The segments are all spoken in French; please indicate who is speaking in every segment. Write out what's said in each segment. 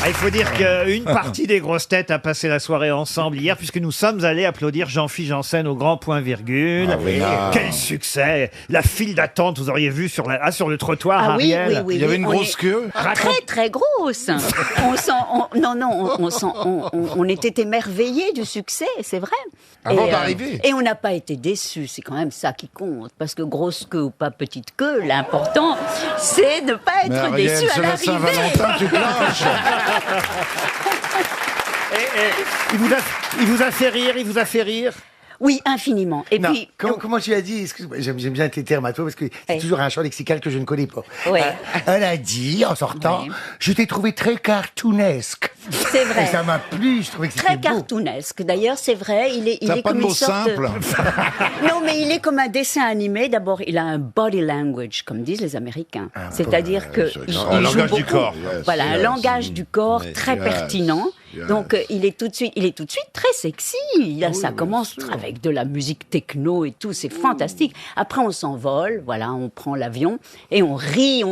Speaker 1: Il faut dire qu'une partie des grosses têtes a passé la soirée ensemble hier, puisque nous sommes allés applaudir Jean-Philippe Janssen au grand point virgule.
Speaker 2: Ah oui.
Speaker 1: Quel succès! La file d'attente, vous auriez vu sur le trottoir,
Speaker 3: Ah oui,
Speaker 1: Ariel.
Speaker 3: oui.
Speaker 2: Il y avait une grosse queue.
Speaker 3: Très très grosse. On était émerveillés du succès, c'est vrai.
Speaker 2: Avant d'arriver.
Speaker 3: Et on n'a pas été déçus, c'est quand même ça qui compte. Parce que grosse queue ou pas petite queue, l'important, c'est de ne pas être
Speaker 2: Ariel,
Speaker 3: déçu à
Speaker 2: c'est la
Speaker 3: l'arrivée.
Speaker 2: Saint-Valentin, tu te lâches.
Speaker 1: Il vous a fait rire, il vous a fait rire.
Speaker 3: Oui, infiniment. Et
Speaker 4: Non,
Speaker 3: puis,
Speaker 4: comment tu as dit, excuse-moi, j'aime bien tes termes à toi parce que c'est
Speaker 3: Oui.
Speaker 4: toujours un champ lexical que je ne connais pas.
Speaker 3: Oui.
Speaker 4: Elle a dit, en sortant,
Speaker 3: Oui.
Speaker 4: je t'ai trouvé très cartoonesque.
Speaker 3: c'est vrai.
Speaker 4: Et ça m'a plu, je trouvais que c'était
Speaker 3: Très
Speaker 4: beau.
Speaker 3: cartoonesque. D'ailleurs, c'est vrai, il est
Speaker 2: T'as pas
Speaker 3: comme
Speaker 2: de
Speaker 3: une
Speaker 2: mots
Speaker 3: sorte
Speaker 2: simples.
Speaker 3: Non, mais il est comme un dessin animé. D'abord, il a un body language, comme disent les Américains. C'est-à-dire que il
Speaker 2: un
Speaker 3: joue
Speaker 2: langage du
Speaker 3: beaucoup.
Speaker 2: corps.
Speaker 3: Voilà, un
Speaker 2: Yes.
Speaker 3: langage du corps très
Speaker 2: Yes.
Speaker 3: pertinent.
Speaker 2: Yes.
Speaker 3: Donc, il est tout de suite très sexy. Ça commence avec de la musique techno et tout. C'est fantastique. Après, on s'envole. Voilà, on prend l'avion et on rit,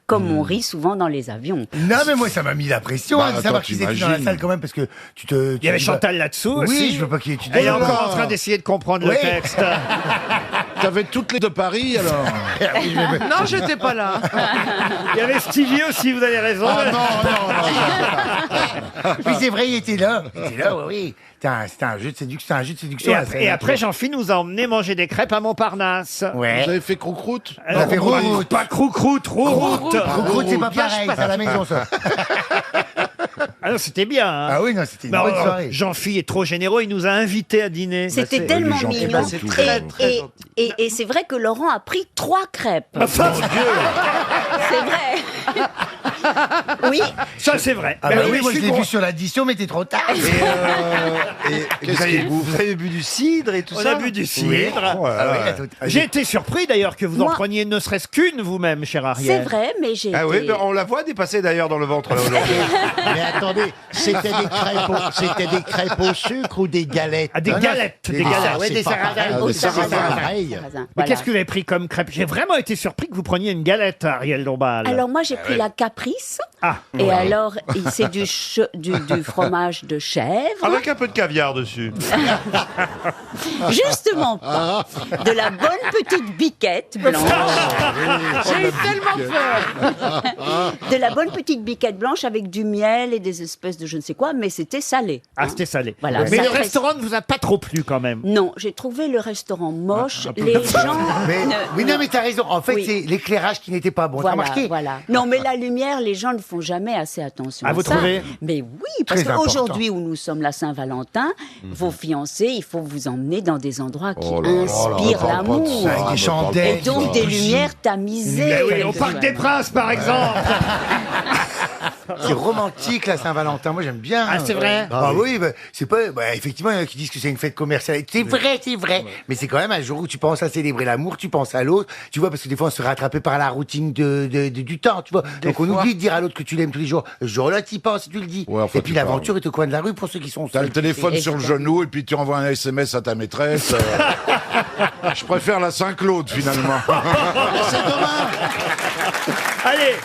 Speaker 3: comme on rit souvent dans les avions.
Speaker 4: Non, mais moi, ça m'a mis la pression
Speaker 2: Bah,
Speaker 4: hein, de savoir
Speaker 2: attends,
Speaker 4: qu'ils étaient dans la
Speaker 2: t'imagines.
Speaker 4: salle quand même parce que
Speaker 1: Il y avait Chantal là-dessous
Speaker 4: Oui,
Speaker 1: aussi.
Speaker 4: je veux pas qu'il y ait...
Speaker 1: Elle est encore en train d'essayer de comprendre le
Speaker 4: Oui.
Speaker 1: texte.
Speaker 2: T'avais toutes les de Paris, alors.
Speaker 5: Non, j'étais pas là.
Speaker 1: Il y avait Stevie aussi, vous avez raison.
Speaker 2: Ah non.
Speaker 4: Oui, c'est vrai, il était là. Oui. C'était un jeu de séduction. la scène.
Speaker 1: Et après, Jean-Philippe nous a emmené manger des crêpes à Montparnasse.
Speaker 4: Ouais.
Speaker 2: Vous avez fait croûte.
Speaker 4: On a fait route.
Speaker 1: Pas croucroute, route.
Speaker 4: Route, c'est pas pareil, c'est à la maison, ça.
Speaker 1: Ah non, c'était bien. Hein.
Speaker 4: Ah oui, non, c'était une
Speaker 1: Mais
Speaker 4: bonne
Speaker 1: alors,
Speaker 4: soirée.
Speaker 1: Jean-Philippe est trop généreux, il nous a invités à dîner.
Speaker 3: C'était tellement
Speaker 2: les gens qui
Speaker 3: mignon.
Speaker 2: font tout. Très,
Speaker 5: très gentil.
Speaker 3: Et c'est vrai que Laurent a pris 3 crêpes. C'est vrai. Oui.
Speaker 1: Ça, c'est vrai.
Speaker 4: Ah
Speaker 1: Ben
Speaker 4: bah
Speaker 1: oui,
Speaker 4: oui, moi
Speaker 1: je
Speaker 4: je
Speaker 1: suis
Speaker 4: l'ai vu
Speaker 1: con-
Speaker 4: sur l'addition, mais t'es trop tard.
Speaker 2: Qu'est-ce qu'il bouffe?
Speaker 6: Vous avez bu du cidre et tout
Speaker 1: On
Speaker 6: ça
Speaker 1: a bu du
Speaker 4: Oui.
Speaker 1: cidre.
Speaker 4: Ah oui, attends,
Speaker 1: J'ai été surpris d'ailleurs que vous en
Speaker 3: Moi-
Speaker 1: preniez ne serait-ce qu'une vous-même, cher
Speaker 3: C'est
Speaker 1: Ariel.
Speaker 3: vrai, mais j'ai
Speaker 6: Ah oui,
Speaker 3: été...
Speaker 6: ben, on la voit dépasser d'ailleurs dans le ventre là aujourd'hui.
Speaker 7: Mais attendez, c'était des crêpes au sucre ou des galettes?
Speaker 1: Ah, des galettes, des galettes.
Speaker 7: Ah,
Speaker 4: ouais,
Speaker 7: c'est
Speaker 4: des
Speaker 7: pas
Speaker 4: sarrasins.
Speaker 7: pareil,
Speaker 3: Au
Speaker 7: des
Speaker 3: sarrasin.
Speaker 7: sarrasins, pareil.
Speaker 1: Mais
Speaker 3: Voilà.
Speaker 1: qu'est-ce que vous avez pris comme crêpe? J'ai vraiment été surpris que vous preniez une galette, Ariel Dombal.
Speaker 3: Alors moi j'ai pris la caprice
Speaker 1: Ah,
Speaker 3: et alors c'est du fromage de chèvre,
Speaker 6: Avec un peu de caviar dessus.
Speaker 3: justement pas, de la bonne petite biquette blanche,
Speaker 5: J'ai eu tellement peur.
Speaker 3: de la bonne petite biquette blanche avec du miel et des espèces de je ne sais quoi, mais c'était salé.
Speaker 1: ah c'était salé.
Speaker 3: Voilà,
Speaker 1: Mais
Speaker 3: ça
Speaker 1: le
Speaker 3: reste-
Speaker 1: restaurant ne vous a pas trop plu quand même.
Speaker 3: Non, j'ai trouvé le restaurant moche. Les gens.
Speaker 4: Mais, oui, non, mais t'as raison. En fait,
Speaker 3: Oui.
Speaker 4: c'est l'éclairage qui n'était pas bon. T'as
Speaker 3: Voilà,
Speaker 4: remarqué?
Speaker 3: voilà. Non, mais la lumière, les gens ne font jamais assez attention
Speaker 1: Ah,
Speaker 3: à
Speaker 1: vous
Speaker 3: ça.
Speaker 1: trouvez?
Speaker 3: Mais oui, parce
Speaker 4: Très important.
Speaker 3: qu'aujourd'hui où nous sommes la Saint-Valentin, vos fiancés, il faut vous emmener dans des endroits qui
Speaker 2: Oh là là,
Speaker 3: inspirent
Speaker 2: parle pas de
Speaker 3: l'amour.
Speaker 2: ça.
Speaker 4: Avec des
Speaker 3: Et
Speaker 4: chandelles.
Speaker 3: donc des lumières tamisées.
Speaker 1: Mais oui, au Parc des Princes, par exemple.
Speaker 4: C'est romantique la Saint-Valentin. Moi j'aime bien.
Speaker 1: Ah, c'est vrai?
Speaker 4: Ah oui, bah, c'est pas. Bah, effectivement, il y en a qui disent que c'est une fête commerciale. C'est vrai, c'est vrai. Mais c'est quand même un jour où tu penses à célébrer l'amour, tu penses à l'autre. Tu vois, parce que des fois on se fait rattraper par la routine du temps, tu vois. Donc on oublie de dire à l'autre que tu l'aimes tous les jours. Ce jour-là, tu y penses et tu le dis.
Speaker 2: Ouais, enfin,
Speaker 4: et puis
Speaker 2: tu parles.
Speaker 4: l'aventure est au coin de la rue pour ceux qui sont
Speaker 2: T'as le
Speaker 4: seuls.
Speaker 2: téléphone
Speaker 3: Et
Speaker 2: sur le
Speaker 3: je-
Speaker 2: genou et puis tu envoies un SMS à ta maîtresse. Je préfère la Saint-Claude finalement.
Speaker 1: Allez,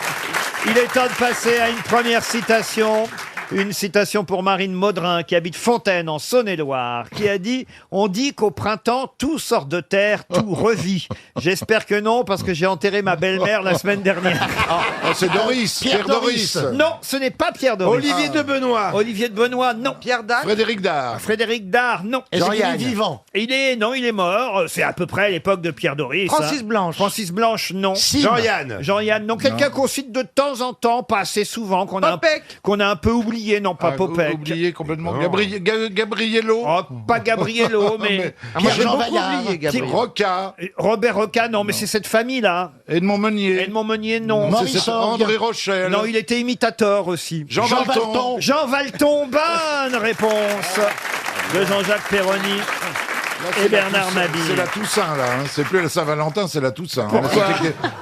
Speaker 1: il est temps de passer à une première citation. Une citation pour Marine Maudrin, qui habite Fontaine, en Saône-et-Loire, qui a dit « On dit qu'au printemps, tout sort de terre, tout revit. J'espère que non, parce que j'ai enterré ma belle-mère la semaine dernière.
Speaker 2: Oh, c'est Doris, Pierre Doris. »
Speaker 1: Non, ce n'est pas Pierre Doris.
Speaker 6: Olivier de Benoît.
Speaker 1: Olivier de Benoît, non.
Speaker 6: Pierre Dac.
Speaker 2: Frédéric Dard.
Speaker 1: Frédéric Dard, non.
Speaker 7: Est-ce qu'il est
Speaker 4: Jean-Yann.
Speaker 7: vivant?
Speaker 1: Il est mort. C'est à peu près à l'époque de Pierre Doris.
Speaker 5: Francis
Speaker 1: hein.
Speaker 5: Blanche.
Speaker 1: Francis Blanche, non.
Speaker 6: Jean-Yann.
Speaker 1: Jean-Yann, non. Quelqu'un qu'on cite de temps en temps, pas assez souvent, qu'on
Speaker 5: Popek.
Speaker 1: a un peu oublié, non pas
Speaker 2: Ah,
Speaker 1: Popek.
Speaker 2: oublié complètement. Gabriello.
Speaker 1: Oh, pas Gabriello, mais
Speaker 2: Moi j'ai
Speaker 7: Jean
Speaker 2: beaucoup
Speaker 7: Vaillard.
Speaker 2: oublié Gabriel. Roca.
Speaker 1: Robert Roca, non, mais c'est cette famille-là.
Speaker 2: Edmond Meunier.
Speaker 1: Edmond Meunier, non.
Speaker 7: Maurice
Speaker 2: C'est
Speaker 7: Sorgue.
Speaker 2: André Rochelle.
Speaker 1: Non, il était imitateur aussi.
Speaker 2: Jean Valton.
Speaker 1: Jean Valton, bonne réponse de Jean-Jacques Perroni.
Speaker 2: Là,
Speaker 1: et
Speaker 2: c'est la
Speaker 1: Bernard
Speaker 2: Toussaint.
Speaker 1: Mabille.
Speaker 2: C'est la Toussaint, là. Hein. C'est plus la Saint-Valentin, c'est la Toussaint.
Speaker 1: Pourquoi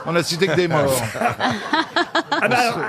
Speaker 2: On a cité que des morts.
Speaker 1: Ah bah, alors,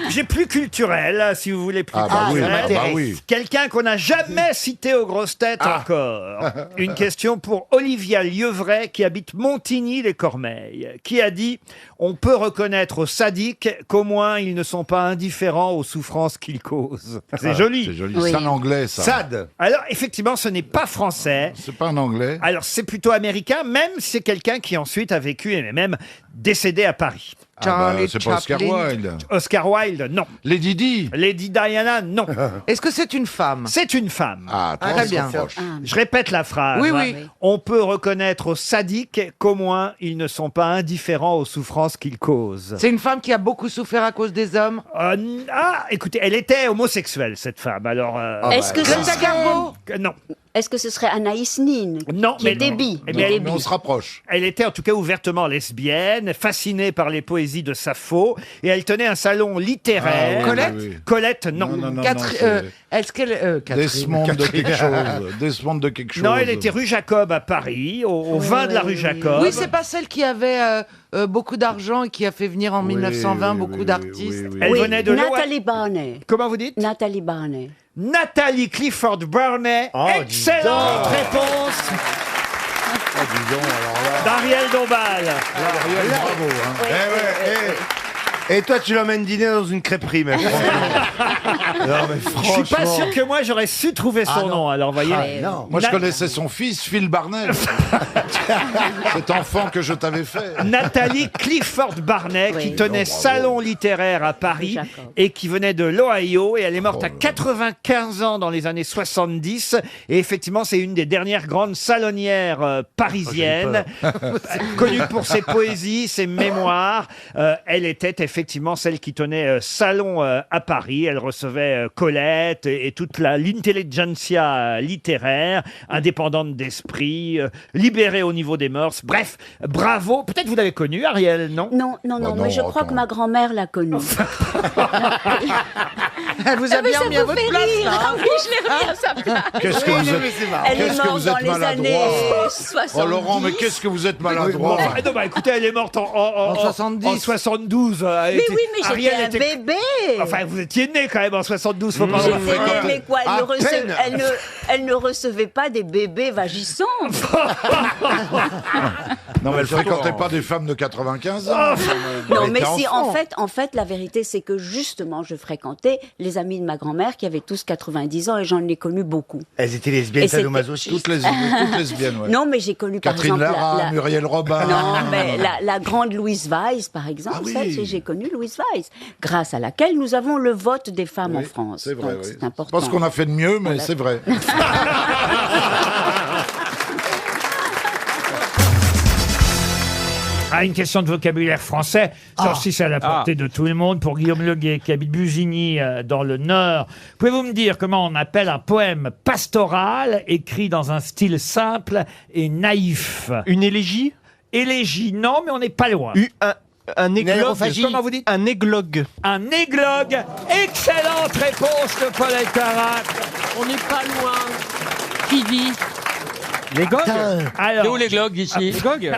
Speaker 1: j'ai plus culturel, si vous voulez plus
Speaker 2: Oui,
Speaker 1: culturel.
Speaker 2: oui.
Speaker 1: Quelqu'un qu'on n'a jamais cité aux grosses têtes encore. Une question pour Olivia Lievray qui habite Montigny-les-Cormeilles, qui a dit « On peut reconnaître aux sadiques qu'au moins ils ne sont pas indifférents aux souffrances qu'ils causent. » C'est joli.
Speaker 2: C'est joli.
Speaker 3: Oui.
Speaker 2: C'est un anglais, ça.
Speaker 6: Sade.
Speaker 1: Alors effectivement, ce n'est pas français.
Speaker 2: C'est pas un anglais.
Speaker 1: Alors c'est plutôt américain, même si c'est quelqu'un qui ensuite a vécu et est même décédé à Paris.
Speaker 5: Charlie
Speaker 2: c'est pas Oscar
Speaker 5: Chaplin.
Speaker 2: Wilde.
Speaker 1: Oscar Wilde, non.
Speaker 2: Lady Di.
Speaker 1: Lady Diana, non.
Speaker 5: Est-ce que c'est une femme?
Speaker 1: C'est une femme.
Speaker 2: Ah,
Speaker 5: Ah,
Speaker 2: très
Speaker 5: très bien.
Speaker 2: proche.
Speaker 1: Je répète la phrase.
Speaker 5: Oui,
Speaker 1: hein.
Speaker 5: oui.
Speaker 1: On peut reconnaître aux sadiques qu'au moins ils ne sont pas indifférents aux souffrances qu'ils causent.
Speaker 5: C'est une femme qui a beaucoup souffert à cause des hommes?
Speaker 1: Écoutez, elle était homosexuelle, cette femme. Alors,
Speaker 3: Est-ce que, ce
Speaker 5: Greta
Speaker 3: serait...
Speaker 5: Garbo?
Speaker 1: non.
Speaker 3: Est-ce que ce serait Anaïs Nin
Speaker 1: Non,
Speaker 3: qui
Speaker 1: mais
Speaker 3: est débit,
Speaker 1: Eh
Speaker 3: qui
Speaker 1: bien,
Speaker 3: est
Speaker 2: Mais on
Speaker 3: débit.
Speaker 2: se rapproche.
Speaker 1: Elle était en tout cas ouvertement lesbienne, fascinée par les poésies de Sappho, et elle tenait un salon littéraire.
Speaker 2: Ah, oui,
Speaker 5: Colette
Speaker 2: oui, oui.
Speaker 1: Colette, non.
Speaker 2: Non,
Speaker 5: Catherine-
Speaker 2: c'est
Speaker 5: Est-ce qu'elle... Catherine.
Speaker 2: Desmond de quelque chose. Desmond de quelque chose.
Speaker 1: Non, elle était rue Jacob à Paris, au vin de la rue Jacob.
Speaker 5: Oui, c'est pas celle qui avait beaucoup d'argent et qui a fait venir en
Speaker 2: Oui,
Speaker 5: 1920
Speaker 2: oui,
Speaker 5: beaucoup
Speaker 2: oui,
Speaker 5: d'artistes.
Speaker 2: oui, oui.
Speaker 1: Elle
Speaker 3: Oui,
Speaker 1: venait de l'O-
Speaker 3: Nathalie Barney.
Speaker 1: Comment vous dites
Speaker 3: Nathalie Barney.
Speaker 1: Nathalie Clifford Barney.
Speaker 4: Oh, dis
Speaker 1: Excellente
Speaker 4: donc.
Speaker 1: réponse
Speaker 2: Ah, dis donc, alors là,
Speaker 1: d'Ariel Dombal.
Speaker 2: Ariel, bravo. Hein.
Speaker 6: Et toi, tu l'emmènes dîner dans une crêperie, même. Non, mais
Speaker 1: Je suis pas
Speaker 6: franchement.
Speaker 1: sûr que moi j'aurais su trouver son nom. Alors, voyez.
Speaker 4: non.
Speaker 2: Moi, je
Speaker 1: Na-
Speaker 2: connaissais son fils, Phil Barnett. Cet enfant que je t'avais fait.
Speaker 1: Nathalie Clifford Barney,
Speaker 3: Oui.
Speaker 1: qui tenait salon littéraire à Paris
Speaker 3: Jacob.
Speaker 1: et qui venait de l'Ohio. Et elle est morte à 95 ans dans les années 70. Et effectivement, c'est une des dernières grandes salonnières parisiennes, connue pour ses poésies, ses mémoires. Elle était effectivement celle qui tenait salon à Paris. Elle recevait Colette et toute l'intelligentsia littéraire, indépendante d'esprit, libérée au niveau des mœurs. Bref, bravo. Peut-être vous l'avez connue, Ariel, non?
Speaker 3: Non, non, non,
Speaker 2: non,
Speaker 3: mais je crois
Speaker 2: attends.
Speaker 3: que ma grand-mère l'a connue.
Speaker 5: Elle vous a
Speaker 3: Ah, mais
Speaker 5: bien
Speaker 3: ça
Speaker 5: mis à
Speaker 3: vous
Speaker 5: votre
Speaker 3: fait
Speaker 5: place,
Speaker 3: rire.
Speaker 5: là.
Speaker 3: Ah oui, je l'ai remis à sa place.
Speaker 2: Qu'est-ce que vous êtes...
Speaker 3: Elle est
Speaker 2: Qu'est-ce que
Speaker 3: morte
Speaker 2: vous
Speaker 3: dans
Speaker 2: êtes
Speaker 3: les
Speaker 2: maladroit.
Speaker 3: années 70.
Speaker 2: Oh Laurent, mais qu'est-ce que vous êtes maladroit.
Speaker 1: Ah non, bah écoutez, elle est morte en
Speaker 5: 70.
Speaker 1: En 72.
Speaker 3: Mais oui, mais
Speaker 1: Ariel
Speaker 3: j'étais un bébé.
Speaker 1: Enfin, vous étiez né quand même en 72, faut pas
Speaker 3: J'étais
Speaker 1: voir.
Speaker 3: née, mais quoi,
Speaker 2: À
Speaker 3: elle ne recevait pas des bébés vagissants.
Speaker 2: Non, mais elle fréquentait pas des femmes de 95 ans.
Speaker 3: Non,
Speaker 2: Elle
Speaker 3: mais
Speaker 2: était
Speaker 3: si,
Speaker 2: enfant.
Speaker 3: en fait, la vérité, c'est que justement, je fréquentais les amis de ma grand-mère qui avaient tous 90 ans et j'en ai connu beaucoup.
Speaker 4: Elles étaient lesbiennes
Speaker 3: Et c'était-
Speaker 4: sadomasochistes.
Speaker 2: Toutes lesbiennes, ouais.
Speaker 3: Non, mais j'ai connu par
Speaker 2: Catherine
Speaker 3: exemple
Speaker 2: Lara, Muriel Robin.
Speaker 3: Non, mais la grande Louise Weiss, par exemple,
Speaker 2: Ah oui.
Speaker 3: celle, j'ai connu Louise Weiss, grâce à laquelle nous avons le vote des femmes en
Speaker 2: Oui,
Speaker 3: France.
Speaker 2: C'est vrai,
Speaker 3: Donc,
Speaker 2: oui.
Speaker 3: c'est important.
Speaker 2: Pas ce qu'on a fait de mieux, mais c'est vrai.
Speaker 1: Ah, une question de vocabulaire français. Ça aussi, c'est à la portée de tout le monde. Pour Guillaume Leguet, qui habite Busigny, dans le Nord. Pouvez-vous me dire comment on appelle un poème pastoral écrit dans un style simple et naïf?
Speaker 8: Une élégie
Speaker 1: Élégie, non, mais on n'est pas loin.
Speaker 8: Un églogue.
Speaker 4: aérophagie.
Speaker 1: Comment vous dites?
Speaker 8: Un églogue.
Speaker 1: Un églogue. Excellente réponse de Paul Elkarat.
Speaker 9: On n'est pas loin. Qui dit?
Speaker 8: Les gogues.
Speaker 1: Alors,
Speaker 9: les glogues ici?
Speaker 8: Les gogues.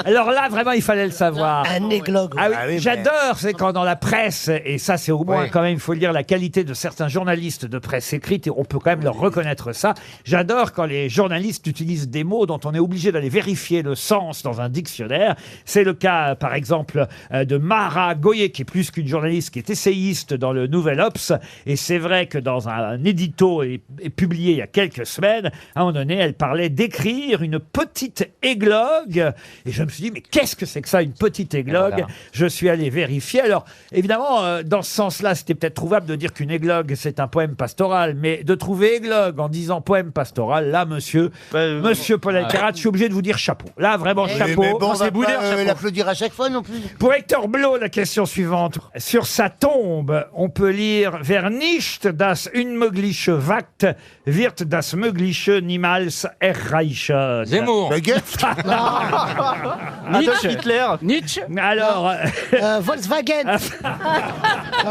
Speaker 1: alors là, vraiment, il fallait le savoir.
Speaker 7: Un églogue.
Speaker 1: Ah oui,
Speaker 4: Ah oui, mais-
Speaker 1: j'adore, c'est quand dans la presse, et ça c'est au moins
Speaker 4: Oui.
Speaker 1: quand même, il faut le dire, la qualité de certains journalistes de presse écrite, et on peut quand même leur reconnaître ça. J'adore quand les journalistes utilisent des mots dont on est obligé d'aller vérifier le sens dans un dictionnaire. C'est le cas, par exemple, de Mara Goyer, qui est plus qu'une journaliste, qui est essayiste dans le Nouvel Obs, et c'est vrai que dans un édito publié il y a quelques semaines, à un moment donné, elle parlait d'écrire une petite églogue, et je me suis dit, mais qu'est-ce que c'est que ça, une petite églogue?
Speaker 8: Voilà.
Speaker 1: Je suis allé vérifier. Alors, évidemment, dans ce sens-là, c'était peut-être trouvable de dire qu'une églogue, c'est un poème pastoral, mais de trouver églogue en disant poème pastoral, là, monsieur Paul Elkarat, je suis obligé de vous dire chapeau. Là, vraiment, chapeau.
Speaker 4: Mais bon, on va
Speaker 8: Boudère,
Speaker 4: pas
Speaker 8: chapeau.
Speaker 4: l'applaudir à chaque fois non plus.
Speaker 1: Pour Hector Blot, la question suivante. Sur sa tombe, on peut lire « Wer nicht das unmögliche wagt, wird das Mögliche niemals erreichen ».
Speaker 9: Zemmour.
Speaker 8: Adolf Hitler.
Speaker 9: Nietzsche.
Speaker 1: Alors,
Speaker 7: Volkswagen.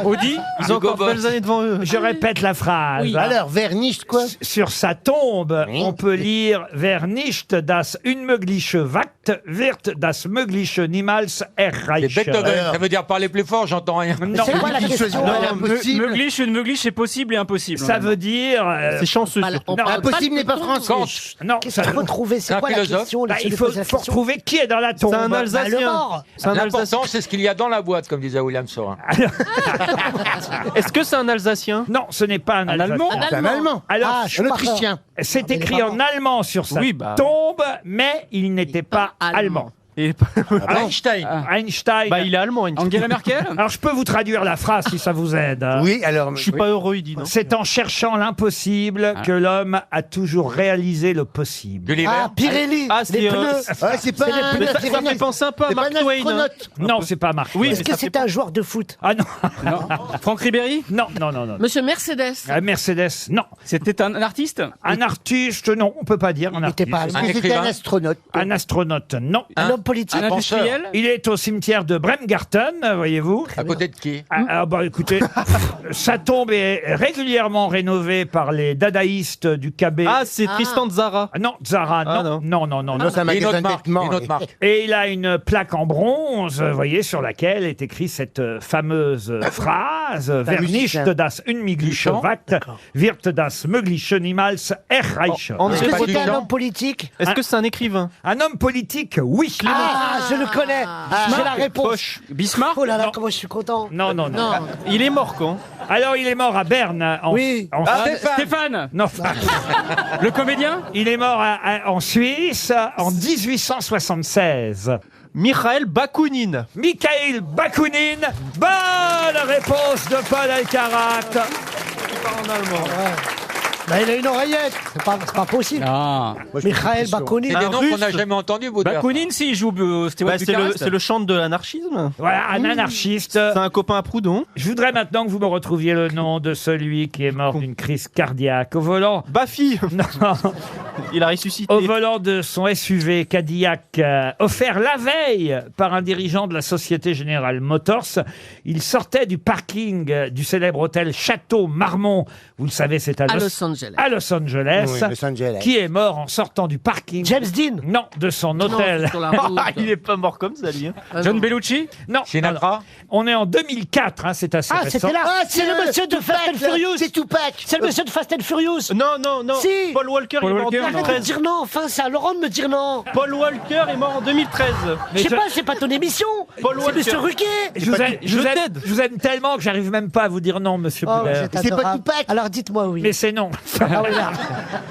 Speaker 8: Audi, ils ont encore de belles années devant eux.
Speaker 1: Je répète la phrase.
Speaker 7: Oui. Alors, vernicht quoi?
Speaker 1: Sur sa tombe, on peut lire Wer nicht das unmögliche wagt, wird das mögliche niemals erreichen.
Speaker 10: Ça veut dire parler plus fort, j'entends rien.
Speaker 1: Non,
Speaker 7: C'est quoi la question?
Speaker 11: Möglich, unmöglich, c'est possible et impossible.
Speaker 1: ça veut dire.
Speaker 8: C'est chanceux.
Speaker 1: non,
Speaker 4: Impossible n'est pas français.
Speaker 1: non,
Speaker 7: Qu'est-ce
Speaker 1: ça-
Speaker 7: qu'il faut trouver? C'est
Speaker 10: un
Speaker 7: quoi la
Speaker 10: philosophe.
Speaker 7: question?
Speaker 1: bah,
Speaker 7: Laissez-lui
Speaker 1: il faut,
Speaker 7: poser la
Speaker 1: faut
Speaker 7: question.
Speaker 1: retrouver qui est dans la tombe.
Speaker 8: C'est un
Speaker 7: Le
Speaker 8: Alsacien.
Speaker 7: mort.
Speaker 8: C'est un Alsacien.
Speaker 10: L'important, c'est ce qu'il y a dans la boîte, comme disait William Sorin.
Speaker 8: Est-ce que c'est un Alsacien?
Speaker 1: Non, ce n'est pas un Alsacien.
Speaker 11: Allemand
Speaker 4: C'est un Allemand.
Speaker 1: Alors,
Speaker 7: Ah,
Speaker 4: Un
Speaker 7: Schumacher.
Speaker 4: Autrichien.
Speaker 1: c'est écrit en allemand sur sa
Speaker 8: Oui, bah.
Speaker 1: tombe, mais il n'était pas allemand.
Speaker 8: Et-
Speaker 10: Einstein.
Speaker 1: Einstein.
Speaker 8: Bah, il est allemand. Einstein.
Speaker 11: Angela Merkel.
Speaker 1: Alors, je peux vous traduire la phrase si ça vous aide.
Speaker 4: Oui, alors.
Speaker 8: Je suis pas heureux, il dit non.
Speaker 1: C'est en cherchant l'impossible que l'homme a toujours réalisé le possible.
Speaker 10: Gulliver.
Speaker 7: Ah, Pirelli.
Speaker 8: Ah, c'est
Speaker 7: les pneus.
Speaker 4: Ouais, c'est pas
Speaker 7: C'est les
Speaker 4: un-
Speaker 7: pneus
Speaker 8: Mais ça
Speaker 7: Pirelli.
Speaker 8: fait penser un peu à
Speaker 4: c'est pas
Speaker 8: Mark
Speaker 4: un
Speaker 8: Twain. hein.
Speaker 4: astronaute.
Speaker 1: Non, c'est pas Marc.
Speaker 8: Oui,
Speaker 7: Est-ce
Speaker 8: mais
Speaker 7: que
Speaker 8: ça
Speaker 7: c'est
Speaker 8: fait-
Speaker 7: un joueur de foot?
Speaker 1: Ah non.
Speaker 11: Franck Ribéry.
Speaker 1: Non, non, non, non.
Speaker 9: Monsieur Mercedes.
Speaker 1: Mercedes, non.
Speaker 11: C'était un artiste.
Speaker 1: Un artiste, non, on peut pas dire un
Speaker 7: Il n'était
Speaker 1: artiste.
Speaker 7: pas
Speaker 4: Est-ce
Speaker 7: allemand.
Speaker 4: que c'était un
Speaker 10: écrivain.
Speaker 4: astronaute?
Speaker 1: Un astronaute, non.
Speaker 7: Un homme politique.
Speaker 11: Un industriel.
Speaker 1: Il est au cimetière de Bremgarten, voyez-vous.
Speaker 10: À côté de qui?
Speaker 1: Ah, bah écoutez, sa tombe est régulièrement rénovée par les dadaïstes du KB.
Speaker 8: Ah, c'est Tristan Tzara.
Speaker 1: Non, Zara,
Speaker 8: Ah,
Speaker 1: non, non, non, non, non.
Speaker 4: Non, c'est un
Speaker 10: Et une
Speaker 4: magasin
Speaker 10: autre
Speaker 4: de
Speaker 10: marque.
Speaker 4: vêtements.
Speaker 10: Une autre marque.
Speaker 1: Et il a une plaque en bronze, vous voyez, sur laquelle est écrite cette fameuse phrase Wer nicht
Speaker 4: musicien.
Speaker 1: das unmögliche wagt, wird das mögliche niemals erreichen.
Speaker 8: En-
Speaker 7: Est-ce que
Speaker 10: pas
Speaker 7: c'était un
Speaker 10: Duchamp.
Speaker 7: homme politique?
Speaker 8: Est-ce que c'est un écrivain?
Speaker 1: Un homme politique, oui.
Speaker 7: Ah, je le connais. J'ai la réponse.
Speaker 8: Poche.
Speaker 11: Bismarck.
Speaker 7: Oh là là, comment je suis content.
Speaker 1: Non, non, non.
Speaker 8: Il est mort quand?
Speaker 1: Alors, il est mort à Berne.
Speaker 7: Oui.
Speaker 11: Stéphane.
Speaker 1: Non,
Speaker 11: Le comédien.
Speaker 1: il est mort en Suisse en 1876.
Speaker 8: Michael Bakounine.
Speaker 1: Mikhail Bakounine. Bonne réponse de Paul Alcarat.
Speaker 7: Bah, il a une oreillette. C'est pas possible.
Speaker 11: Ah.
Speaker 7: Michael Bakounine.
Speaker 10: C'est des
Speaker 8: Un
Speaker 10: noms
Speaker 8: Russe.
Speaker 10: qu'on n'a jamais entendus, Baudelaire.
Speaker 11: Bakounine, si il joue Stewart
Speaker 8: Bah,
Speaker 11: Bucarest.
Speaker 8: c'est le chant de l'anarchisme.
Speaker 1: Voilà, un anarchiste.
Speaker 8: C'est un copain à Proudhon.
Speaker 1: Je voudrais maintenant que vous me retrouviez le nom de celui qui est mort d'une crise cardiaque au volant.
Speaker 8: Baffy.
Speaker 1: Non,
Speaker 8: Il a ressuscité.
Speaker 1: au volant de son SUV Cadillac, offert la veille par un dirigeant de la Société Générale Motors. Il sortait du parking du célèbre hôtel Château Marmont. Vous le savez, c'est à
Speaker 9: Los Angeles.
Speaker 1: à Los Angeles.
Speaker 4: Oui, Los Angeles.
Speaker 1: Qui est mort en sortant du parking.
Speaker 7: James Dean.
Speaker 1: Non, de son hôtel.
Speaker 9: Sur la route.
Speaker 8: Il est pas mort comme ça, lui. hein.
Speaker 11: John Bellucci.
Speaker 1: Non,
Speaker 10: Sinatra.
Speaker 1: on est en 2004, hein, c'est assez
Speaker 7: Ah,
Speaker 1: récent.
Speaker 7: c'était là. C'est le monsieur de Fast and Furious.
Speaker 4: C'est Tupac.
Speaker 7: C'est le monsieur de Fast and Furious.
Speaker 8: Non, non, non.
Speaker 7: Si.
Speaker 8: Paul Walker
Speaker 11: Paul
Speaker 8: est mort en
Speaker 11: Walker, non.
Speaker 7: Arrête de me
Speaker 8: 2013.
Speaker 7: dire non, enfin, c'est à Laurent de me dire non.
Speaker 8: Paul Walker est mort en 2013.
Speaker 7: Je sais pas, c'est pas ton émission.
Speaker 8: Paul
Speaker 7: C'est
Speaker 8: Walker.
Speaker 7: monsieur Ruquier.
Speaker 1: Je vous aime-
Speaker 8: Je t'aide.
Speaker 1: je vous aime tellement que j'arrive même pas à vous dire non, monsieur
Speaker 7: Oh,
Speaker 1: Boulard.
Speaker 7: c'est
Speaker 4: C'est pas
Speaker 7: adorable.
Speaker 4: Tupac.
Speaker 7: Alors dites-moi oui.
Speaker 1: Mais c'est non.
Speaker 7: Ah oui, là.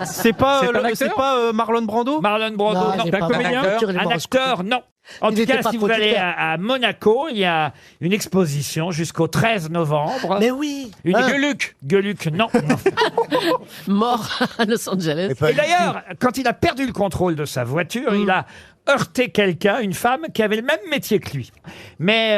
Speaker 8: C'est pas,
Speaker 11: C'est un
Speaker 8: c'est
Speaker 11: acteur
Speaker 8: pas Marlon Brando?
Speaker 1: Marlon Brando,
Speaker 7: Non,
Speaker 1: non.
Speaker 7: il est pas
Speaker 11: comédien.
Speaker 7: mort. Il est
Speaker 1: Un
Speaker 7: mort au
Speaker 1: acteur, non. En
Speaker 7: Il
Speaker 1: tout
Speaker 7: était
Speaker 1: cas,
Speaker 7: pas
Speaker 1: si vous allez
Speaker 7: producteur.
Speaker 1: à Monaco, il y a une exposition jusqu'au 13 novembre.
Speaker 7: Mais oui.
Speaker 1: Une
Speaker 10: Gueuluc.
Speaker 1: Gueuluc, non. non.
Speaker 9: Mort à Los Angeles.
Speaker 1: Et d'ailleurs, quand il a perdu le contrôle de sa voiture, il a heurté quelqu'un, une femme qui avait le même métier que lui. Mais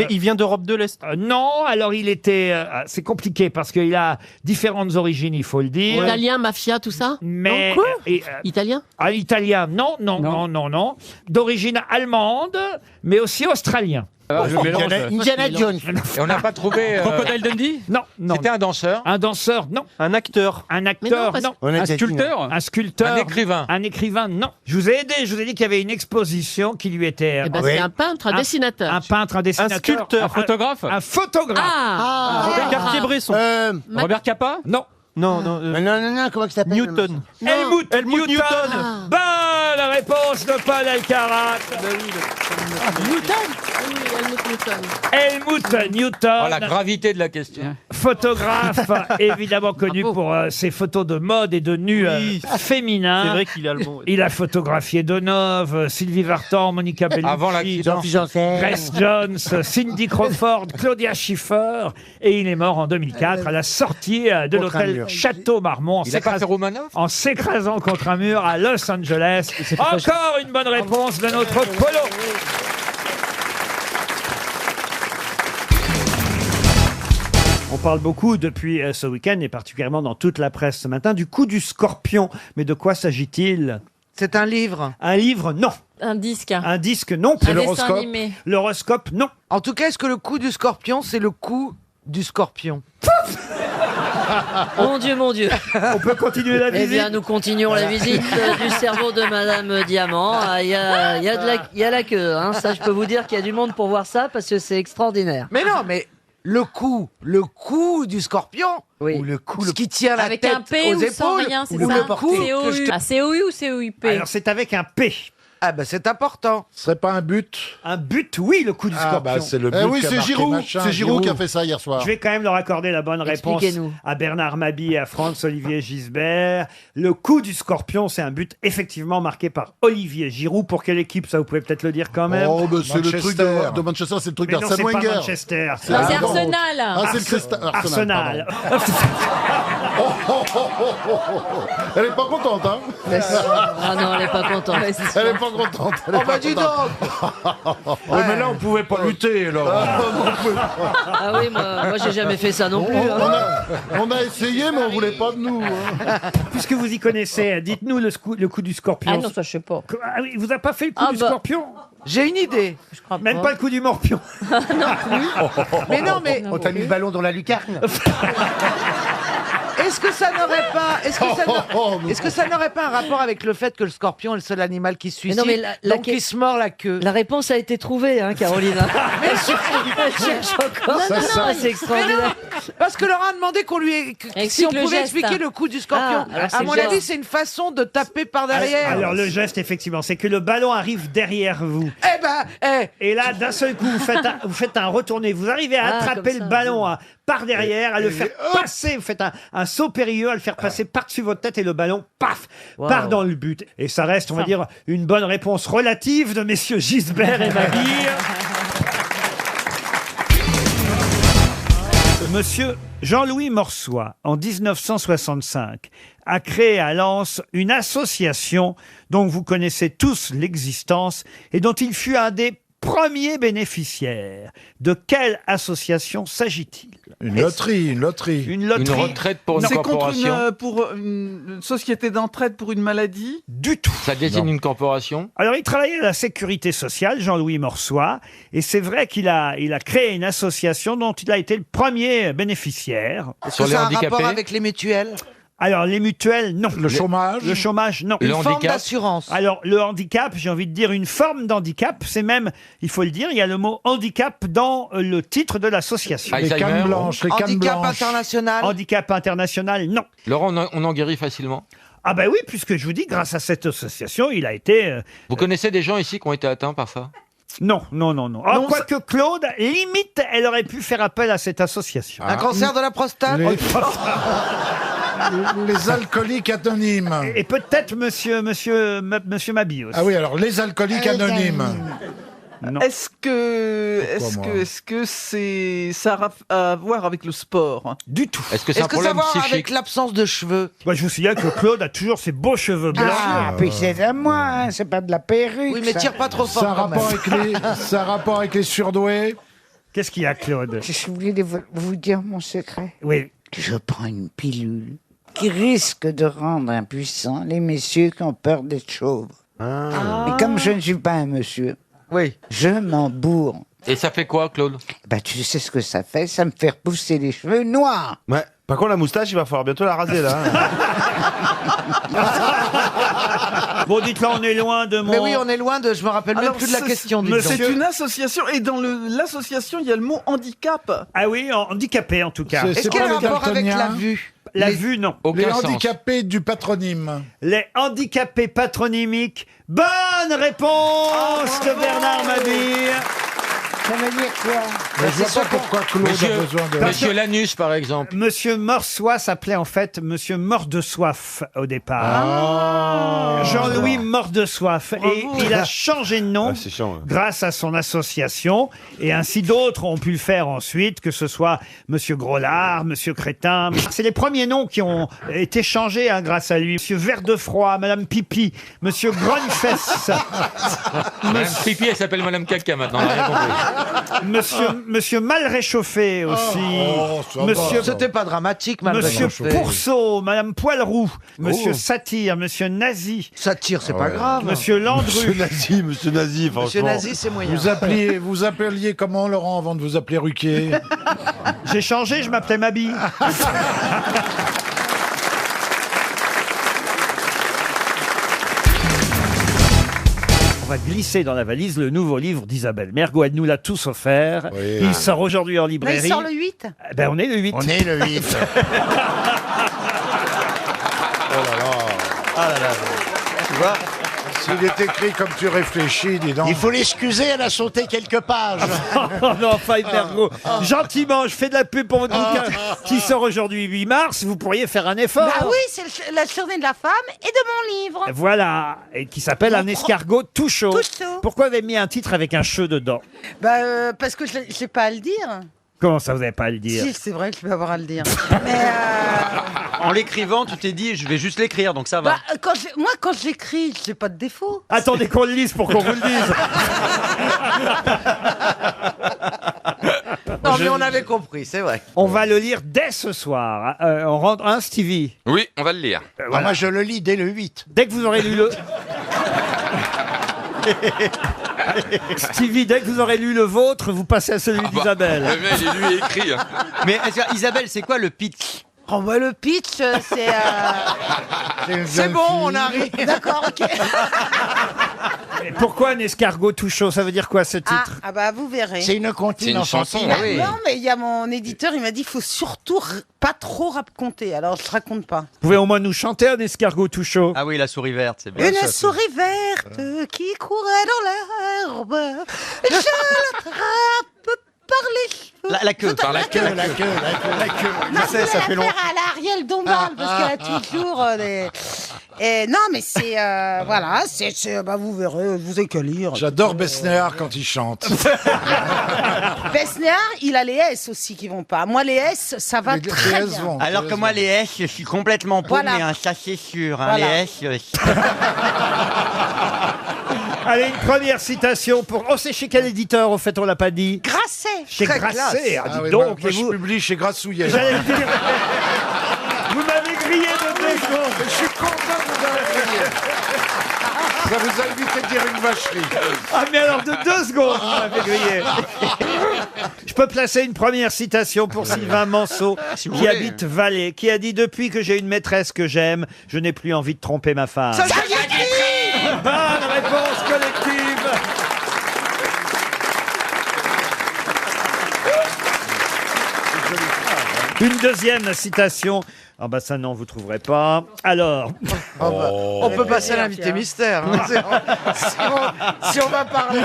Speaker 8: Il vient d'Europe de l'Est.
Speaker 1: non, alors il était... c'est compliqué parce qu'il a différentes origines, il faut le dire.
Speaker 9: Italien, mafia, tout ça.
Speaker 1: Mais
Speaker 9: Non, quoi
Speaker 1: et,
Speaker 9: Italien.
Speaker 1: italien, non, non, non, non, non. D'origine allemande, mais aussi australien.
Speaker 11: Je mélange.
Speaker 4: Indiana Jones.
Speaker 10: Et on n'a pas trouvé.
Speaker 11: Crocodile Dundee.
Speaker 1: Non, non.
Speaker 10: C'était un danseur.
Speaker 1: Un danseur, non.
Speaker 8: Un acteur.
Speaker 1: Un
Speaker 9: Mais non,
Speaker 1: acteur,
Speaker 9: parce-
Speaker 1: non.
Speaker 4: On a
Speaker 11: Un
Speaker 4: déjà dit non.
Speaker 11: sculpteur.
Speaker 1: Un sculpteur.
Speaker 10: Un écrivain.
Speaker 1: Un écrivain, non. Je vous ai aidé, je vous ai dit qu'il y avait une exposition qui lui était...
Speaker 9: Eh ben,
Speaker 4: Oui.
Speaker 9: c'est un peintre, un dessinateur.
Speaker 1: un peintre, un dessinateur.
Speaker 8: sculpteur.
Speaker 11: Un photographe.
Speaker 1: Un photographe.
Speaker 9: Ah,
Speaker 8: Cartier-Bresson.
Speaker 11: Robert Capa.
Speaker 1: Non.
Speaker 8: Non, non.
Speaker 4: Non, comment ça s'appelle?
Speaker 8: Newton.
Speaker 1: Helmut
Speaker 8: Helmut
Speaker 1: Newton.
Speaker 8: Newton.
Speaker 1: Bonne réponse de Paul Alcarat.
Speaker 7: Newton.
Speaker 9: oui, Helmut Newton.
Speaker 1: Helmut Newton.
Speaker 10: Oh, la gravité de la question.
Speaker 1: Photographe évidemment connu pour ses photos de mode et de nus
Speaker 8: Oui.
Speaker 1: féminins.
Speaker 8: C'est vrai qu'il est allemand.
Speaker 1: Il a photographié Deneuve, Sylvie Vartan, Monica Bellucci,
Speaker 10: Avant l'accident.
Speaker 4: Jean-Philippe Janssen.
Speaker 1: Grace Jones, Cindy Crawford, Claudia Schiffer, et il est mort en 2004 à la sortie de
Speaker 4: Contre un
Speaker 1: l'hôtel
Speaker 4: mur.
Speaker 1: Château Marmont
Speaker 10: Il n'a pas fait Romanov.
Speaker 1: en s'écrasant contre un mur à Los Angeles. Encore une bonne réponse de notre Polo. On parle beaucoup depuis ce week-end et particulièrement dans toute la presse ce matin du coup du scorpion. Mais de quoi s'agit-il?
Speaker 5: C'est un livre.
Speaker 1: Un livre, non.
Speaker 12: Un disque.
Speaker 1: Un disque, non.
Speaker 12: Un dessin animé.
Speaker 1: L'horoscope, non.
Speaker 5: En tout cas, est-ce que le coup du scorpion, c'est le coup du scorpion?
Speaker 12: Mon Dieu, mon Dieu.
Speaker 1: On peut continuer la
Speaker 12: Eh
Speaker 1: visite.
Speaker 12: bien, nous continuons la visite du cerveau de Madame Diamant. Ah, il y a la queue, hein. Ça, je peux vous dire qu'il y a du monde pour voir ça parce que c'est extraordinaire.
Speaker 5: Mais non, mais le cou du scorpion,
Speaker 12: Oui.
Speaker 5: ou le cou, ce qui tient la
Speaker 9: Avec
Speaker 5: tête
Speaker 9: un P
Speaker 5: aux
Speaker 9: ou sans
Speaker 5: épaules,
Speaker 9: rien, c'est
Speaker 5: ou
Speaker 9: ça
Speaker 5: le cou.
Speaker 9: COU ou COUP?
Speaker 1: Alors c'est avec un P.
Speaker 5: Ah ben c'est important.
Speaker 2: Ce serait pas un but?
Speaker 1: Un but, oui, le coup du
Speaker 2: Ah
Speaker 1: scorpion.
Speaker 2: bah c'est le but.
Speaker 6: Eh oui,
Speaker 2: qu'a
Speaker 6: c'est
Speaker 2: marqué
Speaker 6: Giroud.
Speaker 2: machin,
Speaker 6: C'est Giroud qui a fait ça hier soir.
Speaker 1: Je vais quand même leur accorder la bonne réponse
Speaker 12: Expliquez-nous.
Speaker 1: à Bernard Mabie et à Franz-Olivier Gisbert. Le coup du scorpion, c'est un but effectivement marqué par Olivier Giroud. Pour quelle équipe, ça vous pouvez peut-être le dire quand même.
Speaker 6: Oh, bah, c'est le truc
Speaker 2: Manchester.
Speaker 6: de Manchester, c'est le truc
Speaker 1: Mais non,
Speaker 6: d'Arsène
Speaker 1: c'est pas
Speaker 6: Wenger.
Speaker 1: Manchester.
Speaker 9: Non, c'est
Speaker 6: Ah, bon.
Speaker 9: Arsenal.
Speaker 6: Ah, c'est le Crystal
Speaker 1: Arsenal.
Speaker 6: Elle est pas contente, hein?
Speaker 12: Ah non, elle est pas contente.
Speaker 6: Elle est pas contente. Elle est
Speaker 5: Oh
Speaker 6: pas
Speaker 5: bah dis
Speaker 6: contente.
Speaker 5: donc.
Speaker 2: Ouais, mais là, on pouvait pas lutter, Laurent.
Speaker 12: Ah oui, moi j'ai jamais fait ça non plus. hein.
Speaker 6: On a essayé, mais on voulait pas de nous. hein.
Speaker 1: Puisque vous y connaissez, dites-nous le coup du scorpion.
Speaker 9: Ah non, ça je sais pas.
Speaker 1: Ah oui, vous n'avez pas fait le coup
Speaker 9: Ah
Speaker 1: du
Speaker 9: bah.
Speaker 1: scorpion?
Speaker 5: J'ai une idée.
Speaker 9: Je crois
Speaker 1: Même pas le coup du morpion.
Speaker 5: Mais non, mais
Speaker 4: On t'a mis le ballon dans la lucarne.
Speaker 5: est-ce que ça n'aurait pas, est-ce que ça n'aurait pas un rapport avec le fait que le scorpion est le seul animal qui se
Speaker 12: Mais
Speaker 5: suicide,
Speaker 12: non, mais
Speaker 5: donc qui se mord la queue?
Speaker 12: La réponse a été trouvée, hein, Caroline. Elle cherche encore. C'est extraordinaire.
Speaker 5: Parce que Laurent a demandé qu'on lui, si
Speaker 9: Explique
Speaker 5: on
Speaker 9: le
Speaker 5: pouvait
Speaker 9: geste.
Speaker 5: expliquer le coup du scorpion.
Speaker 12: Ah, alors c'est
Speaker 5: à mon
Speaker 12: le geste.
Speaker 5: avis, c'est une façon de taper par derrière.
Speaker 1: Alors le geste, effectivement, c'est que le ballon arrive derrière vous.
Speaker 5: Eh ben,
Speaker 1: Et là, d'un seul coup, vous faites un retourné. Vous arrivez à
Speaker 12: Ah,
Speaker 1: attraper
Speaker 12: comme
Speaker 1: le
Speaker 12: ça,
Speaker 1: ballon par derrière, à le faire passer. Vous faites un saut périlleux, à le faire passer par-dessus votre tête et le ballon, paf,
Speaker 12: Wow.
Speaker 1: part dans le but. Et ça reste, on va dire, une bonne réponse relative de messieurs Gisbert et Mabille. Monsieur Jean-Louis Morsois, en 1965, a créé à Lens une association dont vous connaissez tous l'existence et dont il fut un des premiers bénéficiaires. De quelle association s'agit-il?
Speaker 2: Une loterie, une loterie.
Speaker 1: Une loterie?
Speaker 10: Une retraite pour une
Speaker 13: C'est contre
Speaker 10: corporation.
Speaker 13: pour une société d'entraide pour une maladie?
Speaker 1: Du tout.
Speaker 10: Ça désigne une corporation.
Speaker 1: Alors, il travaillait à la sécurité sociale, Jean-Louis Morsois, et c'est vrai qu'il a créé une association dont il a été le premier bénéficiaire.
Speaker 5: est-ce
Speaker 10: Sur
Speaker 5: que
Speaker 10: les
Speaker 5: ça a un rapport
Speaker 10: handicapés.
Speaker 5: avec les mutuelles?
Speaker 1: Alors, les mutuelles, non.
Speaker 2: Le chômage.
Speaker 1: Le chômage, non.
Speaker 10: Le
Speaker 5: Une forme
Speaker 10: handicap.
Speaker 5: d'assurance.
Speaker 1: Alors, le handicap, j'ai envie de dire une forme d'handicap, c'est même, il faut le dire, il y a le mot handicap dans le titre de l'association.
Speaker 2: Les
Speaker 10: Alzheimer.
Speaker 2: cannes blanches, les cannes
Speaker 5: Handicap
Speaker 2: blanches.
Speaker 5: international.
Speaker 1: Handicap international, non.
Speaker 10: Laurent, on en guérit facilement.
Speaker 1: Ah ben oui, puisque je vous dis, grâce à cette association, il a été...
Speaker 10: Vous connaissez des gens ici qui ont été atteints par ça?
Speaker 1: Non. Ah, quoique Claude, limite, elle aurait pu faire appel à cette association.
Speaker 5: Un cancer de la prostate.
Speaker 2: Les alcooliques anonymes.
Speaker 1: Et peut-être monsieur Mabille aussi.
Speaker 2: Ah oui, alors les alcooliques anonymes.
Speaker 1: Non.
Speaker 13: Est-ce que ça a à voir avec le sport?
Speaker 1: Du tout.
Speaker 10: Est-ce que c'est
Speaker 5: Est-ce
Speaker 10: un
Speaker 5: que ça
Speaker 10: problème
Speaker 5: va avec
Speaker 10: psychique?
Speaker 5: l'absence de cheveux?
Speaker 1: Moi, je vous signale que Claude a toujours ses beaux cheveux blancs.
Speaker 7: Ah, puis c'est à moi, hein, c'est pas de la perruque.
Speaker 5: Oui, mais
Speaker 7: ça.
Speaker 5: tire pas trop
Speaker 2: Ça a
Speaker 5: fort quand même.
Speaker 2: rapport avec les surdoués.
Speaker 1: Qu'est-ce qu'il y a, Claude?
Speaker 7: Je voulais vous dire mon secret.
Speaker 1: Oui.
Speaker 7: Je prends une pilule qui risque de rendre impuissants les messieurs qui ont peur d'être chauves. Et comme je ne suis pas un monsieur,
Speaker 5: Oui.
Speaker 7: je m'en bourre.
Speaker 10: Et ça fait quoi, Claude?
Speaker 7: Bah, tu sais ce que ça fait? Ça me fait repousser les cheveux noirs.
Speaker 6: Ouais. Par contre, la moustache, il va falloir bientôt la raser, là.
Speaker 1: Bon, dites-là, on est loin de mon...
Speaker 5: Mais oui, on est loin de. Je me rappelle même
Speaker 13: Alors,
Speaker 5: plus de la
Speaker 13: c'est-
Speaker 5: question. dites
Speaker 1: Monsieur-
Speaker 5: donc.
Speaker 13: C'est une association et dans l'association, il y a le mot handicap.
Speaker 1: Ah oui, handicapé en tout cas.
Speaker 2: C'est
Speaker 5: Est-ce qu'il y a
Speaker 2: pas
Speaker 5: un
Speaker 2: les
Speaker 5: rapport avec la
Speaker 2: daltoniens.
Speaker 5: vue?
Speaker 1: La vue, non.
Speaker 2: Les
Speaker 10: Aucun sens.
Speaker 2: handicapés du patronyme.
Speaker 1: Les handicapés patronymiques. Bonne réponse de Bernard Mabille.
Speaker 7: Ça veut dire quoi?
Speaker 2: Mais je vois pas pourquoi Claude a besoin de...
Speaker 10: Monsieur Lanus, par exemple.
Speaker 1: Monsieur Morsois s'appelait en fait Monsieur Mort de Soif au départ.
Speaker 2: Ah.
Speaker 1: Jean-Louis Mort de Soif. Et il a changé de nom
Speaker 6: c'est chiant.
Speaker 1: grâce à son association. Et ainsi d'autres ont pu le faire ensuite, que ce soit Monsieur Groslard, Monsieur Crétin. C'est les premiers noms qui ont été changés grâce à lui. Monsieur Verdefroid, Madame Pipi, Monsieur Grognefesse.
Speaker 10: Madame Pipi, elle s'appelle Madame Caca maintenant, on a rien compris.
Speaker 1: Monsieur Mal Réchauffé aussi. Monsieur,
Speaker 5: C'était pas dramatique, malgré
Speaker 1: Monsieur
Speaker 5: tout.
Speaker 1: Pourceau, Madame Poilroux, Monsieur
Speaker 6: Oh.
Speaker 1: Satire, Monsieur Nazi,
Speaker 5: Satire, c'est pas grave.
Speaker 1: Monsieur Landru.
Speaker 6: Monsieur Nazi, franchement.
Speaker 5: Monsieur Nazi, c'est moyen.
Speaker 2: Vous appeliez comment, Laurent, avant de vous appeler Ruquier?
Speaker 1: J'ai changé, je m'appelais Mabi. On va glisser dans la valise le nouveau livre d'Isabelle Mergo. Elle nous l'a tous offert.
Speaker 2: Oui.
Speaker 1: Il sort aujourd'hui en
Speaker 14: Là,
Speaker 1: librairie.
Speaker 14: il sort le 8.
Speaker 1: Eh ben, on est le 8.
Speaker 4: On est le 8.
Speaker 6: Tu vois,
Speaker 2: S'il est écrit comme tu réfléchis, dis donc.
Speaker 4: Il faut l'excuser, elle a sauté quelques pages.
Speaker 1: Oh non, enfin, Mergo. Gentiment, je fais de la pub pour votre bouquin qui sort aujourd'hui 8 mars. Vous pourriez faire un effort.
Speaker 14: Bah oui, c'est la journée de la femme et de mon livre.
Speaker 1: Voilà, et qui s'appelle Un escargot tout chaud.
Speaker 14: Tout chaud.
Speaker 1: Pourquoi vous avez mis un titre avec un cheveu dedans?
Speaker 14: Bah parce que je n'ai pas à le dire.
Speaker 1: Comment ça, vous n'avez pas à le dire?
Speaker 14: Si, c'est vrai que je vais avoir à le dire. Mais
Speaker 11: En l'écrivant, tu t'es dit, je vais juste l'écrire, donc ça va.
Speaker 14: bah, quand j'écris, j'ai pas de défaut.
Speaker 1: Attendez qu'on le lise pour qu'on vous le dise.
Speaker 5: Non, mais on avait compris, c'est vrai.
Speaker 1: On va le lire dès ce soir. On rentre, hein, Stevie?
Speaker 15: Oui, on va le lire.
Speaker 1: Voilà.
Speaker 4: Moi, je le lis dès le 8.
Speaker 1: Dès que vous aurez lu le... Stevie, dès que vous aurez lu le vôtre, vous passez à celui d'Isabelle.
Speaker 15: Le mien, il est lu et écrit. Hein.
Speaker 11: Mais Isabelle, c'est quoi le pitch?
Speaker 14: Oh bah le pitch, c'est...
Speaker 5: C'est bon, on arrive.
Speaker 14: D'accord, ok.
Speaker 1: Et pourquoi un escargot tout chaud? Ça veut dire quoi ce titre?
Speaker 14: Ah bah vous verrez.
Speaker 4: C'est une comptine
Speaker 15: C'est une
Speaker 4: enfantine.
Speaker 15: chanson,
Speaker 14: Bah,
Speaker 15: oui.
Speaker 14: non, mais il y a mon éditeur, il m'a dit, il faut surtout pas trop raconter. Alors je raconte pas.
Speaker 1: Vous pouvez au moins nous chanter un escargot tout chaud?
Speaker 11: Ah oui, la souris verte, c'est bien.
Speaker 14: Une souris verte qui courait dans l'herbe. Je l'attrape par les cheveux.
Speaker 11: La queue.
Speaker 15: Par la queue.
Speaker 4: La queue.
Speaker 14: Non,
Speaker 11: Je sais, ça fait long.
Speaker 14: à la Ariel Dombal, parce qu'elle a toujours des... Et non, mais c'est... voilà, bah, vous verrez, vous avez qu'à lire.
Speaker 2: J'adore Besnéard quand il chante.
Speaker 14: Besnéard, il a les S aussi qui vont pas. Moi, les S, ça va
Speaker 2: Les
Speaker 14: très
Speaker 2: S
Speaker 14: bien.
Speaker 2: vont.
Speaker 11: Alors que moi, les S, je suis complètement paumé,
Speaker 14: Voilà.
Speaker 11: hein, ça c'est sûr. Hein,
Speaker 14: Voilà.
Speaker 11: Les S,
Speaker 1: Allez, une première citation pour... Oh, c'est chez quel éditeur, au fait, on l'a pas dit?
Speaker 14: Grasset.
Speaker 1: Chez
Speaker 5: Très
Speaker 1: Grasset. Ah,
Speaker 2: Ah
Speaker 1: dis
Speaker 2: oui,
Speaker 1: donc,
Speaker 2: moi,
Speaker 1: et
Speaker 2: je
Speaker 1: vous...
Speaker 2: publie chez Grassouillet.
Speaker 1: J'allais le dire. Vous m'avez grillé de 2 secondes.
Speaker 2: Je suis content de vous avoir grillé. Ça vous a évité de dire une vacherie.
Speaker 1: Ah, mais alors de 2 secondes, vous m'avez grillé. Je peux placer une première citation pour Sylvain Manceau,
Speaker 15: Si vous
Speaker 1: qui
Speaker 15: voulez.
Speaker 1: habite Valais, qui a dit « Depuis que j'ai une maîtresse que j'aime, je n'ai plus envie de tromper ma femme. » Bonne réponse collective. Une deuxième citation. Ah bah ça non, vous trouverez pas. Alors,
Speaker 5: On peut passer à l'invité mystère. Hein. Si on va parler.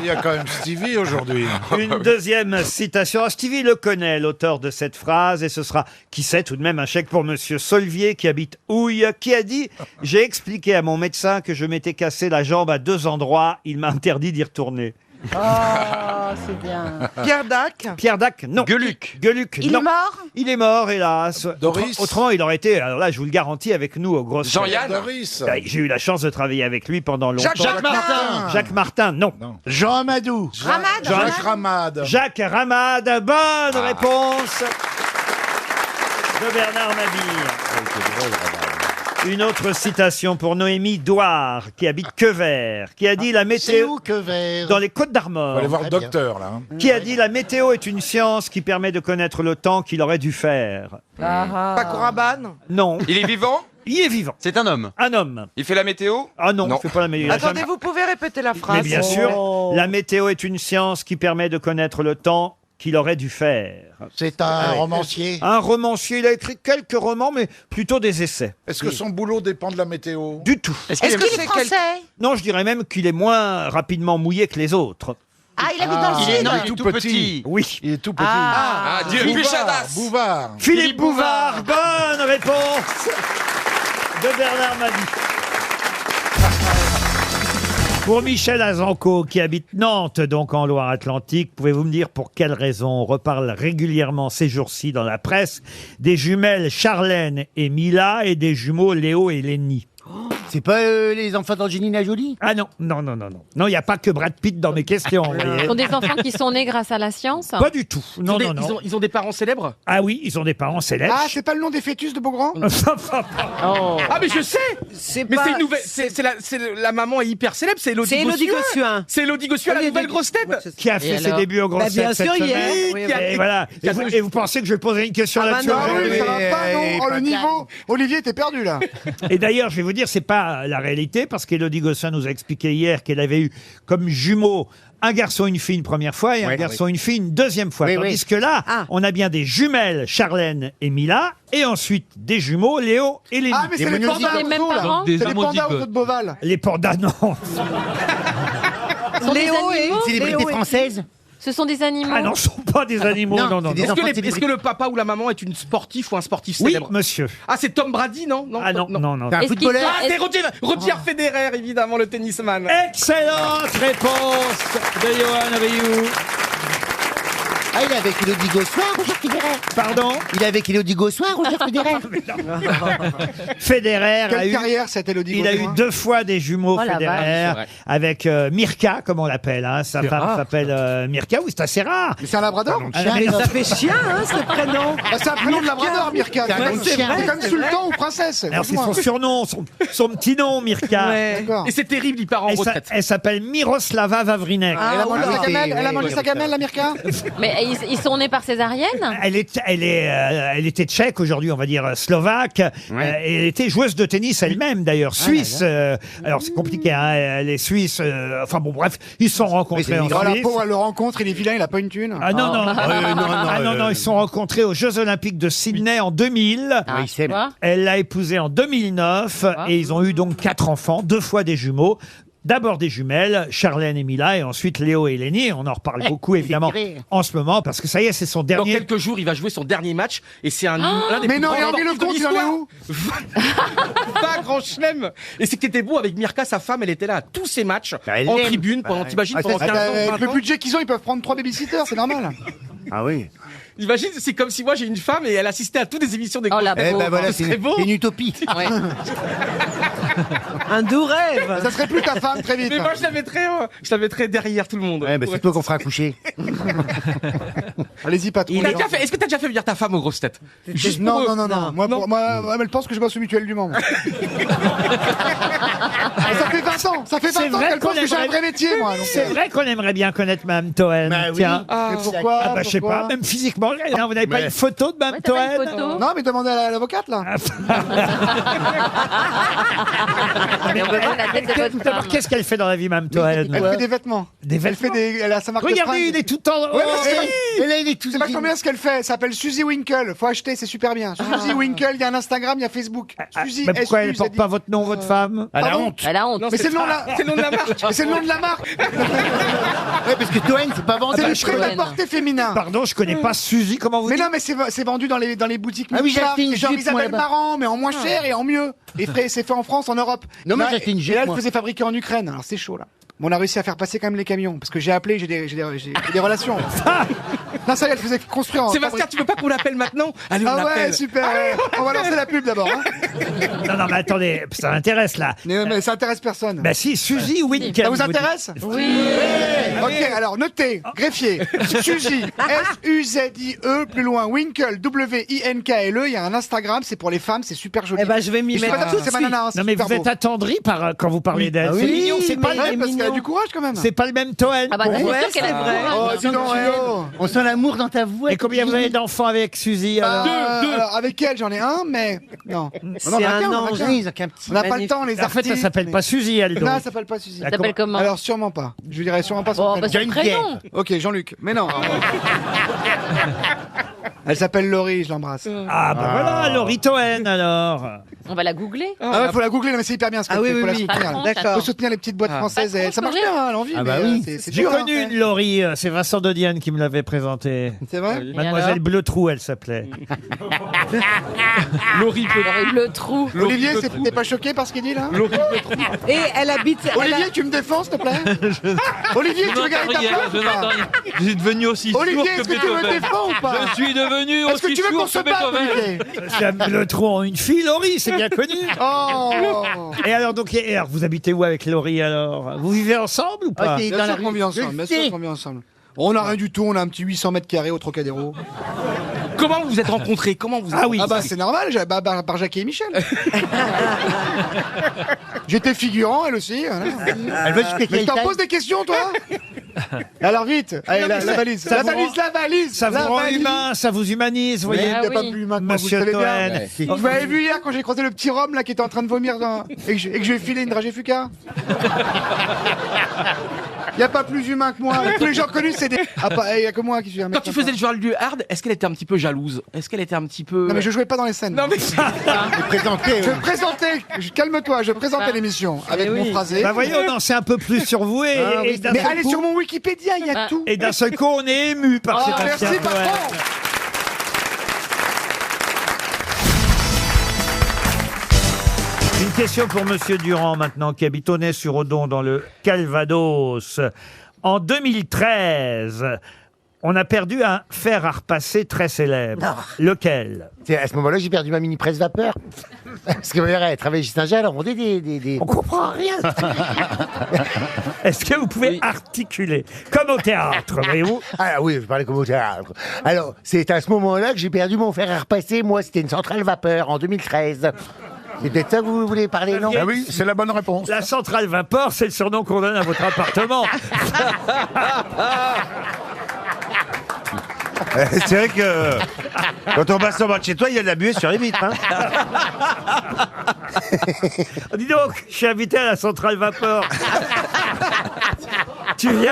Speaker 2: Il y a quand même Stevie aujourd'hui.
Speaker 1: une deuxième citation. Ah, Stevie le connaît, l'auteur de cette phrase, et ce sera, qui sait, tout de même un chèque pour Monsieur Solvier, qui habite Houille, qui a dit « J'ai expliqué à mon médecin que je m'étais cassé la jambe à 2 endroits. Il m'a interdit d'y retourner. »
Speaker 14: Oh, c'est bien.
Speaker 5: Pierre Dac.
Speaker 1: Pierre Dac, non.
Speaker 11: Gueuluc.
Speaker 1: Gueuluc,
Speaker 14: Il
Speaker 1: non.
Speaker 14: est mort?
Speaker 1: Il est mort, hélas.
Speaker 2: Doris.
Speaker 1: Autrement, il aurait été, alors là, je vous le garantis, avec nous aux grosses
Speaker 15: Jean-Yann.
Speaker 2: Doris.
Speaker 1: J'ai eu la chance de travailler avec lui pendant longtemps.
Speaker 5: Jacques Martin.
Speaker 1: Jacques Martin, non.
Speaker 4: Jean Amadou.
Speaker 14: Ramad.
Speaker 2: Jacques Ramade.
Speaker 1: Jacques Ramade, bonne réponse de Bernard Mabille. Une autre citation pour Noémie Douard, qui habite Quevert, qui a dit la
Speaker 4: C'est
Speaker 1: météo
Speaker 4: où que vers
Speaker 1: dans les Côtes
Speaker 2: On va
Speaker 1: d'Armor,
Speaker 2: aller voir le
Speaker 4: Très bien.
Speaker 2: docteur, là. hein.
Speaker 1: qui a dit la météo est une science qui permet de connaître le temps qu'il aurait dû faire.
Speaker 5: Paco Rabanne.
Speaker 1: Non,
Speaker 15: Il est vivant?
Speaker 1: il est vivant.
Speaker 11: C'est un homme.
Speaker 1: Un homme.
Speaker 15: Il fait la météo?
Speaker 1: Ah non,
Speaker 15: Non.
Speaker 1: c'est pas la météo.
Speaker 5: Attendez, vous pouvez répéter la phrase.
Speaker 1: Mais bien sûr, la météo est une science qui permet de connaître le temps qu'il aurait dû faire.
Speaker 4: C'est un romancier.
Speaker 1: Un romancier, il a écrit quelques romans, mais plutôt des essais.
Speaker 2: Est-ce que son boulot dépend de la météo?
Speaker 1: Du tout.
Speaker 14: Est-ce qu'il est français?
Speaker 1: Non, je dirais même qu'il est moins rapidement mouillé que les autres.
Speaker 14: Ah, il habite dans le
Speaker 11: Il est,
Speaker 14: sud.
Speaker 11: non, il est tout petit.
Speaker 1: Oui.
Speaker 2: Il est tout petit.
Speaker 14: Ah.
Speaker 15: Ah, Dieu, Puchadas.
Speaker 2: Bouvard.
Speaker 1: Philippe Bouvard, bonne réponse de Bernard Mabille. Pour Michel Azanco, qui habite Nantes, donc en Loire-Atlantique, pouvez-vous me dire pour quelle raison on reparle régulièrement ces jours-ci dans la presse des jumelles Charlène et Mila et des jumeaux Léo et Lénie?
Speaker 4: C'est pas les enfants d'Angelina Jolie?
Speaker 1: Ah non, non, non, non, non. Non, il n'y a pas que Brad Pitt dans mes questions. vous voyez.
Speaker 9: Ce sont des enfants qui sont nés grâce à la science.
Speaker 1: Pas du tout. Non, non, non.
Speaker 16: Ils ont des parents célèbres?
Speaker 1: Ah oui, ils ont des parents célèbres.
Speaker 16: Ah, c'est pas le nom des fœtus de Beaugrand?
Speaker 1: Oh.
Speaker 16: Ah, mais je sais! Mais
Speaker 5: pas-
Speaker 16: c'est une nouvelle. La maman est hyper célèbre, c'est Elodie
Speaker 5: C'est Élodie Gossuin.
Speaker 16: C'est Elodie Gossuin, la nouvelle grosse tête!
Speaker 1: Qui a fait ses débuts aux grosses
Speaker 5: bien
Speaker 1: têtes cette
Speaker 5: sûr,
Speaker 1: semaine.
Speaker 5: hier. Oui, oui.
Speaker 1: Et voilà. Et vous pensez que je vais poser une question
Speaker 5: Ah bah
Speaker 1: là-dessus
Speaker 5: non,
Speaker 1: aujourd'hui
Speaker 5: oui,
Speaker 16: Ça va pas, non? Oh, le niveau! Olivier, t'es perdu, là!
Speaker 1: Et d'ailleurs, je vais vous dire, c'est pas la réalité, parce qu'Élodie Gossuin nous a expliqué hier qu'elle avait eu comme jumeaux un garçon et une fille une première fois et un garçon et une fille une deuxième fois.
Speaker 4: Oui,
Speaker 1: Tandis que là, on a bien des jumelles, Charlène et Mila, et ensuite des jumeaux, Léo et Lénie.
Speaker 16: Ah, mais c'est les pandas
Speaker 9: les mêmes
Speaker 16: aux zoo, là!
Speaker 9: parents
Speaker 10: Des
Speaker 16: C'est les pandas aux
Speaker 10: homozygotes.
Speaker 16: zoo de Beauval!
Speaker 1: Les pandas, non.
Speaker 9: Ce sont des
Speaker 5: Léo et-
Speaker 9: animaux.
Speaker 4: Célébrité française?
Speaker 9: Ce sont des animaux.
Speaker 1: Ah non, ce sont pas des animaux, non, non,
Speaker 4: c'est des
Speaker 1: non.
Speaker 4: enfants
Speaker 16: Est-ce que le papa ou la maman est une sportive ou un sportif
Speaker 1: Oui,
Speaker 16: célèbre?
Speaker 1: monsieur.
Speaker 16: Ah, c'est Tom Brady, non?
Speaker 1: Ah non, non, non.
Speaker 4: C'est un
Speaker 9: Est-ce qu'ils
Speaker 4: footballeur?
Speaker 9: sont-
Speaker 16: Ah, c'est Roger Federer, évidemment, le tennisman.
Speaker 1: Excellente réponse de Johan Rioux.
Speaker 4: Ah, il est avec Elodie Gossuin, Roger Federer.
Speaker 1: Pardon.
Speaker 4: Il est avec Elodie Gossuin, Roger Federer.
Speaker 1: Federer a
Speaker 16: Quelle
Speaker 1: eu...
Speaker 16: carrière, cette Elodie
Speaker 1: Il a eu
Speaker 16: Gossuin?
Speaker 1: 2 fois des jumeaux,
Speaker 3: Oh la
Speaker 1: Federer,
Speaker 10: vache, c'est vrai.
Speaker 1: avec Mirka, comme on l'appelle. Hein. Sa femme s'appelle Mirka. Oui, c'est assez rare.
Speaker 16: Mais c'est un labrador?
Speaker 1: Ah, mais
Speaker 5: Ça fait chien, hein, ce prénom.
Speaker 16: Ah, c'est un prénom de labrador, Mirka.
Speaker 4: C'est un nom de chien.
Speaker 16: C'est comme sultan ou princesse.
Speaker 1: alors, c'est son surnom, son petit nom, Mirka.
Speaker 5: Ouais.
Speaker 16: D'accord. Et c'est terrible, il part en retraite.
Speaker 1: Elle s'appelle Miroslava Vavrinek.
Speaker 16: Elle a mangé
Speaker 4: Ah,
Speaker 16: sa
Speaker 4: oui,
Speaker 16: gamelle,
Speaker 4: oui,
Speaker 16: elle a
Speaker 4: oui,
Speaker 16: mangé
Speaker 4: oui,
Speaker 16: sa
Speaker 4: oui.
Speaker 16: gamelle, la Mirka?
Speaker 9: Mais ils sont nés par césarienne.
Speaker 1: Elle était tchèque, aujourd'hui on va dire slovaque, et elle était joueuse de tennis elle-même d'ailleurs, suisse. Alors c'est compliqué, hein, elle est suisse, enfin bon bref, ils se sont rencontrés en
Speaker 16: Oh, la
Speaker 1: Suisse.
Speaker 16: pauvre, elle le rencontre, il est vilain, il a pas une thune.
Speaker 1: Ah non, non, non, ils se sont rencontrés aux Jeux Olympiques de Sydney en 2000.
Speaker 9: Ah,
Speaker 4: il s'aime.
Speaker 9: tu vois.
Speaker 1: Elle l'a épousé en 2009 et ils ont eu donc 4 enfants, 2 fois des jumeaux. D'abord des jumelles, Charlène et Mila, et ensuite Léo et Lénie. On en reparle beaucoup évidemment en ce moment parce que ça y est, c'est son
Speaker 16: Dans
Speaker 1: dernier.
Speaker 16: quelques jours, il va jouer son dernier match et c'est l'un des
Speaker 17: Mais
Speaker 16: plus
Speaker 17: non,
Speaker 16: grands
Speaker 17: et Henri
Speaker 16: sportifs de
Speaker 17: Lecomte, il en est
Speaker 16: l'histoire.
Speaker 17: où
Speaker 16: Pas grand chelem. Et ce qui était beau avec Mirka, sa femme, elle était là à tous ses matchs,
Speaker 4: elle
Speaker 16: en
Speaker 4: l'aime.
Speaker 16: tribune, pendant, t'imagines,
Speaker 4: Ah,
Speaker 16: pendant
Speaker 4: c'est-
Speaker 16: 15 ans.
Speaker 17: Avec
Speaker 16: 20
Speaker 17: le
Speaker 16: ans.
Speaker 17: budget qu'ils ont, ils peuvent prendre 3 babysitters, c'est normal.
Speaker 4: Ah oui.
Speaker 16: Imagine, c'est comme si moi j'ai une femme et elle assistait à toutes les émissions des
Speaker 9: Oh, la
Speaker 16: grosses têtes.
Speaker 4: Eh ben voilà,
Speaker 16: Ce serait beau.
Speaker 4: c'est une utopie.
Speaker 9: Ouais.
Speaker 5: Un doux rêve.
Speaker 17: Ça serait plus ta femme très vite.
Speaker 16: Mais moi je la mettrais derrière tout le monde.
Speaker 4: Ouais, bah, c'est toi qu'on fera coucher.
Speaker 17: Allez-y, patron.
Speaker 16: T'as déjà fait- Est-ce que t'as déjà fait venir ta femme aux grosses têtes? Juste pour
Speaker 17: Non,
Speaker 16: eux.
Speaker 17: non, non, non. Moi, elle pense que je bosse au Mutuel du Mans. moi. Ça fait 20 ans. Ça fait
Speaker 1: C'est
Speaker 17: 20 ans
Speaker 1: vrai
Speaker 17: qu'elle
Speaker 1: qu'on
Speaker 17: pense que j'ai un
Speaker 1: aimerait-
Speaker 17: vrai métier, moi. donc,
Speaker 1: C'est vrai qu'on aimerait bien connaître Mme Toen.
Speaker 4: Bah oui.
Speaker 1: Tiens.
Speaker 17: Mais pourquoi
Speaker 1: Ah bah je sais
Speaker 17: pourquoi
Speaker 1: pas, même physiquement. Vous n'avez pas
Speaker 4: Ouais.
Speaker 1: une photo de Mme
Speaker 9: Ouais, t'as pas une
Speaker 1: Toen
Speaker 9: photo
Speaker 17: Non, mais demandez à l'avocate, là.
Speaker 9: Mais on peut voir la tête de votre
Speaker 1: D'abord,
Speaker 9: femme.
Speaker 1: qu'est-ce qu'elle fait dans la vie, Mme Toen
Speaker 17: Elle fait des vêtements.
Speaker 1: Des
Speaker 17: Elle
Speaker 1: vêtements.
Speaker 17: fait des. Elle a sa marque de
Speaker 1: Regardez,
Speaker 17: fringues.
Speaker 1: il est tout en...
Speaker 17: Ouais, mais c'est
Speaker 4: Et là, il est tout
Speaker 17: C'est vachement bien ce qu'elle fait. Ça s'appelle Suzy Winkle. Faut acheter, c'est super bien. Suzy Winkle, il y a un Instagram, il y a Facebook. Suzy
Speaker 1: Mais pourquoi elle ne porte
Speaker 17: S-U-Z-I.
Speaker 1: pas votre nom, votre femme
Speaker 4: Elle a
Speaker 17: Pardon
Speaker 4: honte.
Speaker 9: Elle a honte.
Speaker 17: Mais c'est le nom de la.
Speaker 16: C'est le nom de la marque.
Speaker 17: Mais c'est le nom de la marque.
Speaker 4: Ouais, parce que Toen, c'est pas vendu.
Speaker 17: C'est le
Speaker 9: je connais.
Speaker 17: prêt-à-porter féminin.
Speaker 1: Pardon, je connais pas Suzy, comment vous
Speaker 17: Mais
Speaker 1: dites
Speaker 17: non, mais c'est vendu dans les boutiques.
Speaker 4: Ah oui, j'ai
Speaker 17: Michelin.
Speaker 4: acheté une
Speaker 17: C'est genre
Speaker 4: jupe, moi,
Speaker 17: Isabelle
Speaker 4: là-bas.
Speaker 17: Marant, mais en moins cher et en mieux. Et c'est fait en France, en Europe.
Speaker 4: Non, mais
Speaker 17: Là,
Speaker 4: j'ai acheté une
Speaker 17: et
Speaker 4: jupe,
Speaker 17: là, elle
Speaker 4: moi.
Speaker 17: faisait fabriquer en Ukraine. Alors c'est chaud là. Mais on a réussi à faire passer quand même les camions parce que j'ai appelé, j'ai des relations. Non, ça, elle faisait construire en.
Speaker 16: Sébastien, tu veux pas qu'on l'appelle maintenant? Allez, on
Speaker 17: Ah ouais,
Speaker 16: l'appelle.
Speaker 17: super. On va lancer la pub d'abord. Hein.
Speaker 1: Non, non, mais attendez, ça m'intéresse là.
Speaker 17: Mais ça intéresse personne.
Speaker 1: Bah si, Suzy Winkle.
Speaker 17: Ça vous intéresse?
Speaker 9: Oui.
Speaker 17: Ok, alors notez, greffier, Suzy, S-U-Z-I-E, plus loin, Winkle, W-I-N-K-L-E, il y a un Instagram, c'est pour les femmes, c'est super joli.
Speaker 5: Eh ben, je vais m'y
Speaker 17: Et je
Speaker 5: mettre
Speaker 17: fais pas
Speaker 5: tout
Speaker 17: tout,
Speaker 5: de
Speaker 17: c'est
Speaker 5: suite.
Speaker 17: ma nana, hein, c'est
Speaker 1: Non mais
Speaker 17: super
Speaker 1: vous êtes
Speaker 17: beau.
Speaker 1: attendri par quand vous parlez d'elle.
Speaker 4: Ah
Speaker 1: C'est
Speaker 4: oui,
Speaker 1: mignon, c'est pas,
Speaker 5: mais-
Speaker 17: Ouais, parce qu'elle a
Speaker 5: mignon.
Speaker 17: du courage quand même.
Speaker 1: c'est pas le même Toen.
Speaker 9: Ah bah, c'est
Speaker 5: Ouais,
Speaker 9: sûr qu'elle
Speaker 5: c'est
Speaker 9: a
Speaker 5: vrai.
Speaker 17: Oh, dis donc,
Speaker 9: courage.
Speaker 17: eh oh.
Speaker 4: On sent l'amour dans ta voix.
Speaker 1: Et combien vous avez d'enfants avec Suzy alors
Speaker 17: Alors, avec elle, j'en ai un, mais non.
Speaker 5: C'est
Speaker 17: On en a
Speaker 5: un
Speaker 17: qu'un, on en a
Speaker 5: ange.
Speaker 17: qu'un.
Speaker 4: Ils ont qu'un petit.
Speaker 17: On n'a pas le temps, les
Speaker 1: En fait,
Speaker 17: artistes.
Speaker 1: elle s'appelle pas Suzy, elle
Speaker 17: Non,
Speaker 1: donc.
Speaker 17: elle s'appelle pas Suzy.
Speaker 1: Ah,
Speaker 9: Elle s'appelle comment?
Speaker 17: Alors sûrement pas. Je dirais sûrement pas son
Speaker 9: Bon, bah,
Speaker 17: prénom.
Speaker 9: son prénom.
Speaker 17: Ok, Jean-Luc. Mais non. Elle s'appelle Laurie, je l'embrasse.
Speaker 1: Ah bah voilà, Laurie Toen alors.
Speaker 9: On va la googler.
Speaker 17: Ah ouais, faut la googler, mais c'est hyper bien ce qu'elle
Speaker 5: Ah oui,
Speaker 17: fait,
Speaker 5: oui,
Speaker 17: faut la
Speaker 5: oui.
Speaker 17: soutenir.
Speaker 9: Patron,
Speaker 5: D'accord.
Speaker 17: Faut soutenir les petites boîtes françaises. Et ça marche bien, hein, elle a envie.
Speaker 4: Ah bah
Speaker 17: mais,
Speaker 4: oui.
Speaker 17: c'est
Speaker 1: J'ai
Speaker 17: dur, hein.
Speaker 1: connu une Laurie, c'est Vincent de Dienne qui me l'avait présentée.
Speaker 17: C'est vrai?
Speaker 1: Mademoiselle Bleutrou, elle s'appelait.
Speaker 16: Laurie
Speaker 9: Le trou.
Speaker 17: Olivier, t'es pas choqué par ce qu'il dit là?
Speaker 5: Et elle habite.
Speaker 17: Olivier, tu me défends, s'il te plaît? Olivier, tu veux garder ta place ou pas?
Speaker 10: Je suis devenu aussi sourd
Speaker 17: Olivier,
Speaker 10: que
Speaker 17: est-ce que tu me
Speaker 10: Beethoven.
Speaker 17: défends ou pas?
Speaker 10: Je suis devenu
Speaker 17: Est-ce que
Speaker 10: aussi
Speaker 17: tu veux qu'on
Speaker 10: sourd
Speaker 17: se
Speaker 10: que
Speaker 17: batte,
Speaker 10: Beethoven.
Speaker 17: Olivier?
Speaker 1: C'est Bleutrou en une fille, Laurie, c'est bien connu.
Speaker 17: Oh.
Speaker 1: Et alors, alors, vous habitez où avec Laurie alors? Vous vivez ensemble ou pas?
Speaker 17: Bien sûr qu'on vit ensemble, bien sûr qu'on vit ensemble. On n'a rien du tout, on a un petit 800 mètres carrés au Trocadéro.
Speaker 16: Comment vous vous êtes rencontrés? Comment vous?
Speaker 1: Ah oui.
Speaker 17: Ah bah c'est normal, par Jackie et Michel. J'étais figurant, elle aussi. Voilà.
Speaker 4: Elle veut expliquer
Speaker 17: Mais
Speaker 4: les
Speaker 17: t'en
Speaker 4: tailles.
Speaker 17: poses des questions, toi? Alors vite, allez, la valise,
Speaker 1: ça
Speaker 17: la
Speaker 1: vous
Speaker 17: valise,
Speaker 1: rend-
Speaker 17: la valise.
Speaker 1: Ça vous
Speaker 17: la
Speaker 1: rend
Speaker 17: valise.
Speaker 1: humain, ça vous humanise, vous voyez.
Speaker 17: Il n'y a pas plus humain que moi, vous
Speaker 1: Monsieur
Speaker 17: le savez
Speaker 1: Toen.
Speaker 17: bien. Vous m'avez vu hier quand j'ai croisé le petit Rome là qui était en train de vomir et que je lui ai filé une dragée Fuca. Il n'y a pas plus humain que moi. Tous les gens connus, c'est des. Ah, il n'y a que moi qui suis un mec.
Speaker 16: Quand tu faisais le joueur du hard, est-ce qu'elle était un petit peu jalouse? Est-ce qu'elle était un petit peu...
Speaker 17: Non mais je jouais pas dans les scènes.
Speaker 16: Non mais...
Speaker 17: Je présentais, calme-toi, je présentais l'émission avec mon phrasé.
Speaker 1: Bah voyons, on en sait un peu plus sur vous et d'un
Speaker 17: Mais
Speaker 1: seul
Speaker 17: allez
Speaker 1: coup-
Speaker 17: sur mon Wikipédia, il y a tout.
Speaker 1: Et d'un seul coup, on est ému par Sébastien
Speaker 17: Merci
Speaker 1: Toen.
Speaker 17: patron.
Speaker 1: Une question pour Monsieur Durand maintenant, qui habite Aunay-sur-Odon dans le Calvados. En 2013, on a perdu un fer à repasser très célèbre.
Speaker 4: Non.
Speaker 1: Lequel?
Speaker 4: À ce moment-là, j'ai perdu ma mini presse vapeur. Parce que ma mère, elle travaillait chez Saint-Jean, alors on dit des... On comprend rien.
Speaker 1: Est-ce que vous pouvez articuler comme au théâtre, voyez-vous?
Speaker 4: Ah oui, je parlais comme au théâtre. Alors, c'est à ce moment-là que j'ai perdu mon fer à repasser. Moi, c'était une centrale vapeur en 2013. C'est peut-être ça que vous voulez parler, non?
Speaker 2: Ah oui, c'est la bonne réponse.
Speaker 1: La centrale vapeur, c'est le surnom qu'on donne à votre appartement.
Speaker 6: C'est vrai que quand on passe en bas de chez toi, il y a de la buée sur les vitres. Hein.
Speaker 1: Dis donc, je suis invité à la centrale vapeur. Tu viens?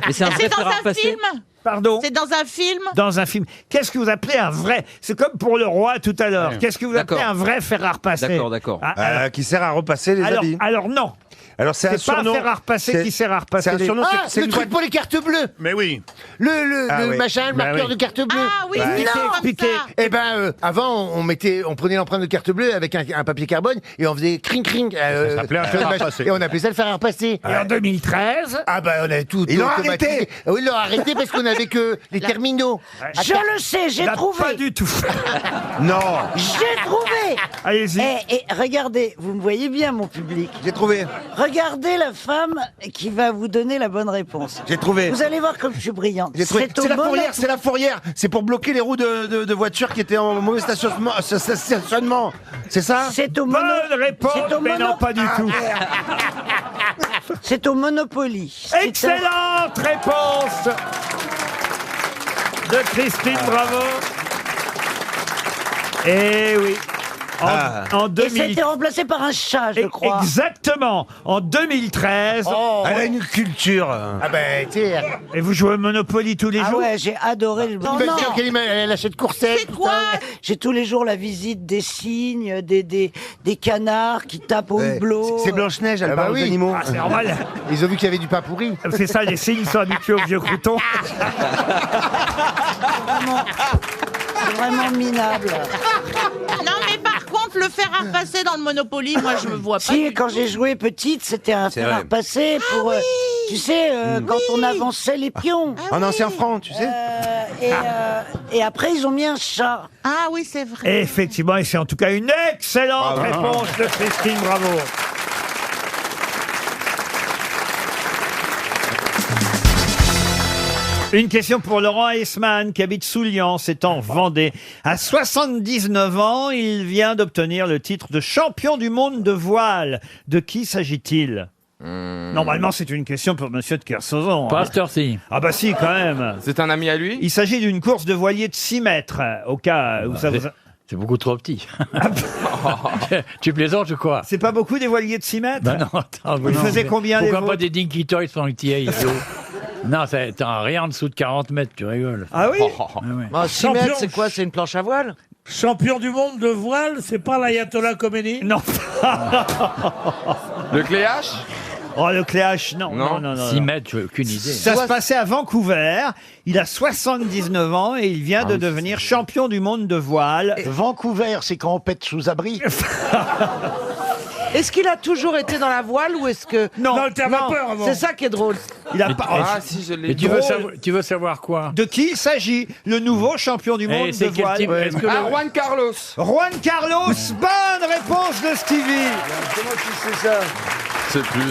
Speaker 12: Mais c'est un vrai
Speaker 18: C'est dans
Speaker 12: fer à
Speaker 18: un
Speaker 12: repasser.
Speaker 18: film.
Speaker 1: Pardon?
Speaker 18: C'est dans un film.
Speaker 1: Dans un film. Qu'est-ce que vous appelez un vrai? C'est comme pour le roi tout à l'heure. Qu'est-ce que vous appelez
Speaker 11: D'accord.
Speaker 1: un vrai fer à repasser?
Speaker 11: D'accord.
Speaker 1: Ah,
Speaker 6: Qui sert à repasser les habits.
Speaker 1: alors non.
Speaker 6: Alors c'est un
Speaker 1: C'est pas un
Speaker 6: surnom.
Speaker 1: fer à repasser
Speaker 6: c'est-
Speaker 1: qui sert à repasser
Speaker 6: C'est un
Speaker 1: les-
Speaker 6: surnom.
Speaker 4: Ah,
Speaker 6: c'est
Speaker 4: le
Speaker 6: une
Speaker 4: truc
Speaker 6: boîte-
Speaker 4: pour les cartes bleues.
Speaker 6: Mais oui.
Speaker 4: Le
Speaker 6: Ah oui.
Speaker 4: machin, le
Speaker 6: Bah
Speaker 4: marqueur
Speaker 6: oui.
Speaker 4: de carte bleue.
Speaker 18: Ah oui,
Speaker 6: Bah,
Speaker 18: non, comme
Speaker 1: expliquez.
Speaker 18: ça.
Speaker 4: Eh ben, avant, on prenait l'empreinte de carte bleue avec un papier carbone et on faisait cring cring.
Speaker 6: Ça s'appelait un fer à repasser.
Speaker 4: Et on appelait ça le fer à repasser.
Speaker 1: Et en 2013,
Speaker 4: Ah ben, on avait tout.
Speaker 6: Ils l'ont
Speaker 4: automatisé.
Speaker 6: arrêté.
Speaker 4: Ah oui, ils l'ont arrêté parce qu'on avait que les terminaux.
Speaker 7: Je le sais, j'ai
Speaker 1: bah,
Speaker 7: trouvé.
Speaker 1: pas du tout.
Speaker 6: Non.
Speaker 7: J'ai trouvé.
Speaker 1: Allez-y.
Speaker 7: Et regardez, vous me voyez bien, mon public.
Speaker 6: J'ai trouvé.
Speaker 7: Regardez la femme qui va vous donner la bonne réponse.
Speaker 6: J'ai trouvé.
Speaker 7: Vous allez voir comme je suis brillante.
Speaker 6: J'ai trouvé.
Speaker 7: C'est au
Speaker 6: C'est la
Speaker 7: Monaco-
Speaker 6: fourrière. C'est la fourrière. C'est pour bloquer les roues de voitures qui étaient en mauvais stationnement. C'est ça?
Speaker 7: C'est au
Speaker 1: Bonne
Speaker 7: Mono-
Speaker 1: réponse,
Speaker 7: c'est au
Speaker 1: mais
Speaker 7: Mono-
Speaker 1: non, pas du tout.
Speaker 7: C'est au Monopoly. C'est
Speaker 1: Excellente réponse de Christine Bravo. Eh oui. En
Speaker 7: Et
Speaker 1: 2000.
Speaker 7: c'était remplacé par un chat, je crois.
Speaker 1: Exactement. En 2013.
Speaker 7: Oh.
Speaker 6: Elle a une culture.
Speaker 4: Ah ben, tu sais.
Speaker 1: Et vous jouez au Monopoly tous les
Speaker 7: Ah
Speaker 1: jours?
Speaker 7: ouais, j'ai adoré le
Speaker 4: Tu vas dire qu'elle achète Courcelles.
Speaker 18: C'est quoi?
Speaker 7: J'ai tous les jours la visite des cygnes, des canards qui tapent au hublot.
Speaker 6: C'est Blanche-Neige, elle
Speaker 4: Ah bah
Speaker 6: parle aux
Speaker 4: oui.
Speaker 6: animaux.
Speaker 1: Ah, c'est normal.
Speaker 4: Ils ont vu qu'il y avait du pain pourri.
Speaker 1: C'est ça, les signes sont habitués aux vieux croutons.
Speaker 7: C'est vraiment minable.
Speaker 18: Non, mais par contre, le fer à repasser dans le Monopoly, moi, je me vois pas.
Speaker 7: Si, quand j'ai joué petite, c'était un fer à
Speaker 6: vrai.
Speaker 7: repasser pour, tu sais, quand on avançait les pions.
Speaker 6: En ancien franc, tu sais.
Speaker 7: Et après, ils ont mis un chat.
Speaker 18: Ah oui, c'est vrai.
Speaker 1: Et effectivement, et c'est en tout cas une excellente réponse de Christine Bravo. Une question pour Laurent Eisman, qui habite Soulian, c'est en Vendée. À 79 ans, il vient d'obtenir le titre de champion du monde de voile. De qui s'agit-il? Normalement, c'est une question pour Monsieur de Kersauzon.
Speaker 19: Pas à cette heure-ci.
Speaker 1: Ah bah si, quand même.
Speaker 15: C'est un ami à lui?
Speaker 1: Il s'agit d'une course de voilier de 6 mètres, au cas où ça vous...
Speaker 19: C'est beaucoup trop petit. Tu plaisantes ou quoi?
Speaker 1: C'est pas beaucoup des voiliers de 6 mètres?
Speaker 19: Ben non, attends.
Speaker 1: Vous faisiez combien, les
Speaker 19: Pourquoi
Speaker 1: vôtres?
Speaker 19: pas des Dinky Toys pendant que tu y ailles? Non, t'as rien en dessous de 40 mètres, tu rigoles.
Speaker 1: Ah oui?
Speaker 19: Ouais.
Speaker 12: 6 mètres, c'est quoi? C'est une planche à voile?
Speaker 20: Champion du monde de voile, c'est pas l'Ayatollah Khomeini?
Speaker 1: Non.
Speaker 15: Le Cléache?
Speaker 1: Oh, le Cléache, non.
Speaker 15: Non.
Speaker 1: Non, non, non,
Speaker 19: 6
Speaker 1: non.
Speaker 19: mètres, j'ai aucune idée.
Speaker 1: Ça se passait à Vancouver. Il a 79 ans et il vient de devenir champion du monde de voile.
Speaker 21: Vancouver, c'est quand on pète sous abri.
Speaker 5: Est-ce qu'il a toujours été dans la voile ou est-ce que...
Speaker 1: Non,
Speaker 20: Non, t'es à vapeur avant.
Speaker 5: C'est ça qui est drôle.
Speaker 1: Il a pas.
Speaker 11: Ah, si, je l'ai
Speaker 19: Et
Speaker 11: dit.
Speaker 19: tu veux savoir quoi?
Speaker 1: De qui il s'agit? Le nouveau champion du monde
Speaker 19: Et
Speaker 1: de
Speaker 19: c'est quel
Speaker 1: voile.
Speaker 19: type? Est-ce que
Speaker 11: Ah,
Speaker 19: le-
Speaker 11: Juan Carlos.
Speaker 1: Juan Carlos, bonne réponse de Stevie.
Speaker 6: Comment tu sais ça?
Speaker 15: C'est plus.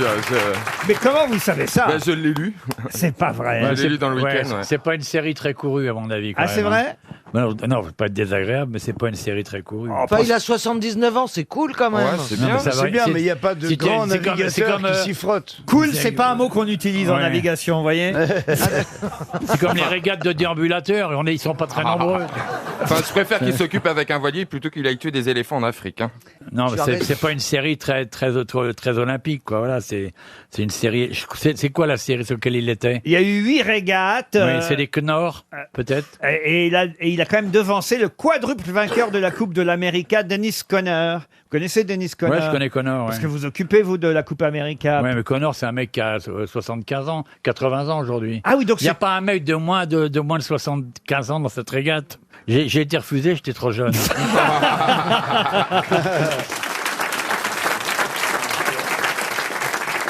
Speaker 1: Mais comment vous savez ça?
Speaker 15: Ben, je l'ai lu.
Speaker 1: C'est pas vrai.
Speaker 15: Ouais, je l'ai lu dans le
Speaker 19: Ouais,
Speaker 15: week-end. Ouais.
Speaker 19: c'est pas une série très courue, à mon avis. Quand
Speaker 1: Ah,
Speaker 19: même,
Speaker 1: c'est
Speaker 19: hein.
Speaker 1: vrai?
Speaker 19: Non, non, faut pas être désagréable, mais c'est pas une série très courue.
Speaker 5: Enfin, il a 79 ans, c'est cool quand même.
Speaker 15: Ouais, c'est
Speaker 19: Non,
Speaker 15: bien.
Speaker 19: mais ça va,
Speaker 6: C'est bien,
Speaker 19: c'est-
Speaker 6: mais il n'y a pas de
Speaker 19: c'est-
Speaker 6: grand
Speaker 19: c'est comme- c'est
Speaker 6: navigateur
Speaker 19: comme,
Speaker 6: qui s'y frotte.
Speaker 1: Cool, c'est pas un mot qu'on utilise en
Speaker 19: Ouais.
Speaker 1: navigation, vous voyez?
Speaker 19: C'est comme les régates de déambulateurs, ils sont pas très nombreux.
Speaker 15: Enfin, je préfère qu'il s'occupe avec un voilier plutôt qu'il aille tuer des éléphants en Afrique. Hein.
Speaker 19: Non, mais
Speaker 5: J'arrête.
Speaker 19: c'est pas une série très olympique, quoi. Voilà, c'est une série. C'est quoi la série sur laquelle il était?
Speaker 1: Il y a eu 8 régates.
Speaker 19: Oui, c'est des Knorr, peut-être.
Speaker 1: Et il a quand même devancé le quadruple vainqueur de la Coupe de l'América, Dennis Conner. Vous connaissez Dennis Conner?
Speaker 19: Ouais, je connais Connor.
Speaker 1: Parce
Speaker 19: Ouais.
Speaker 1: que vous occupez, vous, de la Coupe América.
Speaker 19: Ouais, mais Connor, c'est un mec qui a 75 ans, 80 ans aujourd'hui.
Speaker 1: Ah oui, donc
Speaker 19: Il n'y a
Speaker 1: c'est...
Speaker 19: pas un mec de moins de 75 ans dans cette régate. J'ai été refusé, j'étais trop jeune.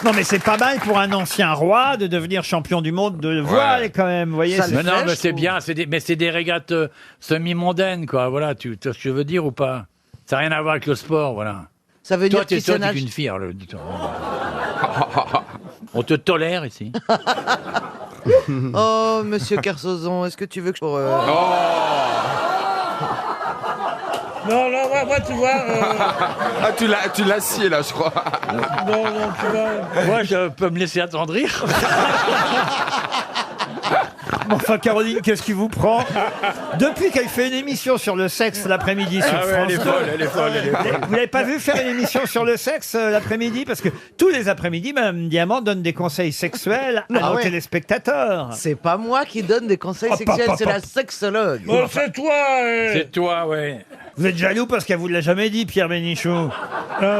Speaker 1: Non, mais c'est pas mal pour un ancien roi de devenir champion du monde de voile, quand même. Vous voyez,
Speaker 5: Ça
Speaker 1: c'est-
Speaker 5: le
Speaker 19: Mais non,
Speaker 5: fait,
Speaker 19: mais
Speaker 5: je
Speaker 19: c'est
Speaker 5: trouve.
Speaker 19: bien, mais c'est des régates semi-mondaines, quoi. Voilà, tu vois ce que je veux dire ou pas? Ça n'a rien à voir avec le sport, voilà.
Speaker 5: Ça veut
Speaker 19: Toi,
Speaker 5: dire
Speaker 19: t'es
Speaker 5: qu'il
Speaker 19: toi,
Speaker 5: se
Speaker 19: t'es
Speaker 5: nage.
Speaker 19: qu'une fille. On te tolère ici.
Speaker 5: Oh, monsieur Kersozon, est-ce que tu veux que je...
Speaker 20: Non, non, moi, tu vois.
Speaker 15: Ah, tu l'as scié là, je crois.
Speaker 20: Non, non, tu vois.
Speaker 19: Moi, je peux me laisser attendrir.
Speaker 1: Enfin, Caroline, qu'est-ce qui vous prend? Depuis qu'elle fait une émission sur le sexe l'après-midi sur
Speaker 19: Ah ouais,
Speaker 1: France
Speaker 19: elle est
Speaker 1: 2,
Speaker 19: folle, elle est folle, elle est folle.
Speaker 1: Vous l'avez pas vu faire une émission sur le sexe l'après-midi? Parce que tous les après-midi, Mme Diamant donne des conseils sexuels à nos téléspectateurs.
Speaker 5: C'est pas moi qui donne des conseils
Speaker 1: Hop,
Speaker 5: sexuels,
Speaker 1: hop,
Speaker 5: c'est
Speaker 1: hop,
Speaker 5: la
Speaker 1: hop.
Speaker 5: sexologue.
Speaker 20: Bon, c'est toi.
Speaker 19: C'est toi, ouais.
Speaker 1: Vous êtes jaloux parce qu'elle vous l'a jamais dit, Pierre Bénichou?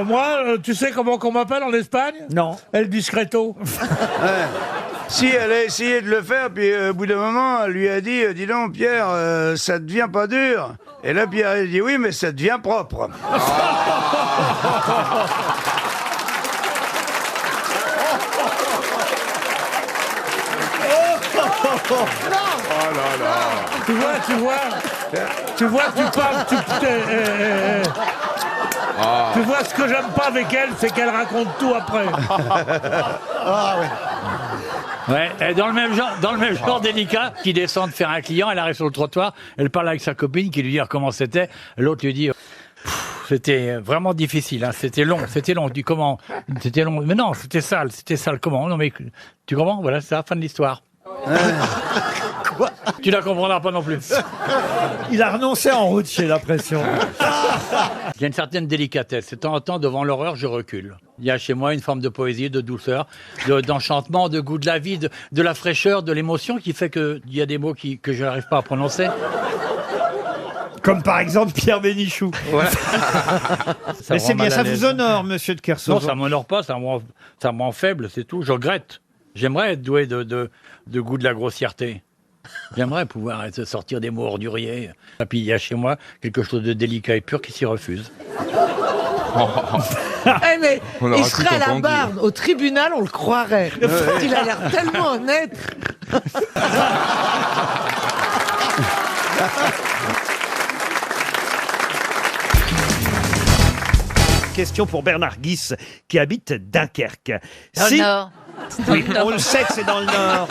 Speaker 20: Moi, tu sais comment qu'on m'appelle en Espagne?
Speaker 1: Non.
Speaker 20: El Discreto.
Speaker 6: Si elle a essayé de le faire, puis au bout d'un moment, elle lui a dit, dis donc Pierre, ça devient pas dur. Et là, Pierre a dit, oui, mais ça devient propre.
Speaker 20: Tu vois, tu parles, tu vois, ce que j'aime pas avec elle, c'est qu'elle raconte tout après.
Speaker 19: Ouais, et dans le même genre délicat, qui descend de faire un client, elle arrive sur le trottoir, elle parle avec sa copine qui lui dit comment c'était, l'autre lui dit c'était vraiment difficile, hein, c'était long, je dis comment, c'était long, mais non, c'était sale, comment, non mais tu comprends, voilà, c'est la fin de l'histoire. Quoi? Tu la comprendras pas non plus.
Speaker 1: Il a renoncé en route chez La Pression.
Speaker 19: Il y a une certaine délicatesse. De temps en temps, devant l'horreur, je recule. Il y a chez moi une forme de poésie, de douceur, d'enchantement, de goût de la vie, de la fraîcheur, de l'émotion qui fait qu'il y a des mots que je n'arrive pas à prononcer.
Speaker 1: Comme par exemple Pierre Bénichou.
Speaker 19: Voilà.
Speaker 1: Mais c'est
Speaker 19: rend
Speaker 1: bien,
Speaker 19: mal à
Speaker 1: ça
Speaker 19: l'aise.
Speaker 1: vous honore, monsieur de Kersozon.
Speaker 19: Non, ça m'honore pas, ça me rend faible, c'est tout. Je regrette. J'aimerais être doué de goût de la grossièreté. J'aimerais pouvoir sortir des mots orduriers. Et puis il y a chez moi quelque chose de délicat et pur qui s'y refuse.
Speaker 5: Eh, mais
Speaker 19: On aura
Speaker 5: il
Speaker 19: tout
Speaker 5: serait à la
Speaker 19: entendu.
Speaker 5: barre, au tribunal, on le croirait. Il a l'air tellement honnête.
Speaker 1: Question pour Bernard Guis, qui habite Dunkerque.
Speaker 9: Dans le Nord.
Speaker 1: Oui, on le sait que c'est dans le Nord.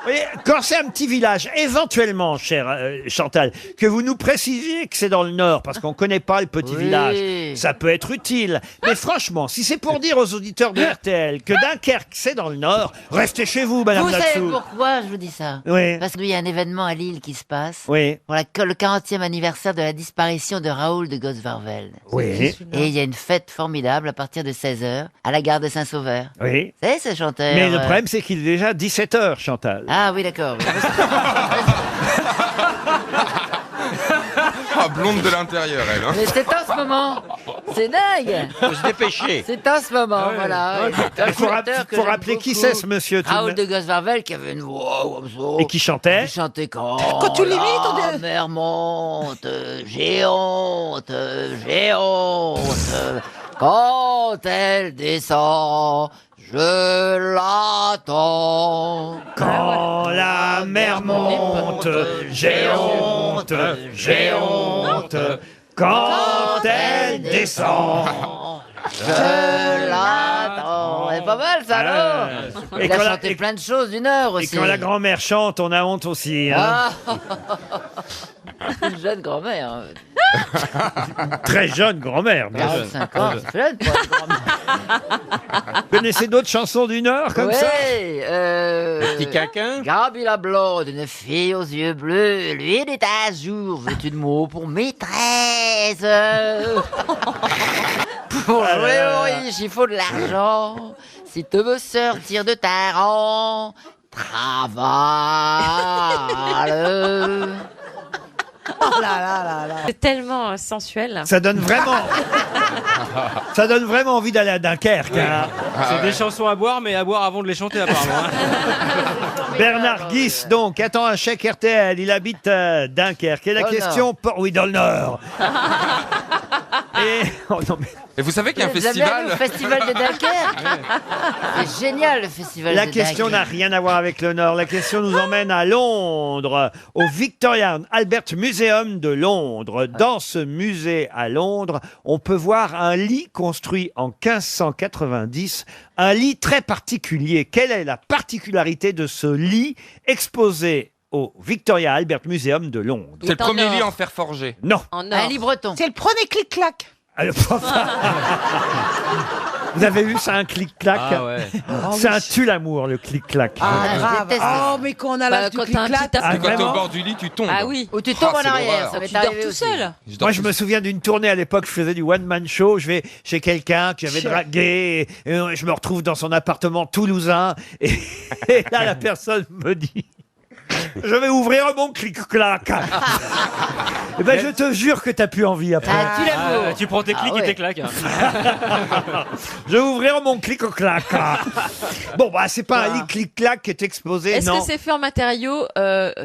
Speaker 1: Vous voyez, quand c'est un petit village, éventuellement, cher Chantal, que vous nous précisiez que c'est dans le Nord, parce qu'on ne connaît pas le petit
Speaker 9: Oui.
Speaker 1: village, ça peut être utile. Mais franchement, si c'est pour dire aux auditeurs de RTL que Dunkerque, c'est dans le Nord, restez chez vous, Madame
Speaker 9: Vous savez
Speaker 1: Latsou.
Speaker 9: pourquoi je vous dis ça?
Speaker 1: Oui.
Speaker 9: Parce qu'il y a un événement à Lille qui se passe.
Speaker 1: Oui.
Speaker 9: Pour le 40e anniversaire de la disparition de Raoul de Gosvarvel.
Speaker 1: Oui.
Speaker 9: Et il y a une fête formidable à partir de 16h à la gare de Saint-Sauveur.
Speaker 1: Oui.
Speaker 9: Vous savez, ce chanteur.
Speaker 1: Mais le problème, c'est qu'il est déjà 17h, Chantal.
Speaker 9: Ah oui, d'accord.
Speaker 15: Ah, blonde de l'intérieur, elle. Hein.
Speaker 9: Mais c'est en ce moment. C'est dingue.
Speaker 15: Faut se dépêcher.
Speaker 9: C'est en ce moment, voilà.
Speaker 1: Il faut rappeler qui c'est, ce monsieur. tout de
Speaker 9: Raoul
Speaker 1: même.
Speaker 9: de Gosvarvel qui avait une voix comme ça.
Speaker 1: Et qui chantait
Speaker 9: Qui chantait quand
Speaker 5: tu l'imites, on
Speaker 9: la
Speaker 5: dirait.
Speaker 9: mer monte, j'ai honte, j'ai honte. Quand elle descend, je l'attends.
Speaker 1: Quand la mer monte, j'ai honte, j'ai honte. Quand elle descend,
Speaker 9: je l'attends. C'est pas mal ça, non?
Speaker 1: Et
Speaker 9: Il a
Speaker 1: quand la-
Speaker 9: chanté
Speaker 1: et-
Speaker 9: plein de choses d'une heure
Speaker 1: Et
Speaker 9: aussi.
Speaker 1: quand la grand-mère chante, on a honte aussi. Hein.
Speaker 9: Ah. Une jeune grand-mère.
Speaker 1: Très jeune grand-mère. bien sûr.
Speaker 9: 45 ans, c'est jeune pour une grand-mère.
Speaker 1: Vous connaissez d'autres chansons d'une heure comme ça
Speaker 9: Petit caquin. Gabi la blonde, une fille aux yeux bleus. Lui, il est à jour. Veux-tu de mots pour maîtresse? Pour jouer aux riches, il faut de l'argent. Si tu veux sortir de ta rang, travaille.
Speaker 14: Oh là là là là.
Speaker 21: C'est tellement sensuel.
Speaker 1: Ça donne vraiment, ça donne vraiment envie d'aller à Dunkerque. Hein.
Speaker 8: C'est des chansons à boire, mais à boire avant de les chanter apparemment. hein.
Speaker 1: Bernard Guis, donc, attend un chèque RTL. Il habite Dunkerque. Et la
Speaker 15: Dans le
Speaker 1: question... Oui, dans le Nord. Et... Oh, non, mais...
Speaker 15: Et vous savez qu'il y a un
Speaker 9: Vous avez
Speaker 15: festival
Speaker 9: allé au festival de Dunkerque? C'est génial le festival
Speaker 1: La
Speaker 9: de
Speaker 1: question n'a
Speaker 9: Dunkerque.
Speaker 1: rien à voir avec le Nord. La question nous emmène à Londres, au Victoria and Albert Museum de Londres. Dans ce musée à Londres, on peut voir un lit construit en 1590, un lit très particulier. Quelle est la particularité de ce lit exposé au Victoria Albert Museum de Londres?
Speaker 15: C'est le premier lit en fer forgé.
Speaker 1: Non.
Speaker 9: Un lit breton.
Speaker 14: C'est le premier clic-clac.
Speaker 1: Alors, vous avez vu ça, un clic-clac?
Speaker 8: Ah ouais.
Speaker 1: C'est un tue-l'amour, le clic-clac.
Speaker 14: Ah, grave.
Speaker 9: déteste
Speaker 14: Oh, mais quand on a l'âge du
Speaker 21: quand t'as un
Speaker 14: clic-clac.
Speaker 21: petit
Speaker 1: Ah,
Speaker 15: Et quand t'es au
Speaker 1: vraiment
Speaker 15: bord du lit, tu tombes.
Speaker 21: Ah oui.
Speaker 9: Ou tu tombes
Speaker 15: Ah,
Speaker 9: en
Speaker 15: c'est
Speaker 9: arrière,
Speaker 15: l'horreur.
Speaker 9: ça m'est
Speaker 21: Tu dors
Speaker 9: arrivé
Speaker 21: tout
Speaker 9: aussi.
Speaker 21: seul.
Speaker 1: Moi, je me souviens d'une tournée à l'époque, je faisais du one-man show. Je vais chez quelqu'un que j'avais dragué, et je me retrouve dans son appartement toulousain, et là, la personne me dit... Je vais ouvrir mon clic-clac. Eh ben, je te jure que t'as plus envie après.
Speaker 9: Ah, tu l'amour.
Speaker 8: Tu prends tes clics
Speaker 9: Ah ouais.
Speaker 8: et tes claques.
Speaker 1: Je vais ouvrir mon clic-clac. Bon, bah, c'est pas un lit clic-clac qui est exposé,
Speaker 21: Est-ce
Speaker 1: non.
Speaker 21: que c'est fait en matériaux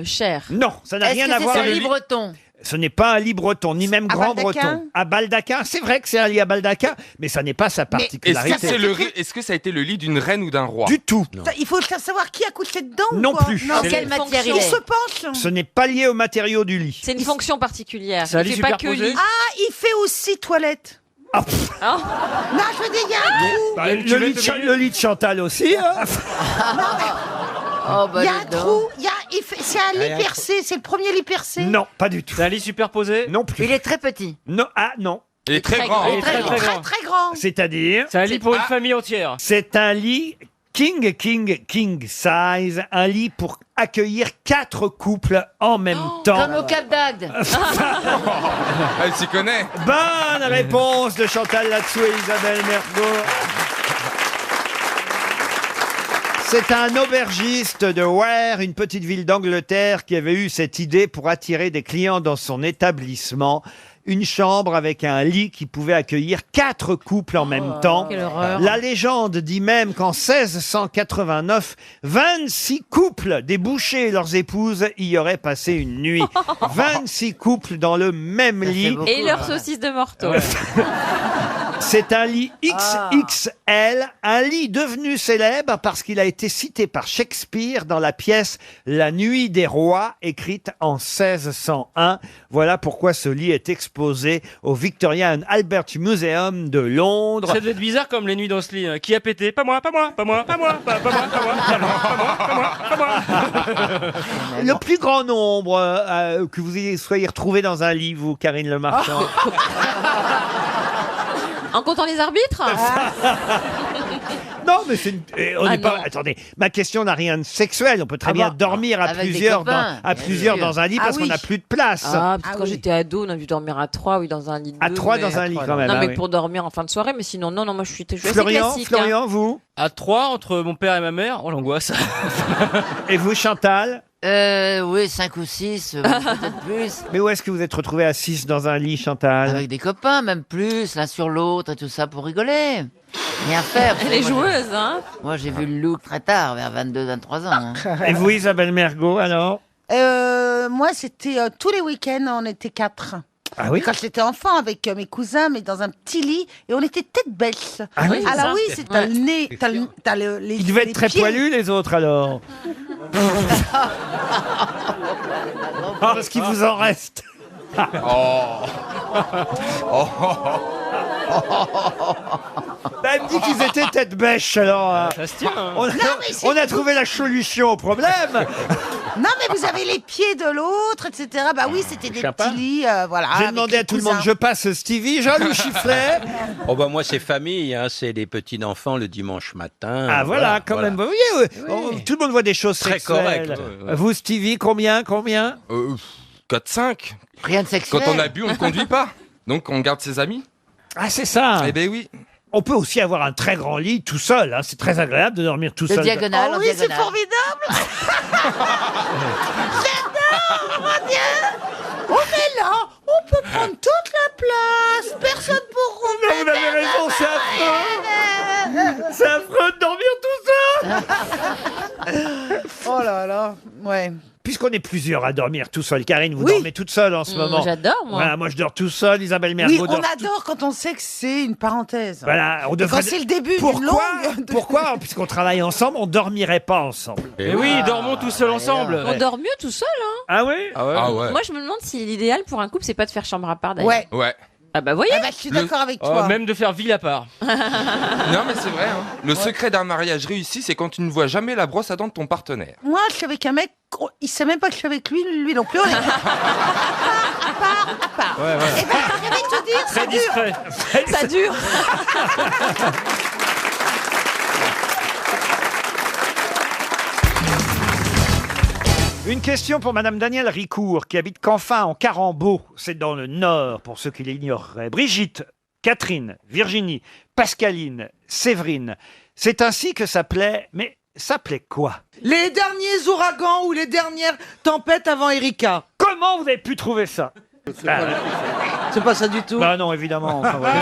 Speaker 21: chers?
Speaker 1: Non, ça n'a
Speaker 9: Est-ce
Speaker 1: rien
Speaker 9: que
Speaker 1: à
Speaker 9: c'est
Speaker 1: voir
Speaker 9: un
Speaker 1: avec
Speaker 9: lit breton?
Speaker 1: Ce n'est pas un lit breton, ni même
Speaker 14: À
Speaker 1: grand
Speaker 14: baldaquin
Speaker 1: breton. À baldaquin, c'est vrai que c'est un lit à baldaquin, mais ça n'est pas sa
Speaker 15: Est-ce que,
Speaker 1: particularité.
Speaker 15: est-ce que ça a été le lit d'une reine ou d'un roi?
Speaker 1: Du tout.
Speaker 14: Il faut savoir qui a couché dedans. ou
Speaker 1: Non
Speaker 14: quoi
Speaker 1: plus.
Speaker 14: Non.
Speaker 9: En quelle matière il
Speaker 14: Il
Speaker 9: est?
Speaker 14: se penche.
Speaker 1: Ce n'est pas lié aux matériaux du lit.
Speaker 21: C'est une fonction particulière.
Speaker 8: C'est un
Speaker 21: Il
Speaker 8: lit
Speaker 21: fait pas que
Speaker 8: superposé
Speaker 21: lit.
Speaker 14: Ah, il fait aussi toilette.
Speaker 1: Ah, pff,
Speaker 21: Hein
Speaker 14: Non, je veux dire, il y a un trou.
Speaker 1: bah,
Speaker 8: Tu
Speaker 1: le,
Speaker 8: mets
Speaker 1: lit de
Speaker 8: au
Speaker 1: Cha-
Speaker 8: milieu
Speaker 1: le lit de Chantal aussi. Hein.
Speaker 9: Oh, bah,
Speaker 14: Il y a un
Speaker 9: dis donc.
Speaker 14: trou. C'est un lit percé. C'est le premier lit percé.
Speaker 1: Non, pas du tout.
Speaker 8: C'est un lit superposé.
Speaker 1: Non plus.
Speaker 9: Il est très petit.
Speaker 1: Non, ah non.
Speaker 15: Il est très grand.
Speaker 8: Il est très
Speaker 14: Très,
Speaker 8: grand.
Speaker 14: très grand.
Speaker 1: C'est-à-dire,
Speaker 8: C'est un lit pour une famille entière.
Speaker 1: c'est un lit king size, un lit pour accueillir 4 couples en même temps.
Speaker 9: Comme au Cap d'Agde.
Speaker 15: Elle s'y connaît.
Speaker 1: Bonne réponse de Chantal là-dessous et Isabelle Mergo. C'est un aubergiste de Ware, une petite ville d'Angleterre, qui avait eu cette idée pour attirer des clients dans son établissement. Une chambre avec un lit qui pouvait accueillir 4 couples en même temps.
Speaker 21: quelle horreur.
Speaker 1: La légende dit même qu'en 1689, 26 couples, des bouchers et leurs épouses, y auraient passé une nuit. 26 couples dans le même lit.
Speaker 21: Et leur saucisse de morteau.
Speaker 1: C'est un lit XXL, un lit devenu célèbre parce qu'il a été cité par Shakespeare dans la pièce La Nuit des Rois, écrite en 1601. Voilà pourquoi ce lit est exposé au Victoria and Albert Museum de Londres.
Speaker 8: Ça devait être bizarre comme les nuits dans ce lit. hein. Qui a pété? Pas moi, pas moi, pas moi, pas moi, pas moi, pas moi, pas moi, pas moi, pas moi, pas moi.
Speaker 1: Le plus grand nombre que vous soyez retrouvé dans un lit, vous, Karine Le Marchand.
Speaker 21: En comptant les arbitres
Speaker 1: Non, mais c'est on
Speaker 21: Ah
Speaker 1: n'est pas.
Speaker 21: non.
Speaker 1: Attendez, ma question n'a rien de sexuel. On peut très
Speaker 21: Ah
Speaker 1: bien
Speaker 21: bon
Speaker 1: dormir à
Speaker 9: Avec des
Speaker 1: plusieurs,
Speaker 9: copains,
Speaker 1: à
Speaker 9: bien
Speaker 1: plusieurs
Speaker 9: sûr.
Speaker 1: dans un lit
Speaker 14: Ah
Speaker 1: parce
Speaker 14: oui.
Speaker 1: qu'on n'a plus de place.
Speaker 21: Ah, parce que quand
Speaker 14: oui.
Speaker 21: j'étais ado, on a dû dormir à 3, oui, dans un lit de
Speaker 1: À
Speaker 21: deux,
Speaker 1: 3
Speaker 21: mais-
Speaker 1: dans un lit quand même.
Speaker 21: Non,
Speaker 1: ah
Speaker 21: mais
Speaker 1: oui.
Speaker 21: pour dormir en fin de soirée, mais sinon, non, moi je suis assez
Speaker 1: Florian,
Speaker 21: classique. hein.
Speaker 1: Florian, vous
Speaker 8: À 3 entre mon père et ma mère. Oh l'angoisse.
Speaker 1: et vous, Chantal.
Speaker 9: Oui, 5 ou 6, peut-être plus.
Speaker 1: Mais où est-ce que vous êtes retrouvé à 6 dans un lit, Chantal?
Speaker 9: Avec des copains, même plus, l'un sur l'autre et tout ça pour rigoler. Rien faire. parce que
Speaker 21: Elle est
Speaker 9: moi,
Speaker 21: joueuse, hein.
Speaker 9: Moi, j'ai vu le look très tard, vers 22, 23 ans. hein.
Speaker 1: Et vous, Isabelle Mergo, alors?
Speaker 14: Moi, c'était tous les week-ends, on était 4.
Speaker 1: Ah oui.
Speaker 14: Quand j'étais enfant avec mes cousins, mais dans un petit lit, et on était tête bêche.
Speaker 1: Ah oui, c'est
Speaker 14: alors
Speaker 1: ça.
Speaker 14: oui, c'est t'as le nez, t'as les.
Speaker 1: Ils devaient être
Speaker 14: les
Speaker 1: très
Speaker 14: pieds.
Speaker 1: poilus, les autres, alors. Parce qu'il vous en reste. Bah, elle me dit qu'ils étaient tête bêche, alors.
Speaker 8: Ça se tient. Hein.
Speaker 1: On a trouvé la solution au problème.
Speaker 14: Non, mais vous avez les pieds de l'autre, etc. Bah oui, c'était des
Speaker 1: Chapin.
Speaker 14: petits lits, voilà.
Speaker 1: J'ai
Speaker 14: avec
Speaker 1: demandé
Speaker 14: les
Speaker 1: à tout le
Speaker 14: cousins.
Speaker 1: monde, je passe Stevie, Jean-Louis Chifflet.
Speaker 13: Oh bah moi c'est famille, hein, c'est les petits enfants le dimanche matin.
Speaker 1: Ah voilà, quand même. Vous voyez, tout le monde voit des choses
Speaker 13: Très
Speaker 1: sexuelles.
Speaker 13: correct,
Speaker 1: Vous, Stevie, combien
Speaker 15: 4-5.
Speaker 14: Rien de sexuel.
Speaker 15: Quand on a bu, on ne conduit pas. Donc on garde ses amis.
Speaker 1: Ah, c'est ça.
Speaker 15: Eh ben oui.
Speaker 1: On peut aussi avoir un très grand lit tout seul. Hein. C'est très agréable de dormir tout
Speaker 9: De
Speaker 1: seul.
Speaker 9: diagonale,
Speaker 14: Oh
Speaker 9: en
Speaker 14: oui, c'est
Speaker 9: diagonale.
Speaker 14: formidable. J'adore, mon Dieu. On est là, on peut prendre toute la place, personne pour
Speaker 1: Non, vous avez raison, c'est affreux. C'est affreux de dormir tout seul.
Speaker 5: Oh là là, ouais.
Speaker 1: Puisqu'on est plusieurs à dormir tout seul, Karine, vous dormez toute seule en ce moment.
Speaker 21: J'adore, moi.
Speaker 1: Voilà, moi je dors tout seul, Isabelle
Speaker 5: Oui,
Speaker 1: Mergo
Speaker 5: on
Speaker 1: dort.
Speaker 5: adore quand on sait que c'est une parenthèse.
Speaker 1: Voilà, on
Speaker 5: Et
Speaker 1: devrait.
Speaker 5: quand c'est le début d'une
Speaker 1: Pourquoi
Speaker 5: longue...
Speaker 1: Pourquoi, puisqu'on travaille ensemble, on dormirait pas ensemble?
Speaker 8: Mais oui, dormons tous seuls ensemble.
Speaker 21: On dort mieux tout seul, hein.
Speaker 1: Ah oui?
Speaker 15: Ah ouais.
Speaker 21: Moi, je me demande si l'idéal pour un couple, c'est pas de faire chambre à part, d'ailleurs.
Speaker 5: Ouais.
Speaker 15: Ouais.
Speaker 21: Ah bah voyez.
Speaker 14: Ah bah, je suis d'accord avec
Speaker 8: Oh,
Speaker 14: toi.
Speaker 8: même de faire ville à part.
Speaker 15: Non mais c'est vrai. Hein. Le secret d'un mariage réussi, c'est quand tu ne vois jamais la brosse à dents de ton partenaire.
Speaker 14: Moi, je suis avec un mec, il sait même pas que je suis avec lui non plus. On est à part.
Speaker 8: Ouais, ouais.
Speaker 14: Eh ben, je vais te dire, ça
Speaker 8: Très
Speaker 14: dure.
Speaker 8: discret.
Speaker 21: Ça dure.
Speaker 1: Une question pour Madame Danielle Ricourt, qui habite Canfin, en Carambeau. C'est dans le Nord, pour ceux qui l'ignoreraient. Brigitte, Catherine, Virginie, Pascaline, Séverine. C'est ainsi que s'appelait... Mais s'appelait quoi?
Speaker 5: Les derniers ouragans ou les dernières tempêtes avant Erika.
Speaker 1: Comment vous avez pu trouver ça?
Speaker 5: C'est pas ça du tout.
Speaker 1: Bah non, évidemment. Enfin, voyez.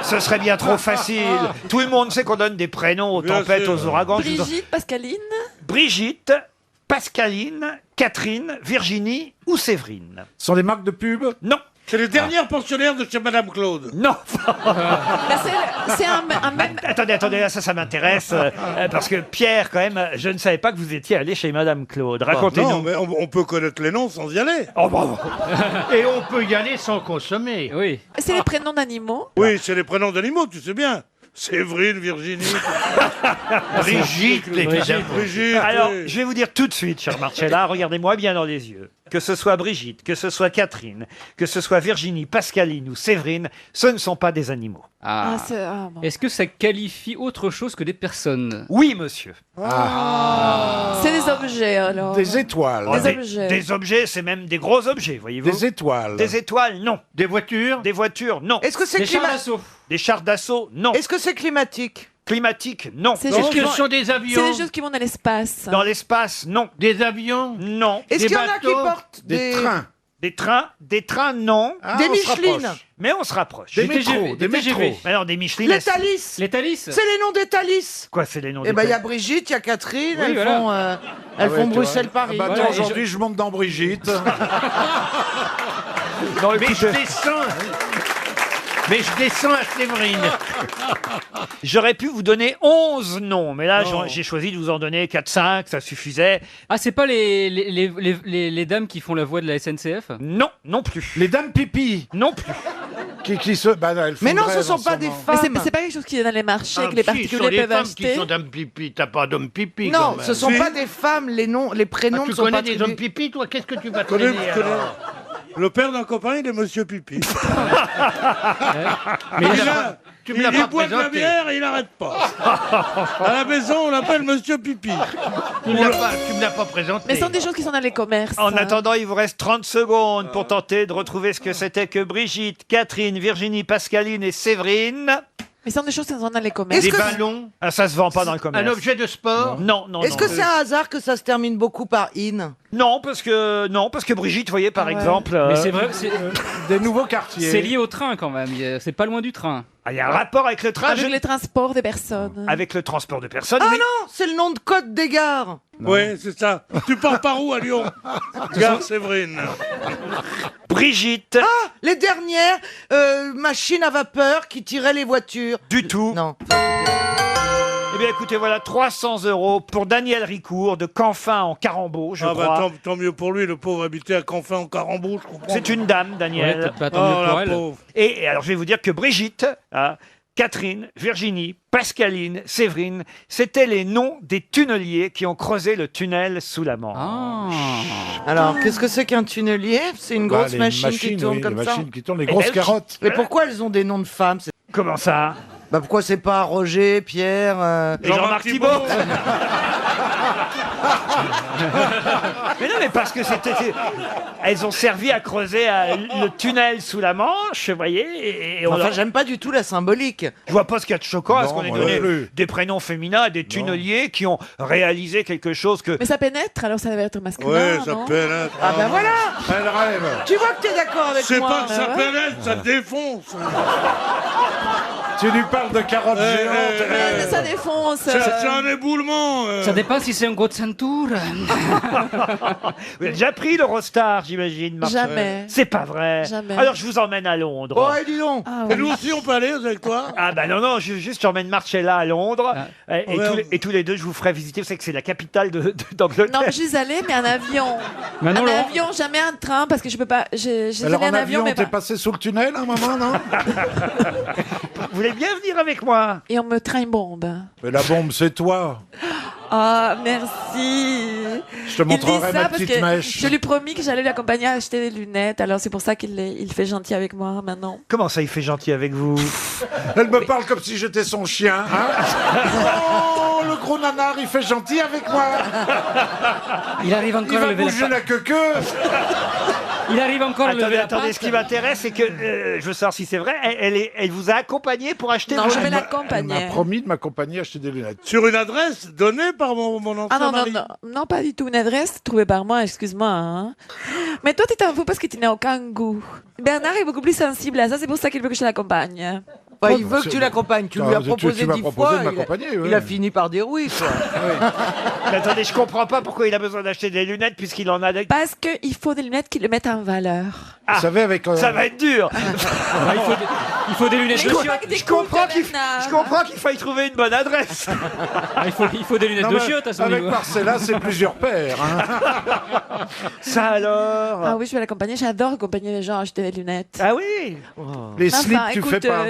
Speaker 1: Ce serait bien trop facile. Tout le monde sait qu'on donne des prénoms aux tempêtes, aux ouragans. Je vous en-
Speaker 21: Brigitte, Pascaline.
Speaker 1: Brigitte, Pascaline, Catherine, Virginie ou Séverine.
Speaker 2: Ce sont des marques de pub?
Speaker 1: Non.
Speaker 20: C'est les dernières pensionnaires de chez Madame Claude.
Speaker 1: Non.
Speaker 21: C'est un même.
Speaker 1: Attendez, là, ça m'intéresse, parce que Pierre, quand même, je ne savais pas que vous étiez allé chez Madame Claude.
Speaker 20: Non,
Speaker 1: Racontez-nous.
Speaker 20: mais on peut connaître les noms sans y aller.
Speaker 1: Oh, bon.
Speaker 19: Et on peut y aller sans consommer.
Speaker 8: Oui.
Speaker 21: C'est les prénoms d'animaux.
Speaker 20: Oui, c'est les prénoms d'animaux, tu sais bien. Séverine, Virginie.
Speaker 19: Brigitte,
Speaker 20: Brigitte.
Speaker 1: Alors,
Speaker 20: oui.
Speaker 1: je vais vous dire tout de suite, cher Marcella, regardez-moi bien dans les yeux. Que ce soit Brigitte, que ce soit Catherine, que ce soit Virginie, Pascaline ou Séverine, ce ne sont pas des animaux.
Speaker 21: Ah, bon.
Speaker 8: Est-ce que ça qualifie autre chose que des personnes?
Speaker 1: Oui, monsieur.
Speaker 21: C'est des objets, alors.
Speaker 2: Des étoiles.
Speaker 21: Des objets.
Speaker 1: Des objets, c'est même des gros objets, voyez-vous.
Speaker 2: Des étoiles.
Speaker 1: Des étoiles, non.
Speaker 19: Des voitures?
Speaker 1: Des voitures, non.
Speaker 5: Est-ce que c'est
Speaker 8: Des chars d'assaut?
Speaker 1: Des chars d'assaut, non.
Speaker 5: Est-ce que c'est climatique?
Speaker 1: Climatique, non.
Speaker 21: C'est
Speaker 19: Est-ce
Speaker 21: juste-
Speaker 19: que ce sont des
Speaker 21: C'est
Speaker 19: avions?
Speaker 21: des choses qui vont dans l'espace.
Speaker 1: Dans l'espace, non.
Speaker 19: Des avions?
Speaker 1: Non.
Speaker 5: Est-ce
Speaker 19: Des
Speaker 5: qu'il y en a qui
Speaker 19: bateaux?
Speaker 5: portent
Speaker 2: Des trains.
Speaker 1: Des trains, non.
Speaker 2: Ah,
Speaker 5: Des
Speaker 2: on se
Speaker 5: Michelin.
Speaker 2: rapproche.
Speaker 1: Mais on se rapproche.
Speaker 2: Des
Speaker 8: Des TGV,
Speaker 2: métros.
Speaker 8: des
Speaker 2: Des
Speaker 8: TGV.
Speaker 2: métros.
Speaker 1: Alors, des Michelin.
Speaker 5: Les Thalys.
Speaker 8: Les Thalys?
Speaker 5: C'est les noms des Thalys.
Speaker 1: Quoi, c'est les noms
Speaker 5: Eh
Speaker 1: des
Speaker 5: ben, il y a
Speaker 1: Thalys
Speaker 5: Brigitte, il y a Catherine,
Speaker 8: Oui,
Speaker 5: elles
Speaker 8: voilà.
Speaker 5: font,
Speaker 2: Ah ouais, tu vois.
Speaker 5: Bruxelles-Paris.
Speaker 2: Ah bah,
Speaker 8: Voilà,
Speaker 2: attends,
Speaker 8: et
Speaker 2: aujourd'hui, je monte dans Brigitte.
Speaker 1: Non,
Speaker 19: Mais
Speaker 1: écoutez,
Speaker 19: je descends. Mais je descends à Séverine.
Speaker 1: j'aurais pu vous donner 11 noms, mais là, j'ai choisi de vous en donner 4-5, ça suffisait.
Speaker 8: Ah, c'est pas les dames qui font la voix de la SNCF?
Speaker 1: Non, non plus.
Speaker 2: Les dames pipi.
Speaker 1: Non plus.
Speaker 2: Qui se. Bah, elles font
Speaker 5: Mais non,
Speaker 2: grève
Speaker 5: ce sont
Speaker 2: en
Speaker 5: pas
Speaker 2: ce
Speaker 5: des
Speaker 2: moment.
Speaker 21: Mais
Speaker 5: femmes.
Speaker 21: c'est pas quelque chose qui est dans les marchés,
Speaker 19: Ah,
Speaker 21: que les
Speaker 19: si, ce sont
Speaker 21: particuliers
Speaker 19: les
Speaker 13: peuvent
Speaker 19: femmes
Speaker 21: acheter.
Speaker 19: qui sont d'hommes pipi. T'as pas d'hommes pipi
Speaker 5: Non,
Speaker 19: quand même.
Speaker 5: ce sont
Speaker 20: Si.
Speaker 5: pas des femmes, les noms, les prénoms
Speaker 19: Ah, tu
Speaker 5: ne sont
Speaker 19: connais
Speaker 5: pas
Speaker 19: des
Speaker 5: attribués.
Speaker 19: hommes pipi, toi? Qu'est-ce que tu vas
Speaker 20: Connais-
Speaker 19: traîner
Speaker 20: connais-
Speaker 19: alors?
Speaker 20: Le père d'un copain, il est Monsieur Pipi.
Speaker 19: Mais
Speaker 20: Il
Speaker 19: tu me l'as pas
Speaker 20: boit de la
Speaker 19: présenté.
Speaker 20: bière et il n'arrête pas. À la maison, on l'appelle Monsieur Pipi.
Speaker 19: Tu me l'as pas présenté.
Speaker 21: Mais ce sont des choses qui sont dans les commerces.
Speaker 1: En attendant, il vous reste 30 secondes pour tenter de retrouver ce que c'était que Brigitte, Catherine, Virginie, Pascaline et Séverine.
Speaker 21: Mais ce sont des choses qui sont dans les commerces.
Speaker 5: Est-ce
Speaker 19: Des
Speaker 5: que-
Speaker 19: ballons?
Speaker 1: Ah, ça se vend pas dans le commerce.
Speaker 19: Un objet de sport?
Speaker 1: Non, non,
Speaker 5: Est-ce
Speaker 1: non.
Speaker 5: que c'est un hasard que ça se termine beaucoup par in?
Speaker 1: Non, parce que Brigitte, vous voyez, par exemple...
Speaker 8: Mais c'est vrai, c'est
Speaker 2: Des nouveaux quartiers.
Speaker 8: c'est lié au train quand même. C'est pas loin du train.
Speaker 1: Il y a un rapport avec le train,
Speaker 21: Avec les transports des personnes.
Speaker 1: avec le transport de personnes.
Speaker 5: Ah
Speaker 1: oui.
Speaker 5: non, c'est le nom de code des gares.
Speaker 20: Oui, c'est ça. Tu pars par où à Lyon Gare Séverine.
Speaker 1: Brigitte.
Speaker 5: Ah, les dernières machines à vapeur qui tiraient les voitures.
Speaker 1: Du tout.
Speaker 5: Non.
Speaker 1: Eh bien, écoutez, voilà 300 € pour Daniel Ricourt de Canfin en Carambeau, je crois.
Speaker 20: Tant mieux pour lui, le pauvre habitait à Canfin en Carambeau, je comprends.
Speaker 1: C'est une dame, Daniel.
Speaker 8: Ouais, tant mieux pour elle.
Speaker 20: pauvre.
Speaker 1: Et alors, je vais vous dire que Brigitte, Catherine, Virginie, Pascaline, Séverine, c'était les noms des tunneliers qui ont creusé le tunnel sous la Manche.
Speaker 5: Alors, qu'est-ce que c'est qu'un tunnelier? C'est une grosse
Speaker 2: les
Speaker 5: machine qui
Speaker 2: machines,
Speaker 5: tourne
Speaker 2: oui,
Speaker 5: comme
Speaker 2: les
Speaker 5: ça.
Speaker 2: machines qui tournent, les grosses carottes.
Speaker 5: Mais pourquoi elles ont des noms de femmes?
Speaker 1: Comment ça?
Speaker 5: Bah pourquoi c'est pas Roger, Pierre
Speaker 1: Et Jean-Marc Thibault. Mais non, mais parce que elles ont servi à creuser le tunnel sous la Manche, vous voyez. Et
Speaker 5: Enfin, j'aime pas du tout la symbolique.
Speaker 1: Je vois pas ce qu'il y a de choquant à ce
Speaker 2: Non,
Speaker 1: qu'on ait
Speaker 2: moi
Speaker 1: donné
Speaker 2: non plus.
Speaker 1: des prénoms féminins à des tunneliers qui ont réalisé quelque chose que...
Speaker 21: Mais ça pénètre, alors ça devait être masculin.
Speaker 20: Ouais, ça
Speaker 21: non
Speaker 20: pénètre.
Speaker 5: Ah bah voilà.
Speaker 2: Elle rêve.
Speaker 5: Tu vois que t'es d'accord avec
Speaker 20: C'est
Speaker 5: moi.
Speaker 20: pas que ça
Speaker 21: ouais.
Speaker 20: pénètre, ça défonce.
Speaker 2: Tu lui parles de carottes géantes.
Speaker 21: Mais ça défonce.
Speaker 20: C'est un éboulement.
Speaker 8: Ça dépend si c'est un gros de ceinture.
Speaker 1: Vous avez déjà pris l'Eurostar, j'imagine, Marcel.
Speaker 21: Jamais.
Speaker 1: C'est pas vrai.
Speaker 21: Jamais.
Speaker 1: Alors je vous emmène à Londres.
Speaker 5: Oh, dis donc.
Speaker 21: Ah,
Speaker 20: Et
Speaker 21: ouais.
Speaker 20: nous aussi, on peut aller avec toi.
Speaker 1: Ah bah non, juste j'emmène Marcella à Londres. Et,
Speaker 20: Oh, merde.
Speaker 1: tous les deux, je vous ferai visiter. Vous savez que c'est la capitale d'Angleterre.
Speaker 21: Non, mais je suis allée, mais en avion.
Speaker 8: Manon
Speaker 21: En
Speaker 8: Laurent.
Speaker 21: avion, jamais un train, parce que je peux pas. J'ai
Speaker 2: Alors
Speaker 21: allé
Speaker 2: en avion,
Speaker 21: mais
Speaker 2: t'es
Speaker 21: pas.
Speaker 2: passé sous le tunnel un moment, non?
Speaker 1: Vous voulez bien venir avec moi?
Speaker 21: Et on me traîne une bombe.
Speaker 2: Mais la bombe, c'est toi.
Speaker 21: Ah, merci.
Speaker 2: Je te
Speaker 21: Il dit
Speaker 2: montrerai
Speaker 21: ça
Speaker 2: ma
Speaker 21: parce
Speaker 2: petite
Speaker 21: que
Speaker 2: mèche.
Speaker 21: je lui ai promis que j'allais l'accompagner à acheter des lunettes, alors c'est pour ça qu'il fait gentil avec moi maintenant.
Speaker 1: Comment ça, il fait gentil avec vous?
Speaker 2: Elle me parle comme si j'étais son chien. Hein. Oh, le gros nanar, il fait gentil avec moi.
Speaker 8: Il arrive
Speaker 2: Il
Speaker 8: encore à
Speaker 2: va
Speaker 8: lever la
Speaker 2: bouger la queue.
Speaker 8: Il arrive encore à lever la
Speaker 1: Attendez, ce qui m'intéresse, c'est que je veux savoir si c'est vrai. Elle vous a accompagné pour acheter
Speaker 21: Non,
Speaker 1: vos
Speaker 21: je vais
Speaker 1: lunettes.
Speaker 2: Elle
Speaker 21: l'accompagner.
Speaker 2: m'a promis de m'accompagner acheter des lunettes.
Speaker 20: Sur une adresse donnée par mon ancien
Speaker 21: Ah non, non,
Speaker 20: mari.
Speaker 21: non, non, pas du tout. Une adresse trouvée par moi, excuse-moi. Hein. Mais toi, tu t'en fous parce que tu n'as aucun goût. Bernard est beaucoup plus sensible à ça, c'est pour ça qu'il veut que je l'accompagne.
Speaker 5: Bah, il veut que tu l'accompagnes. Tu lui as proposé 10 fois. Il a fini par dire oui, quoi.
Speaker 1: Mais attendez, je comprends pas pourquoi il a besoin d'acheter des lunettes puisqu'il en a des...
Speaker 21: Parce qu'il faut des lunettes qui le mettent en valeur.
Speaker 1: Ah,
Speaker 2: Vous savez, avec.
Speaker 1: ça va être dur.
Speaker 8: Il faut des lunettes de chiottes.
Speaker 1: Je comprends qu'il faille trouver une bonne adresse.
Speaker 8: Il faut des lunettes
Speaker 2: Non,
Speaker 8: de
Speaker 2: mais
Speaker 8: chiottes à son
Speaker 2: avec
Speaker 8: niveau.
Speaker 2: Marcella, c'est plusieurs paires. Hein.
Speaker 1: Ça alors.
Speaker 21: Ah oui, je vais l'accompagner. J'adore accompagner les gens à acheter des lunettes.
Speaker 1: Ah oui.
Speaker 2: Les slips,
Speaker 21: Enfin,
Speaker 2: tu
Speaker 21: écoute,
Speaker 2: fais pas.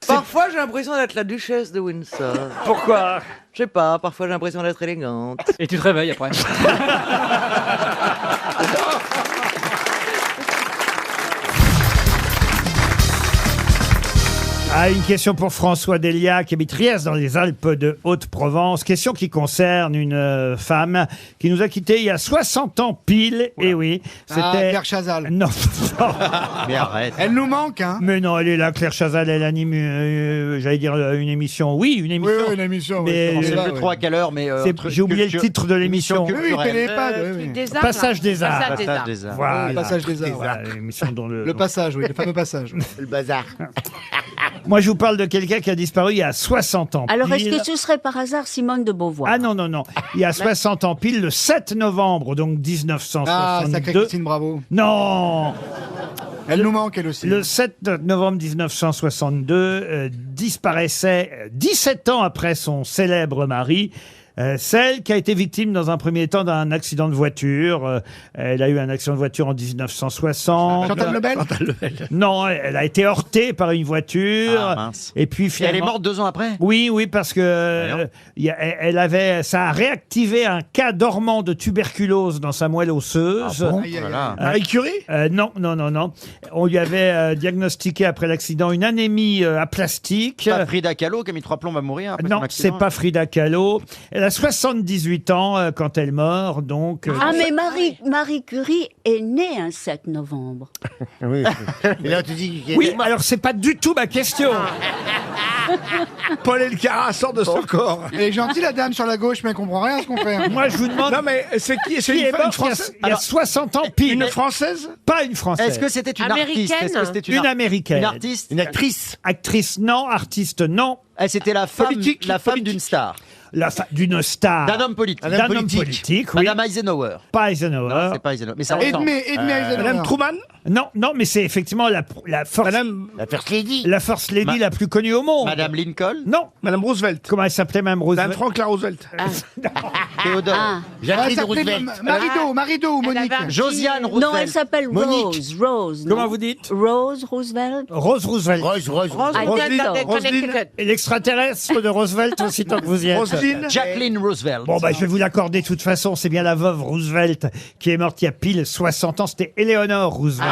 Speaker 5: Parfois, j'ai l'impression d'être la duchesse de Windsor.
Speaker 1: Pourquoi?
Speaker 5: Je sais pas, parfois j'ai l'impression d'être élégante.
Speaker 8: Et tu te réveilles après.
Speaker 1: Ah, une question pour François Delia qui habite Riez dans les Alpes de Haute-Provence. Question qui concerne une femme qui nous a quittés il y a 60 ans pile. Et oui, c'était...
Speaker 17: Claire Chazal.
Speaker 1: Non.
Speaker 11: Mais arrête.
Speaker 17: Elle nous manque, hein.
Speaker 1: Mais non, elle est là, Claire Chazal, elle anime, j'allais dire une émission. Oui, une émission.
Speaker 17: Oui, une émission.
Speaker 1: Mais,
Speaker 11: On sait
Speaker 17: là,
Speaker 11: plus trop à quelle heure, mais.
Speaker 1: J'ai oublié le titre de l'émission.
Speaker 17: Oui, oui, Télépad. Oui, oui.
Speaker 1: Passage des Arts.
Speaker 11: Passage des arts.
Speaker 1: Voilà.
Speaker 17: Oui, Passage des Arts.
Speaker 1: Voilà, l'émission dont
Speaker 17: Le passage, oui, le fameux passage.
Speaker 4: Le bazar.
Speaker 1: Moi, je vous parle de quelqu'un qui a disparu il y a 60 ans.
Speaker 3: Alors, est-ce
Speaker 1: pile.
Speaker 3: que ce serait par hasard Simone de Beauvoir?
Speaker 1: Ah non, non, non. Il y a 60 ans pile, le 7 novembre, donc 1962.
Speaker 17: Ah, sacrée Christine Bravo.
Speaker 1: Non.
Speaker 17: Elle nous manque, elle aussi.
Speaker 1: Le 7 novembre 1962, disparaissait 17 ans après son célèbre mari. Celle qui a été victime dans un premier temps d'un accident de voiture. Elle a eu un accident de voiture en 1960.
Speaker 17: Chantal Lebel.
Speaker 1: Non, elle a été heurtée par une voiture.
Speaker 11: Ah, mince.
Speaker 1: Et puis
Speaker 11: Et
Speaker 1: finalement...
Speaker 11: elle est morte 2 ans après?
Speaker 1: Oui, oui, parce que ça a réactivé un cas dormant de tuberculose dans sa moelle osseuse.
Speaker 11: Ah bon?
Speaker 17: Aïe, aïe, aïe.
Speaker 11: Voilà.
Speaker 17: Marie Curie.
Speaker 1: Non, non, non, non. On lui avait diagnostiqué après l'accident une anémie aplastique.
Speaker 11: Pas Frida Kahlo qui a mis 3 plombs à mourir après
Speaker 1: Non,
Speaker 11: son accident.
Speaker 1: c'est pas Frida Kahlo. Elle a 78 ans quand elle meurt, donc...
Speaker 3: Ah, mais Marie Curie est née un 7 novembre.
Speaker 4: Oui. Et là, tu dis qu'il y a
Speaker 1: Oui, alors c'est pas du tout ma question.
Speaker 6: Paul Elkarat sort de son corps.
Speaker 17: Elle est gentille, la dame sur la gauche, mais elle comprend rien à ce qu'on fait.
Speaker 1: Moi, je vous demande...
Speaker 6: Non, mais c'est qui? C'est
Speaker 1: Qui est
Speaker 6: une
Speaker 1: morte
Speaker 6: Française?
Speaker 1: il y a 60 ans pile.
Speaker 6: Une Française?
Speaker 1: Pas une Française.
Speaker 11: Est-ce que c'était une artiste? Est-ce que c'était
Speaker 1: Une américaine.
Speaker 11: Une artiste?
Speaker 4: Une actrice.
Speaker 1: Actrice, non. Artiste, non.
Speaker 11: C'était la femme,
Speaker 6: Politique,
Speaker 11: la femme
Speaker 6: politique.
Speaker 11: d'une star.
Speaker 1: d'une star.
Speaker 11: D'un homme politique.
Speaker 1: D'un homme politique, oui.
Speaker 11: Madame Eisenhower.
Speaker 1: Pas Eisenhower.
Speaker 11: Non, c'est pas Eisenhower. Mais ça ressemble.
Speaker 17: Edmé Eisenhower.
Speaker 1: Madame Truman. Non, mais c'est effectivement la first lady. La first lady la plus connue au monde.
Speaker 11: Madame Lincoln.
Speaker 1: Non. Madame Roosevelt. Comment elle s'appelait, Madame Roosevelt?
Speaker 2: Madame Franklin Roosevelt.
Speaker 11: Théodore.
Speaker 17: Jacqueline Roosevelt. Marido ou Monique.
Speaker 11: Josiane Roosevelt.
Speaker 3: Non, elle s'appelle Rose.
Speaker 1: Comment vous dites?
Speaker 3: Rose Roosevelt.
Speaker 1: Rose Roosevelt.
Speaker 3: Roselyne.
Speaker 1: Et l'extraterrestre de Roosevelt, aussitôt que vous y êtes.
Speaker 11: Jacqueline Roosevelt.
Speaker 1: Bon, je vais vous l'accorder de toute façon. C'est bien la veuve Roosevelt qui est morte il y a pile 60 ans. C'était Eleanor Roosevelt.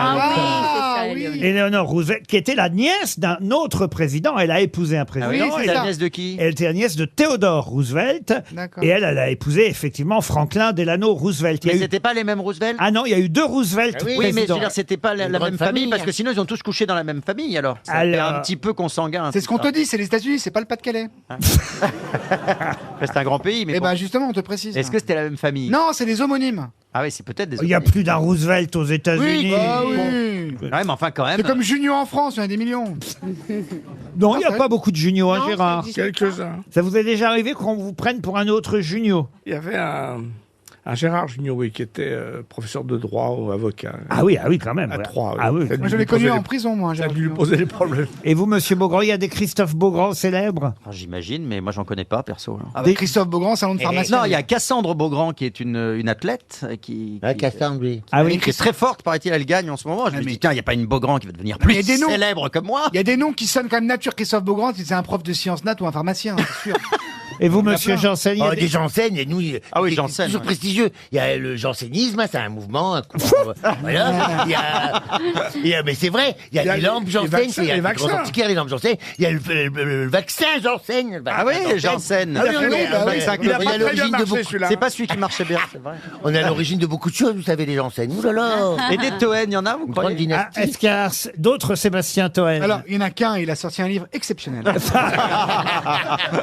Speaker 1: Eleanor Roosevelt, qui était la nièce d'un autre président. Elle a épousé un président.
Speaker 11: C'est la nièce de qui?
Speaker 1: Elle était la nièce de Theodore Roosevelt. Et elle a épousé effectivement Franklin Delano Roosevelt.
Speaker 11: Mais c'était pas les mêmes Roosevelt?
Speaker 1: Ah non, il y a eu 2 Roosevelt.
Speaker 11: Oui, mais je veux dire, c'était pas la même famille, parce que sinon ils ont tous couché dans la même famille alors. C'est un petit peu consanguin.
Speaker 17: C'est ce qu'on te dit, c'est les États-Unis, c'est pas le Pas-de-Calais.
Speaker 11: C'est un grand pays, mais.
Speaker 17: Eh ben justement, on te précise.
Speaker 11: Est-ce que c'était la même famille?
Speaker 17: Non, c'est des homonymes.
Speaker 11: Ah oui, c'est peut-être des.
Speaker 1: Il y a plus d'un Roosevelt aux États-Unis.
Speaker 17: Oui.
Speaker 11: Ouais, mais enfin quand même.
Speaker 17: C'est comme Junio en France, il y en a des millions.
Speaker 1: Non, il n'y a pas beaucoup de Junio, hein, Gérard.
Speaker 2: Quelques-uns.
Speaker 1: Ça vous est déjà arrivé qu'on vous prenne pour un autre Junio?
Speaker 2: Il y avait un Gérard Jugnot, oui, qui était professeur de droit ou avocat.
Speaker 1: Ah oui, quand même.
Speaker 2: À Troyes.
Speaker 1: Ah oui.
Speaker 17: Moi, je l'ai connu en prison, moi.
Speaker 2: Ça a dû lui poser des problèmes.
Speaker 1: Et vous, monsieur Beaugrand, il y a des Christophe Beaugrand célèbres?
Speaker 11: J'imagine, mais moi j'en connais pas perso.
Speaker 17: Des Christophe Beaugrand, salon de pharmacie.
Speaker 11: Non, il y a Cassandre Beaugrand qui est une athlète qui
Speaker 4: Cassandre, oui.
Speaker 1: Ah oui.
Speaker 11: qui est très forte, paraît-il, elle gagne en ce moment. Je me dis, tiens, il n'y a pas une Beaugrand qui va devenir plus célèbre que moi.
Speaker 17: Il y a des noms qui sonnent comme nature. Christophe Beaugrand, c'est un prof de sciences nat ou un pharmacien, c'est sûr.
Speaker 1: Et vous, monsieur Janssen?
Speaker 4: Des Janssen, nous,
Speaker 11: Ah oui,
Speaker 4: c'est
Speaker 11: Janssen,
Speaker 4: toujours
Speaker 11: ouais.
Speaker 4: prestigieux. Il y a le jansénisme, c'est un mouvement, un courant. Voilà. Mais c'est vrai, il y a les lampes Janssen, il y a les grands antiquaires, les lampes Janssen, il y a le vaccin Janssen.
Speaker 11: Ah oui, Janssen.
Speaker 2: Il a pas très bien marché, celui-là.
Speaker 11: C'est pas celui qui marchait bien, c'est vrai.
Speaker 4: On est à l'origine de beaucoup de choses, vous savez, les Janssen. Ouh là là.
Speaker 11: Et des Toen, il y en a, vous croyez?
Speaker 1: Est-ce qu'il y a d'autres Sébastien Toen?
Speaker 17: Alors, il n'y en a qu'un, il a sorti un livre exceptionnel.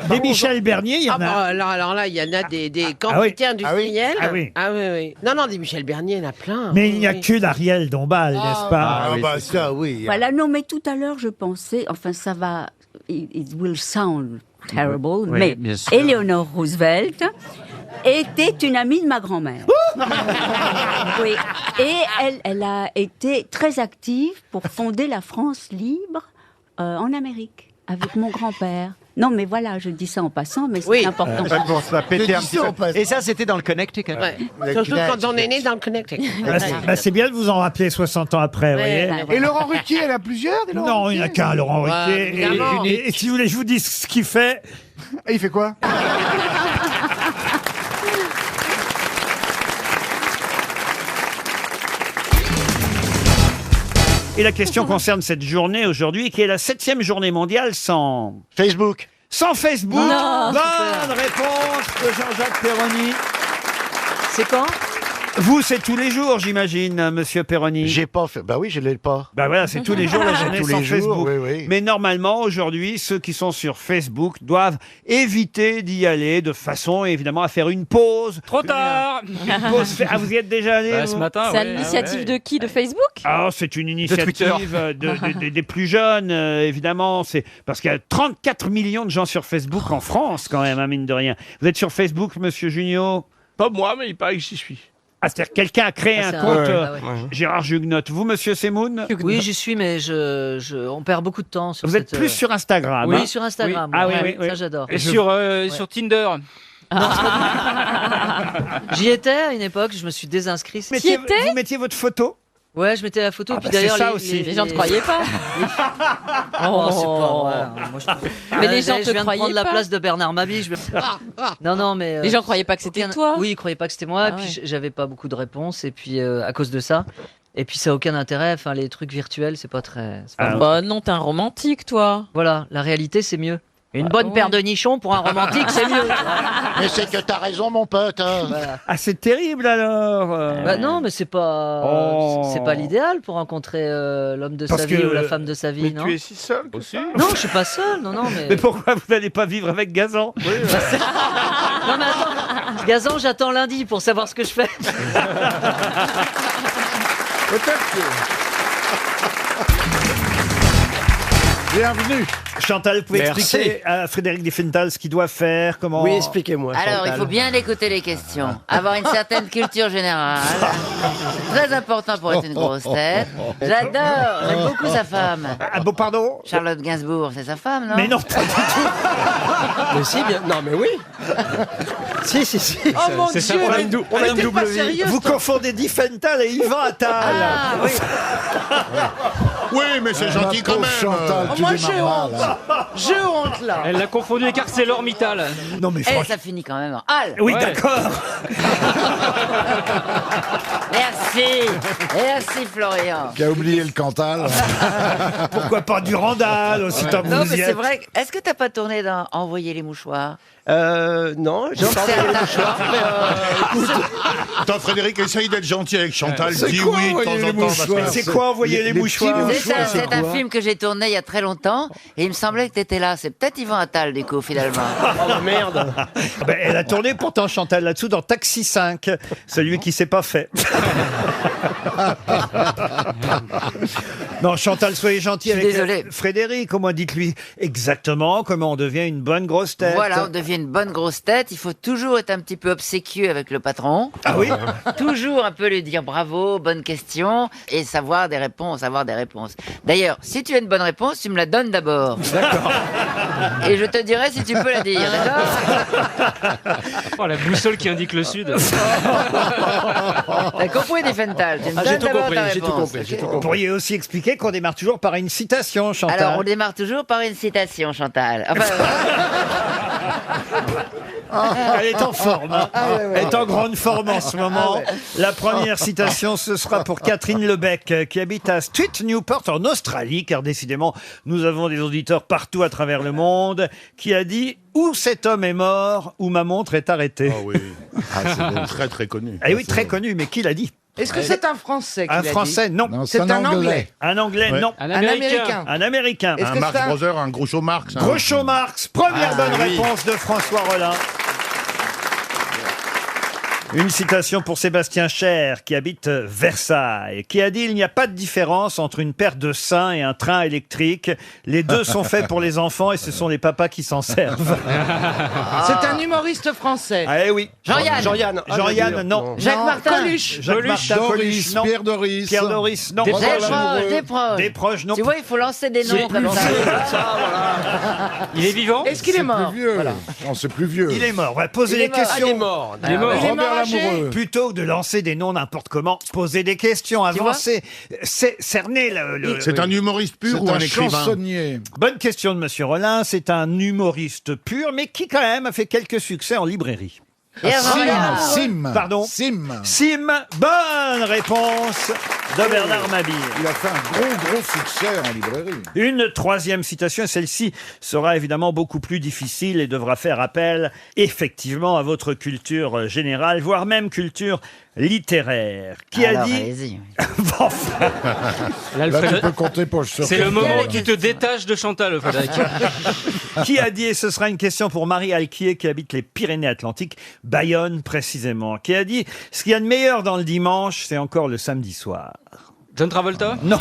Speaker 1: Des Michel Bernier, il y en a.
Speaker 10: Alors là, il y en a des quantités industrielles.
Speaker 1: Ah oui.
Speaker 10: Oui. Non, des Michel Bernier, il y en a plein.
Speaker 1: Mais il n'y a que l'Ariel Dombal, n'est-ce pas?
Speaker 4: Ça, oui.
Speaker 3: Voilà, non, mais tout à l'heure, je pensais, enfin, ça va, it will sound terrible, mais
Speaker 11: bien sûr.
Speaker 3: Eleanor Roosevelt était une amie de ma grand-mère. Oui, et elle a été très active pour fonder la France libre en Amérique, avec mon grand-père. Non, mais voilà, je dis ça en passant, mais c'est important.
Speaker 11: Et ça, c'était dans le Connecticut.
Speaker 10: Ouais. Surtout quand on est né dans le Connecticut.
Speaker 1: C'est bien de vous en rappeler 60 ans après, vous voyez.
Speaker 17: Et Laurent Ruquier, elle a plusieurs des Laurent
Speaker 1: Non, il n'y en a qu'un, Laurent Ruquier. Et si vous voulez, je vous dis ce qu'il fait.
Speaker 17: Et il fait quoi?
Speaker 1: Et la question concerne cette journée aujourd'hui, qui est la 7e journée mondiale sans...
Speaker 4: Facebook.
Speaker 1: Sans Facebook.
Speaker 12: Non.
Speaker 1: Bonne réponse de Jean-Jacques Perroni.
Speaker 12: C'est quand?
Speaker 1: Vous, c'est tous les jours, j'imagine, monsieur Perroni.
Speaker 4: J'ai pas fait. Bah oui, je l'ai pas.
Speaker 1: Bah voilà, c'est tous les jours la journée
Speaker 4: Tous
Speaker 1: sans
Speaker 4: les jours,
Speaker 1: Facebook.
Speaker 4: oui.
Speaker 1: Mais normalement, aujourd'hui, ceux qui sont sur Facebook doivent éviter d'y aller de façon, évidemment, à faire une pause.
Speaker 8: Trop tard.
Speaker 1: Une pause. Ah, vous y êtes déjà allé
Speaker 8: Ce
Speaker 1: vous
Speaker 8: matin,
Speaker 21: C'est à l'initiative de qui? De Facebook?
Speaker 1: Ah, c'est une initiative des plus jeunes, évidemment. C'est parce qu'il y a 34 millions de gens sur Facebook en France, quand même, hein, mine de rien. Vous êtes sur Facebook, monsieur Junio?
Speaker 2: Pas moi, mais il paraît que j'y suis.
Speaker 1: Ah, c'est-à-dire que quelqu'un a créé un compte
Speaker 12: ouais.
Speaker 1: Gérard Jugnotte. Vous, monsieur Semoun?
Speaker 12: Oui, j'y suis, mais on perd beaucoup de temps sur
Speaker 1: Vous êtes plus sur Instagram.
Speaker 12: Oui,
Speaker 1: hein?
Speaker 12: sur Instagram.
Speaker 1: Ah
Speaker 12: ouais,
Speaker 1: oui.
Speaker 12: Ça, j'adore.
Speaker 8: Et sur Tinder.
Speaker 12: J'y étais à une époque, je me suis désinscrit.
Speaker 1: Vous mettiez votre photo?
Speaker 12: Ouais, je mettais la photo. Puis
Speaker 1: bah,
Speaker 12: d'ailleurs,
Speaker 1: c'est ça aussi.
Speaker 21: Les gens ne te croyaient pas.
Speaker 12: Oh, c'est pas vrai. Moi,
Speaker 21: Mais les gens
Speaker 12: je
Speaker 21: te
Speaker 12: viens de
Speaker 21: croyaient
Speaker 12: prendre la
Speaker 21: pas.
Speaker 12: place de Bernard Mabille. Non, mais
Speaker 21: Les gens croyaient pas que c'était toi.
Speaker 12: Oui, ils croyaient pas que c'était moi.
Speaker 21: Ah
Speaker 12: Et puis
Speaker 21: ouais.
Speaker 12: j'avais pas beaucoup de réponses. Et puis à cause de ça. Et puis ça a aucun intérêt. Enfin, les trucs virtuels, c'est pas très. C'est pas
Speaker 21: Bah non, t'es un romantique, toi.
Speaker 12: Voilà, la réalité, c'est mieux. Une bonne paire de nichons pour un romantique, c'est mieux.
Speaker 4: Mais c'est que t'as raison, mon pote.
Speaker 12: Voilà.
Speaker 1: Ah, c'est terrible alors.
Speaker 12: Bah non, mais c'est pas l'idéal pour rencontrer l'homme de
Speaker 1: Parce
Speaker 12: sa vie
Speaker 1: que,
Speaker 12: ou la femme de sa vie,
Speaker 2: Mais
Speaker 12: non?
Speaker 2: tu es si seul aussi.
Speaker 12: Non, je suis pas seul, non, mais.
Speaker 1: Mais pourquoi vous n'allez pas vivre avec Gazan?
Speaker 12: Non mais attends, Gazan, j'attends lundi pour savoir ce que je fais.
Speaker 2: Peut-être que... Bienvenue.
Speaker 1: Chantal, vous pouvez
Speaker 16: Merci.
Speaker 1: expliquer à Frédéric Diffenthal ce qu'il doit faire, comment...
Speaker 16: Oui, expliquez-moi.
Speaker 9: Alors, il
Speaker 16: Chantal.
Speaker 9: faut bien écouter les questions, avoir une certaine culture générale. Très important pour être une grosse tête. J'aime beaucoup sa femme.
Speaker 1: Ah bon, pardon?
Speaker 9: Charlotte Gainsbourg, c'est sa femme, non?
Speaker 1: Mais non, pas du tout.
Speaker 16: Mais si, bien. Non, mais oui. Si.
Speaker 14: Oh mon
Speaker 16: C'est ça,
Speaker 14: Dieu,
Speaker 16: on a
Speaker 14: mais
Speaker 16: une dou- on a une
Speaker 14: t'es
Speaker 16: double
Speaker 14: pas
Speaker 16: vie.
Speaker 14: sérieux,
Speaker 1: Vous
Speaker 14: toi.
Speaker 1: confondez Diffenthal et Yvan Attal.
Speaker 9: Ah, oui.
Speaker 2: Oui, mais c'est gentil quand même.
Speaker 17: Chantal,
Speaker 14: Oh,
Speaker 17: tu
Speaker 14: moi,
Speaker 17: démarres
Speaker 14: j'ai
Speaker 17: mal,
Speaker 14: honte.
Speaker 17: hein.
Speaker 14: J'ai honte, là.
Speaker 8: Elle l'a confondu avec ArcelorMittal.
Speaker 1: Non mais
Speaker 9: Eh,
Speaker 1: franchement...
Speaker 9: ça finit quand même en hal.
Speaker 1: Oui,
Speaker 8: Ouais.
Speaker 1: d'accord.
Speaker 9: Merci Florian.
Speaker 2: Qui a oublié le Cantal.
Speaker 1: Pourquoi pas du Randall aussi tant que
Speaker 9: Non,
Speaker 1: vous
Speaker 9: mais
Speaker 1: y
Speaker 9: c'est
Speaker 1: êtes.
Speaker 9: vrai. Est-ce que t'as pas tourné dans Envoyer les mouchoirs?
Speaker 16: Non, j'ai pas envoyé les mouchoirs, mais
Speaker 2: Attends, Frédéric, essaye d'être gentil avec Chantal.
Speaker 17: C'est
Speaker 2: Dis
Speaker 17: quoi,
Speaker 2: oui de
Speaker 17: envoyer
Speaker 2: temps
Speaker 17: les
Speaker 2: en temps.
Speaker 17: mouchoirs
Speaker 1: Mais c'est quoi envoyer les
Speaker 17: petits
Speaker 1: mouchoirs?
Speaker 17: mouchoirs,
Speaker 9: C'est un film que j'ai tourné il y a très longtemps et il me semblait que t'étais là. C'est peut-être Yvan Attal du coup finalement.
Speaker 16: oh merde.
Speaker 1: Ah ben, elle a tourné pourtant Chantal là-dessous dans Taxi 5, celui qui s'est pas fait. Non, Chantal, soyez gentil
Speaker 9: Je suis
Speaker 1: avec
Speaker 9: désolé.
Speaker 1: Frédéric. Au moins, dites-lui exactement comment on devient une bonne grosse tête.
Speaker 9: Voilà, on devient une bonne grosse tête. Il faut toujours être un petit peu obséquieux avec le patron.
Speaker 1: Ah oui?
Speaker 9: Toujours un peu lui dire bravo, bonne question, et savoir des réponses, avoir des réponses. D'ailleurs, si tu as une bonne réponse, tu me la donnes d'abord. D'accord. Et je te dirai si tu peux la dire, d'accord?
Speaker 8: Oh, la boussole qui indique le sud.
Speaker 9: T'as compris, Diffental? Tu me
Speaker 16: J'ai
Speaker 9: donnes
Speaker 16: tout
Speaker 9: d'abord
Speaker 16: compris,
Speaker 9: ta
Speaker 16: j'ai tout
Speaker 9: réponse,
Speaker 16: compris,
Speaker 9: ok?
Speaker 16: j'ai tout
Speaker 1: Vous
Speaker 16: compris.
Speaker 1: pourriez aussi expliquer qu'on démarre toujours par une citation, Chantal.
Speaker 9: Alors, on démarre toujours par une citation, Chantal. Enfin,
Speaker 1: Elle est en forme. hein. Elle est en grande forme en ce moment.
Speaker 9: Ah
Speaker 1: La première citation, ce sera pour Catherine Lebec, qui habite à Street Newport en Australie, car décidément, nous avons des auditeurs partout à travers le monde, qui a dit « Où cet homme est mort, où ma montre est arrêtée
Speaker 2: Ah oui. Ah, c'est très très connu.
Speaker 1: Ah oui, très connu, mais qui l'a dit?
Speaker 5: Est-ce que c'est un Français qui
Speaker 1: Un
Speaker 5: l'a
Speaker 1: Français,
Speaker 5: dit
Speaker 1: non.
Speaker 2: Non,
Speaker 5: C'est un Anglais.
Speaker 1: Un Anglais,
Speaker 2: Ouais.
Speaker 1: non.
Speaker 8: Un
Speaker 5: Un Américain.
Speaker 1: Un Américain.
Speaker 5: Est-ce
Speaker 2: Un
Speaker 5: que
Speaker 2: Marx
Speaker 5: c'est un-
Speaker 2: Brothers, un Groucho Marx. hein.
Speaker 1: Groucho Marx, première bonne
Speaker 2: oui.
Speaker 1: réponse de François Rollin. Une citation pour Sébastien Cher, qui habite Versailles, qui a dit « Il n'y a pas de différence entre une paire de seins et un train électrique. Les deux sont faits pour les enfants et ce sont les papas qui s'en servent.
Speaker 5: C'est un humoriste français. »
Speaker 1: Ah eh oui.
Speaker 9: Jean-Yann.
Speaker 16: Jean-Yann. Ah,
Speaker 1: Jean-Yann,
Speaker 16: je veux dire,
Speaker 1: non.
Speaker 9: Jacques
Speaker 5: Non,
Speaker 9: Martin.
Speaker 5: Coluche.
Speaker 1: Jacques Martin, Coluche,
Speaker 2: Doris,
Speaker 1: non.
Speaker 2: Pierre Doris.
Speaker 1: Pierre Doris, non.
Speaker 9: Des proches,
Speaker 2: l'amoureux.
Speaker 9: des proches.
Speaker 1: Des proches, non.
Speaker 9: Tu vois, il faut lancer des noms comme ça.
Speaker 8: Il est vivant?
Speaker 5: Est-ce qu'il est mort?
Speaker 2: Plus vieux. Non, c'est plus vieux.
Speaker 1: Il est mort. On va poser
Speaker 9: Il
Speaker 1: des
Speaker 9: est mort.
Speaker 16: Ah,
Speaker 1: questions.
Speaker 16: il est mort.
Speaker 8: Il est mort.
Speaker 5: Il est
Speaker 2: Robert
Speaker 5: mort âgé.
Speaker 2: l'amoureux.
Speaker 1: Plutôt que de lancer des noms n'importe comment, poser des questions, avancer, cerner le...
Speaker 2: C'est un humoriste pur ou un écrivain?
Speaker 17: chansonnier.
Speaker 1: Bonne question de Monsieur Rollin. C'est un humoriste pur, mais qui quand même a fait quelques succès en librairie.
Speaker 9: Et Jean-Yann.
Speaker 17: Sim.
Speaker 1: Pardon.
Speaker 17: Sim.
Speaker 1: Sim, bonne réponse de Bernard Mabille.
Speaker 17: Il a fait un gros succès en librairie.
Speaker 1: Une troisième citation, et celle-ci sera évidemment beaucoup plus difficile et devra faire appel effectivement à votre culture générale, voire même culture littéraire. Qui
Speaker 9: Alors,
Speaker 1: a dit...
Speaker 9: allez-y.
Speaker 1: Enfin,
Speaker 8: Là,
Speaker 17: Là, tu
Speaker 8: Fred-
Speaker 17: peux compter pour
Speaker 8: C'est le moment où tu te détaches de Chantal, Frédéric.
Speaker 1: qui a dit, et ce sera une question pour Marie Alquier qui habite les Pyrénées-Atlantiques, Bayonne précisément, qui a dit « Ce qu'il y a de meilleur dans le dimanche, c'est encore le samedi soir. »
Speaker 8: John Travolta?
Speaker 1: Non.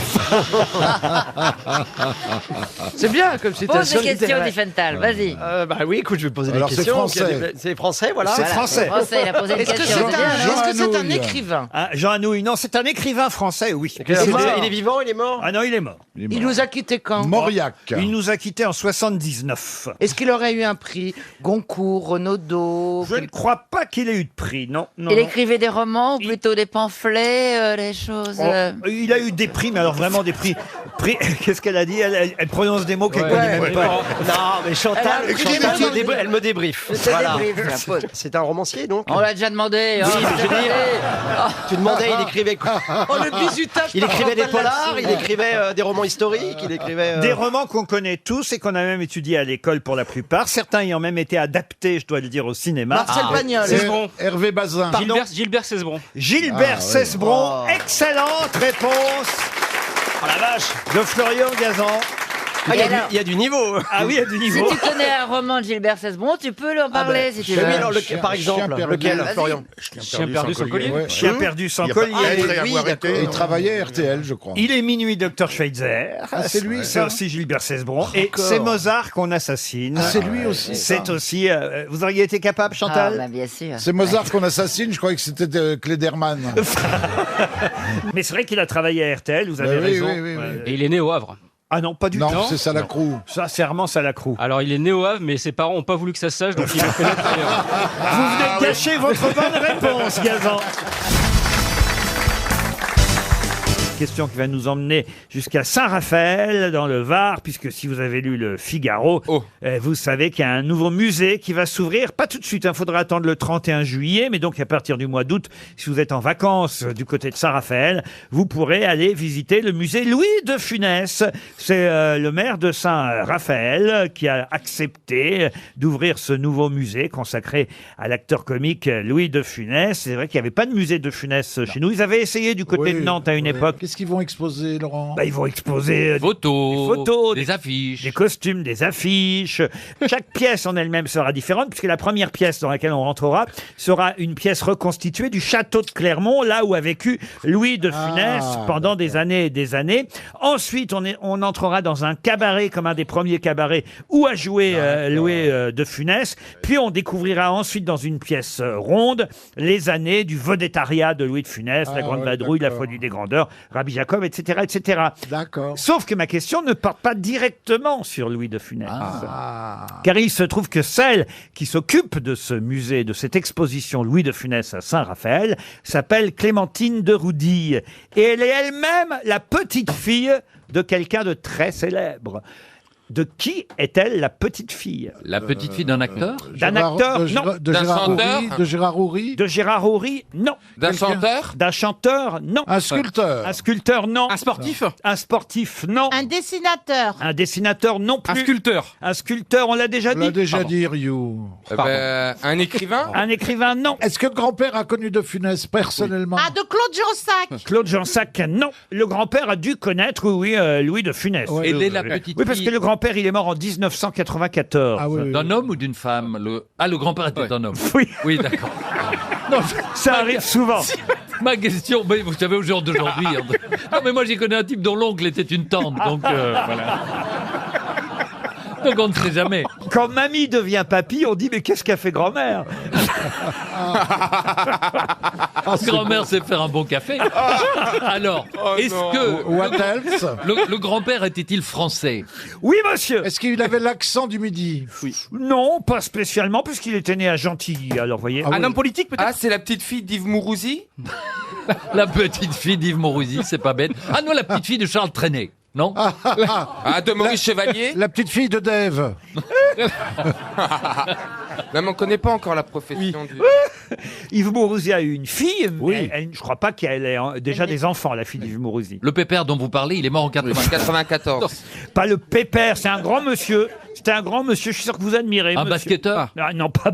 Speaker 5: C'est bien comme
Speaker 9: Pose
Speaker 5: citation
Speaker 9: des questions,
Speaker 5: littéraire.
Speaker 9: Diffental. Vas-y.
Speaker 16: Bah oui, écoute, je vais poser
Speaker 17: Alors,
Speaker 16: des
Speaker 17: c'est
Speaker 16: questions.
Speaker 17: français.
Speaker 16: C'est français, voilà.
Speaker 1: C'est
Speaker 9: Voilà,
Speaker 1: français.
Speaker 9: Français, il a posé une
Speaker 5: Est-ce que
Speaker 9: question.
Speaker 5: c'est un
Speaker 17: Anouilh.
Speaker 5: écrivain?
Speaker 1: Ah, Jean Anouilh, non, c'est un écrivain français, oui.
Speaker 16: Il est,
Speaker 5: mort.
Speaker 16: il est vivant, il est mort.
Speaker 1: Ah non, il est mort.
Speaker 5: Il nous a quittés quand?
Speaker 17: Mauriac.
Speaker 1: Il nous a quittés en 79.
Speaker 5: Est-ce qu'il aurait eu un prix Goncourt, Renaudot?
Speaker 1: Je ne crois pas qu'il ait eu de prix, non. non,
Speaker 9: Il
Speaker 1: non.
Speaker 9: écrivait des romans ou plutôt des pamphlets, des choses.
Speaker 1: Oh, il a eu des prix, mais alors vraiment des prix. Qu'est-ce qu'elle a dit elle prononce des mots qu'elle connaît même pas.
Speaker 16: Non, mais Chantal, elle me débriefe.
Speaker 9: Je te
Speaker 16: Voilà.
Speaker 9: débriefe, je la pose.
Speaker 16: C'est un romancier, donc.
Speaker 9: On l'a déjà demandé. hein,
Speaker 16: Oui, mais je veux dire,
Speaker 9: Oh.
Speaker 16: tu demandais, il écrivait quoi?
Speaker 5: Oh, le bizutage.
Speaker 16: Il
Speaker 5: par
Speaker 16: écrivait des
Speaker 5: Chantal
Speaker 16: polars,
Speaker 5: là-dessous.
Speaker 16: il écrivait des romans historiques, il écrivait...
Speaker 1: Des romans qu'on connaît tous et qu'on a même étudiés à l'école pour la plupart, certains ayant même été adaptés, je dois le dire, au cinéma.
Speaker 5: Marcel Pagnol.
Speaker 8: Cesbron.
Speaker 17: Hervé Bazin.
Speaker 8: Gilbert Cesbron.
Speaker 1: Gilbert
Speaker 17: Ah, oui.
Speaker 1: Cesbron, excellente réponse
Speaker 8: Oh la vache.
Speaker 1: de Florian Gazan.
Speaker 16: Ah, il y a du niveau.
Speaker 1: Ah oui, il y a du niveau.
Speaker 9: Si tu connais un roman de Gilbert Cesbron, tu peux leur parler si tu veux.
Speaker 16: Oui, alors, par exemple, lequel, Florian?
Speaker 8: Chien perdu sans collier.
Speaker 1: Chien perdu sans collier.
Speaker 2: Il travaillait à RTL, je crois.
Speaker 1: Il est minuit, Dr Schweitzer.
Speaker 2: C'est lui,
Speaker 1: C'est
Speaker 2: ça
Speaker 1: aussi Gilbert Cesbron. Et c'est Mozart qu'on assassine.
Speaker 2: C'est lui aussi.
Speaker 1: C'est aussi. Vous auriez été capable, Chantal?
Speaker 9: Ah, bah, bien sûr.
Speaker 2: C'est Mozart qu'on assassine, je croyais que c'était Klederman.
Speaker 1: Mais c'est vrai qu'il a travaillé à RTL, vous avez raison.
Speaker 2: Oui.
Speaker 8: Et il est né au Havre.
Speaker 1: Ah non, pas du tout.
Speaker 2: Non, c'est Salacrou.
Speaker 1: Sincèrement, Salacrou.
Speaker 8: Alors il est né au Havre, mais ses parents n'ont pas voulu que ça se sache, donc il a fait notre ailleurs.
Speaker 1: Vous venez de gâcher votre bonne réponse, Gazan. Question qui va nous emmener jusqu'à Saint-Raphaël, dans le Var, puisque si vous avez lu le Figaro, vous savez qu'il y a un nouveau musée qui va s'ouvrir. Pas tout de suite, il faudra attendre le 31 juillet, mais donc à partir du mois d'août, si vous êtes en vacances du côté de Saint-Raphaël, vous pourrez aller visiter le musée Louis de Funès. C'est le maire de Saint-Raphaël qui a accepté d'ouvrir ce nouveau musée consacré à l'acteur comique Louis de Funès. C'est vrai qu'il n'y avait pas de musée de Funès chez nous. Ils avaient essayé du côté de Nantes à une époque.
Speaker 2: Qu'est-ce qu'ils vont exposer, Laurent?
Speaker 1: Ils vont exposer
Speaker 19: des photos, des affiches,
Speaker 1: des costumes, des affiches. Chaque pièce en elle-même sera différente, puisque la première pièce dans laquelle on rentrera sera une pièce reconstituée du château de Clermont, là où a vécu Louis de Funès pendant des années et des années. Ensuite, on entrera dans un cabaret, comme un des premiers cabarets où a joué Louis de Funès. Puis on découvrira ensuite dans une pièce ronde les années du vedettariat de Louis de Funès, la Grande Vadrouille, la Folie des Grandeurs, Rabbi Jacob, etc., etc.
Speaker 2: D'accord.
Speaker 1: Sauf que ma question ne porte pas directement sur Louis de Funès. Car il se trouve que celle qui s'occupe de ce musée, de cette exposition Louis de Funès à Saint-Raphaël, s'appelle Clémentine de Roudy. Et elle est elle-même la petite fille de quelqu'un de très célèbre. De qui est-elle la petite fille?
Speaker 19: La petite fille d'un acteur?
Speaker 1: D'un acteur, non.
Speaker 2: De Gérard Houry?
Speaker 1: De Gérard Houry, non.
Speaker 15: D'un chanteur?
Speaker 1: D'un chanteur, non.
Speaker 2: Un sculpteur?
Speaker 1: Un sculpteur, non.
Speaker 8: Un sportif?
Speaker 1: Un sportif, non.
Speaker 18: Un dessinateur.
Speaker 1: Un dessinateur, non plus.
Speaker 8: Un sculpteur?
Speaker 1: Un sculpteur, on l'a déjà
Speaker 2: On l'a
Speaker 1: dit.
Speaker 2: déjà dit, Ryu.
Speaker 15: Un écrivain?
Speaker 1: Un écrivain, non.
Speaker 2: Est-ce que le grand-père a connu de Funès personnellement?
Speaker 18: Ah, de Claude Jansac.
Speaker 1: Claude Jansac, non. Le grand-père a dû connaître, oui, Louis de Funès.
Speaker 19: Et dès la petite
Speaker 1: Oui, parce
Speaker 19: fille-
Speaker 1: que le grand-père, il est mort en 1994.
Speaker 2: Ah oui.
Speaker 19: D'un homme ou d'une femme? Le grand-père était un homme.
Speaker 1: Oui.
Speaker 19: Oui, d'accord. Non,
Speaker 1: Ça arrive souvent.
Speaker 19: ma question, mais vous savez, au jour d'aujourd'hui. Non, mais moi, j'ai connu un type dont l'oncle était une tante, donc voilà. Donc on ne sait jamais.
Speaker 1: Quand mamie devient papy, on dit mais qu'est-ce qu'a fait grand-mère?
Speaker 19: Grand-mère sait faire un bon café. Alors, est-ce que
Speaker 2: What else?
Speaker 19: le grand-père était-il français?
Speaker 1: Oui, monsieur.
Speaker 2: Est-ce qu'il avait l'accent du Midi?
Speaker 1: Non, pas spécialement, puisqu'il était né à Gentilly. Alors, voyez.
Speaker 15: Un homme politique peut-être? Ah, c'est la petite fille d'Yves Mourouzi?
Speaker 19: La petite fille d'Yves Mourouzi, c'est pas bête. Ah non, la petite fille de Charles Trenet. Non?
Speaker 15: Ah, de Maurice Chevalier?
Speaker 2: La petite fille de Dave.
Speaker 15: Non, mais on connaît pas encore la profession du...
Speaker 1: Yves Mourouzi a eu une fille, mais je crois pas qu'elle ait déjà des enfants, la fille d'Yves Mourouzi.
Speaker 19: Le pépère dont vous parlez, il est mort en
Speaker 15: 94.
Speaker 1: Pas le pépère, c'est un grand monsieur. C'était un grand monsieur, je suis sûr que vous admirez.
Speaker 19: Un
Speaker 1: monsieur.
Speaker 19: basketteur?
Speaker 1: Ah, non, pas.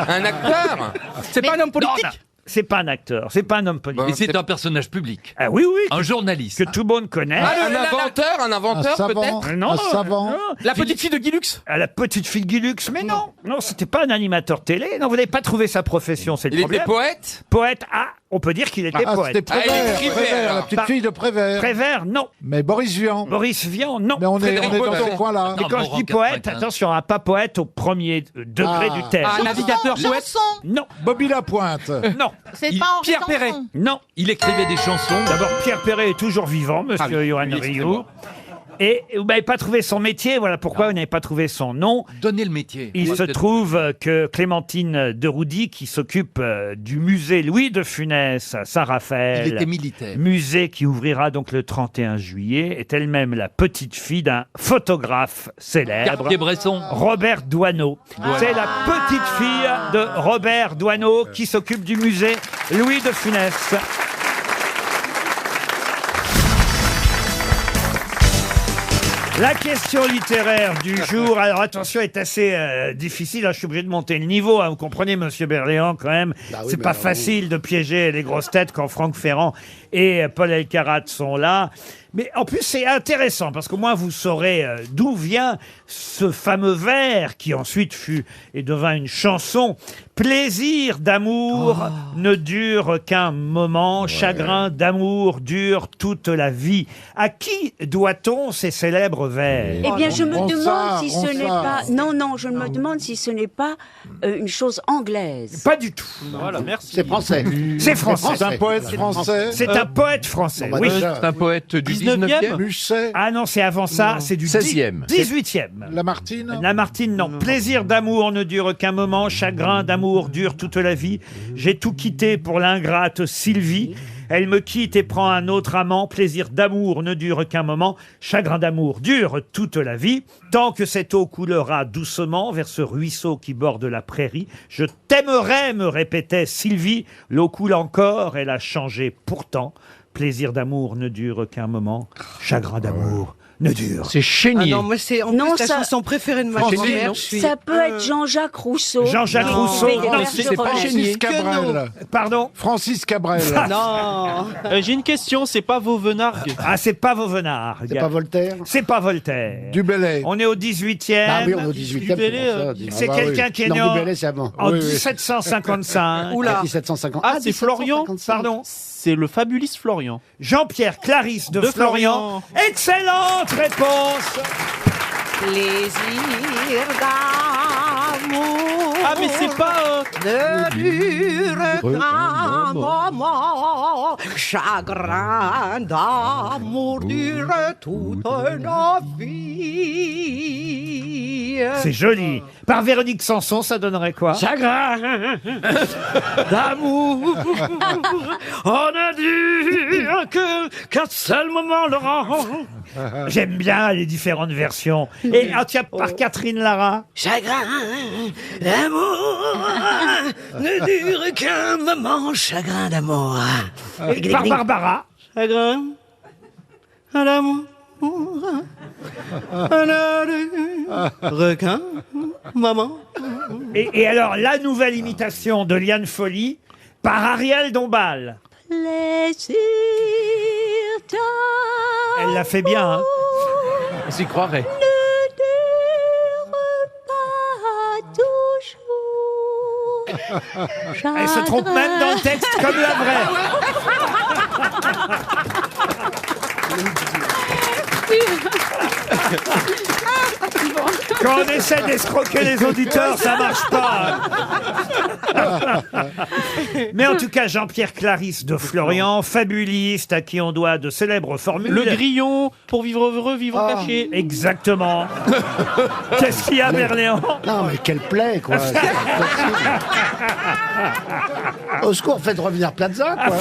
Speaker 15: Un acteur?
Speaker 8: C'est pas un homme politique?
Speaker 1: Non, c'est pas un acteur, c'est pas un homme politique.
Speaker 19: Et c'est un personnage public.
Speaker 1: Ah oui, oui.
Speaker 19: Un journaliste.
Speaker 1: Que tout le monde connaît.
Speaker 15: Un inventeur peut-être?
Speaker 1: Non,
Speaker 2: savant.
Speaker 1: non.
Speaker 8: La petite fille de Guy Lux?
Speaker 1: Ah, la petite fille de Guy Lux, mais non. Non, c'était pas un animateur télé. Non, vous n'avez pas trouvé sa profession, c'est le
Speaker 15: Il
Speaker 1: problème.
Speaker 15: était poète?
Speaker 1: Poète, on peut dire qu'il était poète.
Speaker 2: C'était Prévert,
Speaker 15: il est
Speaker 2: Prévert, la petite fille de Prévert.
Speaker 1: Prévert, non.
Speaker 2: Mais Boris Vian.
Speaker 1: Boris Vian, non.
Speaker 2: Mais on est dans
Speaker 15: Baudin.
Speaker 2: ce coin-là.
Speaker 1: Et quand je dis poète, attention, pas poète au premier degré du terme.
Speaker 8: Un navigateur poète?
Speaker 18: Chanson.
Speaker 1: Non,
Speaker 2: Bobby Lapointe.
Speaker 1: non,
Speaker 18: C'est pas Henri
Speaker 8: Pierre Perret.
Speaker 18: Sanson.
Speaker 1: non.
Speaker 19: Il écrivait des chansons.
Speaker 1: D'abord, Pierre Perret est toujours vivant, monsieur Johan Rioux. Et vous n'avez pas trouvé son métier, voilà pourquoi vous n'avez pas trouvé son nom.
Speaker 19: Donnez le métier.
Speaker 1: Il se trouve que Clémentine de Roudy, qui s'occupe du musée Louis de Funès à Saint-Raphaël,
Speaker 19: Il était militaire.
Speaker 1: musée qui ouvrira donc le 31 juillet, est elle-même la petite fille d'un photographe célèbre,
Speaker 19: Cartier-Bresson.
Speaker 1: Robert Doisneau. C'est la petite fille de Robert Doisneau qui s'occupe du musée Louis de Funès. La question littéraire du jour, alors attention, est assez difficile. Je suis obligé de monter le niveau. Vous comprenez, monsieur Berléand, quand même. C'est pas facile de piéger les grosses têtes quand Franck Ferrand et Paul Elkarat sont là. Mais en plus, c'est intéressant, parce qu'au moins vous saurez d'où vient ce fameux vers qui ensuite fut et devint une chanson. Plaisir d'amour ne dure qu'un moment, chagrin d'amour dure toute la vie. À qui doit-on ces célèbres vers?
Speaker 3: Eh bien, je me demande si ce n'est pas... Non, je me demande si ce n'est pas une chose anglaise.
Speaker 1: Pas du tout.
Speaker 8: Voilà, merci.
Speaker 16: C'est français.
Speaker 1: C'est français.
Speaker 2: C'est un poète français.
Speaker 1: C'est un poète français, oui.
Speaker 15: C'est un poète du 19e.
Speaker 2: Musset.
Speaker 1: Ah non, c'est avant ça, c'est du
Speaker 13: 16e.
Speaker 1: 18e.
Speaker 2: Lamartine.
Speaker 1: Lamartine, non. Plaisir d'amour ne dure qu'un moment, chagrin d'amour dure toute la vie. J'ai tout quitté pour l'ingrate Sylvie. Elle me quitte et prend un autre amant. Plaisir d'amour ne dure qu'un moment. Chagrin d'amour dure toute la vie. Tant que cette eau coulera doucement vers ce ruisseau qui borde la prairie, je t'aimerai, me répétait Sylvie. L'eau coule encore, elle a changé pourtant. Plaisir d'amour ne dure qu'un moment. Chagrin d'amour ne dure.
Speaker 16: C'est Chénier.
Speaker 10: Ah non, moi c'est en
Speaker 3: Non,
Speaker 10: plus
Speaker 3: ça-
Speaker 10: la chanson préférée de ma
Speaker 16: Chénier,
Speaker 10: grand-mère.
Speaker 16: non
Speaker 3: Ça peut être Jean-Jacques Rousseau.
Speaker 1: Jean-Jacques
Speaker 3: Non.
Speaker 1: Rousseau,
Speaker 3: Mais
Speaker 1: non,
Speaker 16: c'est pas
Speaker 3: Francis
Speaker 16: Chénier.
Speaker 2: Francis Cabrel.
Speaker 1: Pardon?
Speaker 2: Francis Cabrel.
Speaker 10: Non.
Speaker 8: J'ai une question, c'est pas Vauvenargues?
Speaker 1: Ah, c'est pas Vauvenard.
Speaker 16: C'est pas Voltaire.
Speaker 1: C'est pas Voltaire.
Speaker 2: Du Bellay.
Speaker 1: On est au 18e.
Speaker 16: Ah oui, on est au 18e.
Speaker 1: C'est quelqu'un qui est né
Speaker 16: Non,
Speaker 1: en,
Speaker 16: du Bellay, c'est avant.
Speaker 1: en
Speaker 2: Oui, oui.
Speaker 1: 1755.
Speaker 10: Oula.
Speaker 16: 1750.
Speaker 8: Ah, c'est Florian.
Speaker 1: Pardon.
Speaker 8: C'est le fabuliste Florian.
Speaker 1: Jean-Pierre Clarisse de
Speaker 8: De
Speaker 1: Florian. Excellente réponse.
Speaker 10: Plaisir d'amour.
Speaker 8: Ah, mais c'est pas...
Speaker 10: Ne dure qu'un moment, chagrin d'amour dure toute la vie.
Speaker 1: C'est joli. Par Véronique Sanson, ça donnerait quoi?
Speaker 8: Chagrin d'amour, on a dû qu'un seul moment, Laurent.
Speaker 1: J'aime bien les différentes versions. Et tiens, par Catherine Lara.
Speaker 8: Chagrin d'amour ne dure qu'un moment, chagrin d'amour.
Speaker 1: Et par Barbara.
Speaker 8: Chagrin d'amour ne dure qu'un moment.
Speaker 1: Et alors, la nouvelle imitation de Liane Folly par Ariel Dombal.
Speaker 3: Plaisir d'amour.
Speaker 1: Elle l'a fait bien, hein.
Speaker 16: On s'y croirait.
Speaker 3: Ne dure pas toujours.
Speaker 1: Elle se trompe même dans le texte comme la vraie. Quand on essaie d'escroquer les auditeurs, ça marche pas. Mais en tout cas, Jean-Pierre Clarisse de Florian, fabuliste à qui on doit de célèbres formules.
Speaker 8: Le grillon, pour vivre heureux, vivre caché.
Speaker 1: Exactement. Qu'est-ce qu'il y a, Berléand?
Speaker 16: Non, mais quelle plaie, quoi. C'est pas possible. Au secours, faites revenir Plaza, quoi.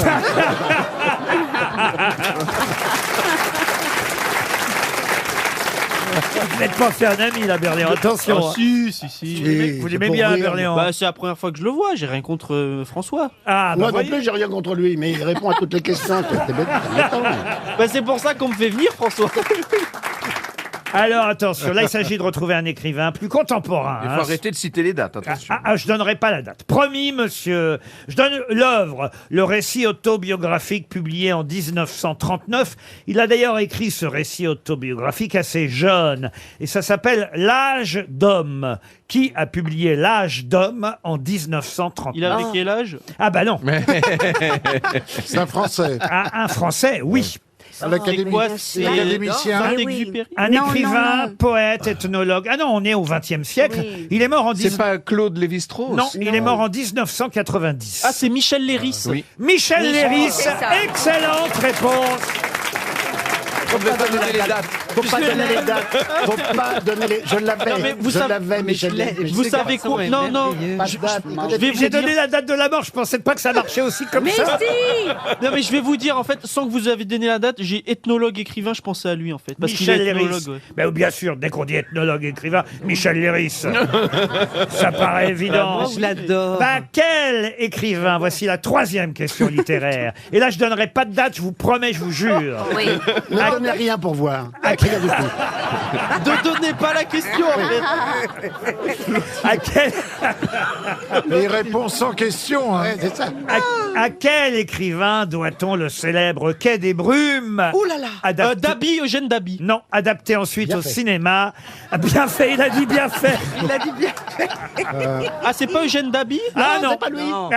Speaker 1: Vous n'êtes pas fait un ami, là, Berléand. Attention.
Speaker 8: Ah, si.
Speaker 1: Vous l'aimez bien, Berléand?
Speaker 8: Bah, c'est la première fois que je le vois, j'ai rien contre François.
Speaker 1: Ah,
Speaker 16: Moi
Speaker 1: bah,
Speaker 16: non
Speaker 1: voyez.
Speaker 16: plus, j'ai rien contre lui, mais il répond à toutes les questions. C'est bête, c'est embêtant.
Speaker 8: Bah, c'est pour ça qu'on me fait venir, François.
Speaker 1: Alors, attention, là, il s'agit de retrouver un écrivain plus contemporain.
Speaker 15: Il faut
Speaker 1: hein.
Speaker 15: arrêter de citer les dates, attention.
Speaker 1: Je donnerai pas la date. Promis, monsieur. Je donne l'œuvre, le récit autobiographique publié en 1939. Il a d'ailleurs écrit ce récit autobiographique assez jeune. Et ça s'appelle L'âge d'homme. Qui a publié L'âge d'homme en 1939?
Speaker 8: Il avait quel âge?
Speaker 1: Ah bah non.
Speaker 2: C'est un Français.
Speaker 1: Un Français, oui.
Speaker 2: L'académicien.
Speaker 1: Un écrivain, poète, ethnologue. Ah non, on est au XXe siècle.
Speaker 3: Oui.
Speaker 1: Il est mort en
Speaker 15: C'est pas Claude Lévi-Strauss?
Speaker 1: Non, il est mort en 1990.
Speaker 8: Ah, c'est Michel Léris.
Speaker 15: Oui.
Speaker 1: Michel Léris,
Speaker 3: c'est ça.
Speaker 1: excellente réponse.
Speaker 15: Faut pas donner les dates.
Speaker 16: Faut pas donner les dates. Faut pas donner les... Je l'avais.
Speaker 8: Non, mais vous
Speaker 16: je
Speaker 8: savez-
Speaker 16: l'avais, Michel.
Speaker 8: Vous savez quoi? Non, non.
Speaker 16: Pas de date.
Speaker 8: Je vais
Speaker 1: J'ai
Speaker 8: vous
Speaker 1: donné
Speaker 8: dire...
Speaker 1: la date de la mort, je pensais pas que ça marchait aussi comme
Speaker 3: Mais
Speaker 1: ça.
Speaker 3: si.
Speaker 8: Non, mais je vais vous dire, en fait, sans que vous avez donné la date, j'ai ethnologue écrivain, je pensais à lui, en fait. Parce qu'il est
Speaker 1: Michel Léris.
Speaker 8: ethnologue, ouais.
Speaker 1: Ben, bien sûr, dès qu'on dit ethnologue écrivain, Michel Léris. Ça paraît évident.
Speaker 10: Je l'adore.
Speaker 1: Bah, quel écrivain? Voici la troisième question littéraire. Et là, je donnerai pas de date, je vous promets, je vous jure.
Speaker 3: Oui.
Speaker 16: Ne donnez rien pour voir.
Speaker 1: À
Speaker 16: Rien du tout.
Speaker 7: Ne donnez pas la question.
Speaker 1: À quel...
Speaker 2: Il répond sans question. Hein.
Speaker 4: C'est ça.
Speaker 1: À quel écrivain doit-on le célèbre Quai des Brumes?
Speaker 7: Oh là là. Dabi, Eugène Dabi.
Speaker 1: Non, adapté ensuite
Speaker 16: Bien
Speaker 1: au
Speaker 16: fait.
Speaker 1: cinéma. Ah, bien fait, il a dit bien fait.
Speaker 5: Il a dit bien fait.
Speaker 7: Ah, c'est pas Eugène Dabi?
Speaker 1: Ah non.
Speaker 5: C'est pas lui.
Speaker 7: Non.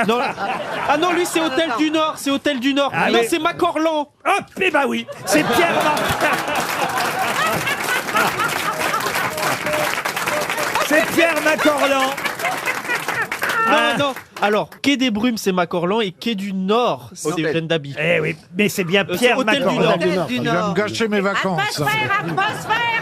Speaker 7: Ah non, lui c'est Hôtel du Nord, c'est Hôtel du Nord.
Speaker 1: Ah,
Speaker 7: non,
Speaker 1: mais-
Speaker 7: c'est Macorlan.
Speaker 1: Hop, eh ben oui, c'est Pierre C'est Pierre Macorlan.
Speaker 7: Non. Alors, Quai des Brumes, c'est Macorlan et Quai du Nord, c'est Eugène Dabi.
Speaker 1: Eh oui, mais c'est bien
Speaker 7: c'est
Speaker 1: Pierre
Speaker 7: Hôtel du
Speaker 1: Macorlan.
Speaker 7: Nord.
Speaker 5: Hôtel du
Speaker 2: Il va me
Speaker 5: Nord.
Speaker 2: gâcher mes vacances.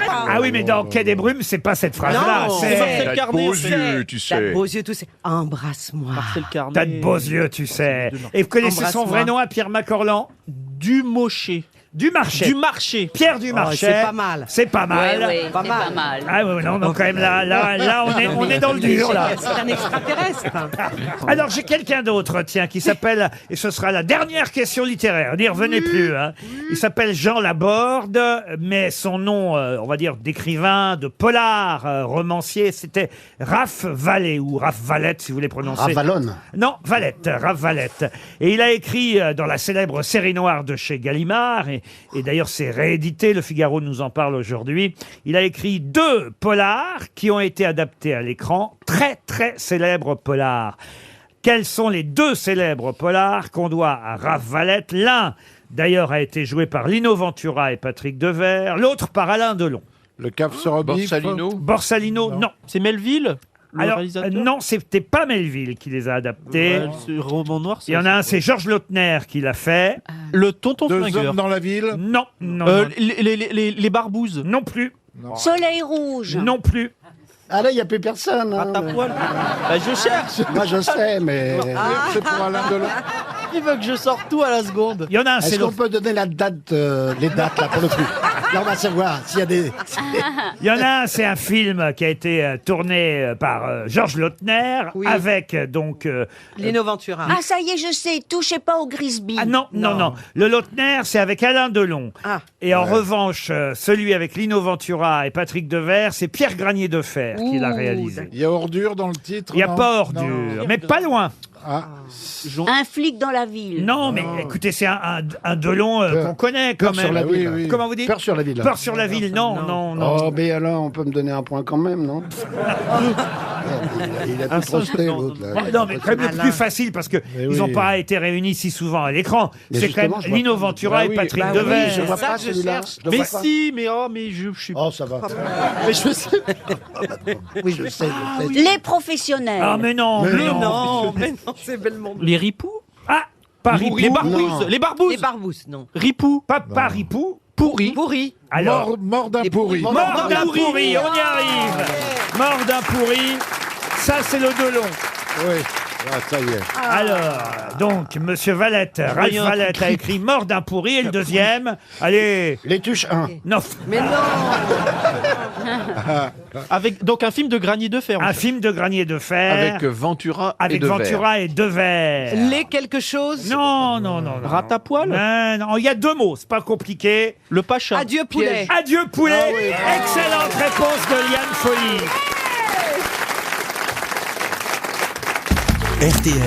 Speaker 1: Ah oui, mais dans Quai des Brumes, c'est pas cette phrase-là.
Speaker 7: Non, c'est Marcel
Speaker 1: C'est
Speaker 7: Carnet.
Speaker 13: beaux
Speaker 7: on sait.
Speaker 13: yeux, tu
Speaker 5: T'as de
Speaker 13: sais.
Speaker 5: beaux yeux, tout c'est. Embrasse-moi.
Speaker 7: Marcel Carnet.
Speaker 1: T'as de beaux yeux, tu sais. Et vous connaissez son
Speaker 5: Embrasse-moi.
Speaker 1: vrai nom à Pierre Macorlan?
Speaker 7: Dumarché.
Speaker 1: Dumarché.
Speaker 7: Dumarché.
Speaker 1: Pierre Dumarché.
Speaker 5: c'est pas mal.
Speaker 1: C'est pas mal.
Speaker 3: Oui, c'est pas mal.
Speaker 1: Ah oui, non, donc quand même là, on est dans le dur, là.
Speaker 5: C'est un extraterrestre.
Speaker 1: Alors j'ai quelqu'un d'autre, tiens, qui s'appelle, et ce sera la dernière question littéraire, n'y revenez plus, hein. Il s'appelle Jean Laborde, mais son nom, on va dire, d'écrivain, de polar, romancier, c'était Raph Vallée, ou Raph Valette, si vous voulez prononcer.
Speaker 16: Ravalonne.
Speaker 1: Non, Valette, Raph Valette. Et il a écrit dans la célèbre série noire de chez Gallimard, et d'ailleurs c'est réédité, Le Figaro nous en parle aujourd'hui. Il a écrit 2 polars qui ont été adaptés à l'écran, très très célèbres polars. Quels sont les 2 célèbres polars qu'on doit à Raph Valette? L'un, d'ailleurs, a été joué par Lino Ventura et Patrick Devers, l'autre par Alain Delon.
Speaker 2: Le cave se rebiffe.
Speaker 13: Borsalino.
Speaker 1: Borsalino, non.
Speaker 7: C'est Melville, le
Speaker 1: Alors,
Speaker 7: réalisateur.
Speaker 1: non, c'était pas Melville qui les a adaptés.
Speaker 7: Ouais, ce roman noir.
Speaker 1: Il y en a un, c'est Georges Lautner qui l'a fait.
Speaker 7: Le tonton
Speaker 2: 2
Speaker 7: flingueur.
Speaker 2: hommes dans la ville.
Speaker 1: Non, non,
Speaker 7: Euh,
Speaker 1: non,
Speaker 7: les barbouzes.
Speaker 1: non plus,
Speaker 3: Soleil rouge.
Speaker 1: non plus.
Speaker 16: Ah là, il n'y a plus personne.
Speaker 7: À
Speaker 16: Hein.
Speaker 7: ta poêle. Bah, je cherche.
Speaker 16: Moi, je sais, mais...
Speaker 2: C'est pour Alain Delon.
Speaker 7: Il veut que je sorte tout à la seconde.
Speaker 1: Il y en a un, c'est
Speaker 16: Est-ce qu'on
Speaker 1: l'autre.
Speaker 16: peut donner la date, les dates, là, pour le coup? Là, on va savoir s'il y a des...
Speaker 1: Il y en a un, c'est un film qui a été tourné par Georges Lautner,
Speaker 5: Oui.
Speaker 1: avec donc...
Speaker 5: Lino Ventura.
Speaker 3: Ah, ça y est, je sais, touchez pas au Grisby.
Speaker 1: ah non, non, non. Le Lautner, c'est avec Alain Delon.
Speaker 5: Ah.
Speaker 1: Et en revanche, celui avec Lino Ventura et Patrick Devers, c'est Pierre Granier de Fer qui l'a réalisé.
Speaker 2: Il y a ordure dans le titre.
Speaker 1: Il n'y a
Speaker 2: non
Speaker 1: pas ordure,
Speaker 2: Non.
Speaker 1: mais pas loin.
Speaker 2: Ah.
Speaker 3: Un flic dans la ville.
Speaker 1: Non, mais écoutez, c'est un Delon qu'on connaît quand
Speaker 16: Peur sur
Speaker 1: même.
Speaker 16: la ville.
Speaker 2: oui.
Speaker 1: Comment vous dites?
Speaker 16: Peur sur la ville.
Speaker 1: Peur sur la ville, non, non, non.
Speaker 16: Oh, mais alors, on peut me donner un point quand même, non? Il a pu proster, l'autre, là.
Speaker 1: Oh, non, mais quand même le plus facile parce que
Speaker 2: Mais
Speaker 1: ils
Speaker 2: oui.
Speaker 1: n'ont pas été réunis si souvent à l'écran.
Speaker 16: Mais
Speaker 1: C'est quand même
Speaker 16: justement, je vois
Speaker 1: Lino
Speaker 16: pas.
Speaker 1: Ventura
Speaker 2: Bah
Speaker 1: et
Speaker 2: oui,
Speaker 1: Patrick
Speaker 16: Bah oui,
Speaker 1: Devers.
Speaker 16: je vois
Speaker 5: Ça,
Speaker 16: pas
Speaker 5: je
Speaker 16: celui-là.
Speaker 5: cherche.
Speaker 16: Je le
Speaker 7: Mais
Speaker 16: vois pas.
Speaker 7: si, mais je suis.
Speaker 16: Oh, ça va.
Speaker 7: Mais je sais.
Speaker 16: Oui, je sais, je sais.
Speaker 3: Les professionnels.
Speaker 1: Ah, mais non, mais non.
Speaker 5: Non, mais non, c'est Belmondo.
Speaker 7: Les ripoux.
Speaker 1: Ah, pas Ripou.
Speaker 7: Les barbouzes.
Speaker 16: Non.
Speaker 7: Les barbouzes.
Speaker 5: Les barbousses, non.
Speaker 7: Ripoux.
Speaker 1: Pas Ripou.
Speaker 7: Pourri.
Speaker 5: Pourri.
Speaker 1: Alors,
Speaker 2: Mort d'un pourri.
Speaker 1: mort d'un pourri, on y arrive. Mort d'un pourri, ça c'est le Delon.
Speaker 2: Oui. Ah, ça y est.
Speaker 1: Alors, donc, Monsieur Valette, Ralph
Speaker 7: Rien
Speaker 1: Valette
Speaker 7: compris.
Speaker 1: a écrit Mort d'un pourri, et le deuxième, allez,
Speaker 16: Les Tuches 1.
Speaker 1: non,
Speaker 5: Mais non.
Speaker 7: Avec donc un film de Granier de Fer. en
Speaker 1: un
Speaker 7: fait.
Speaker 1: film de Granier de Fer,
Speaker 13: Avec Ventura et
Speaker 1: avec
Speaker 13: Devers.
Speaker 1: Ventura et Devers.
Speaker 5: Les quelque chose.
Speaker 1: Non, non, non, non.
Speaker 7: Rat à poil.
Speaker 1: Non, il y a 2 mots, c'est pas compliqué.
Speaker 7: Le Pacha.
Speaker 5: Adieu poulet.
Speaker 1: Adieu poulet. Excellente réponse de Liane Folly.
Speaker 22: RTL,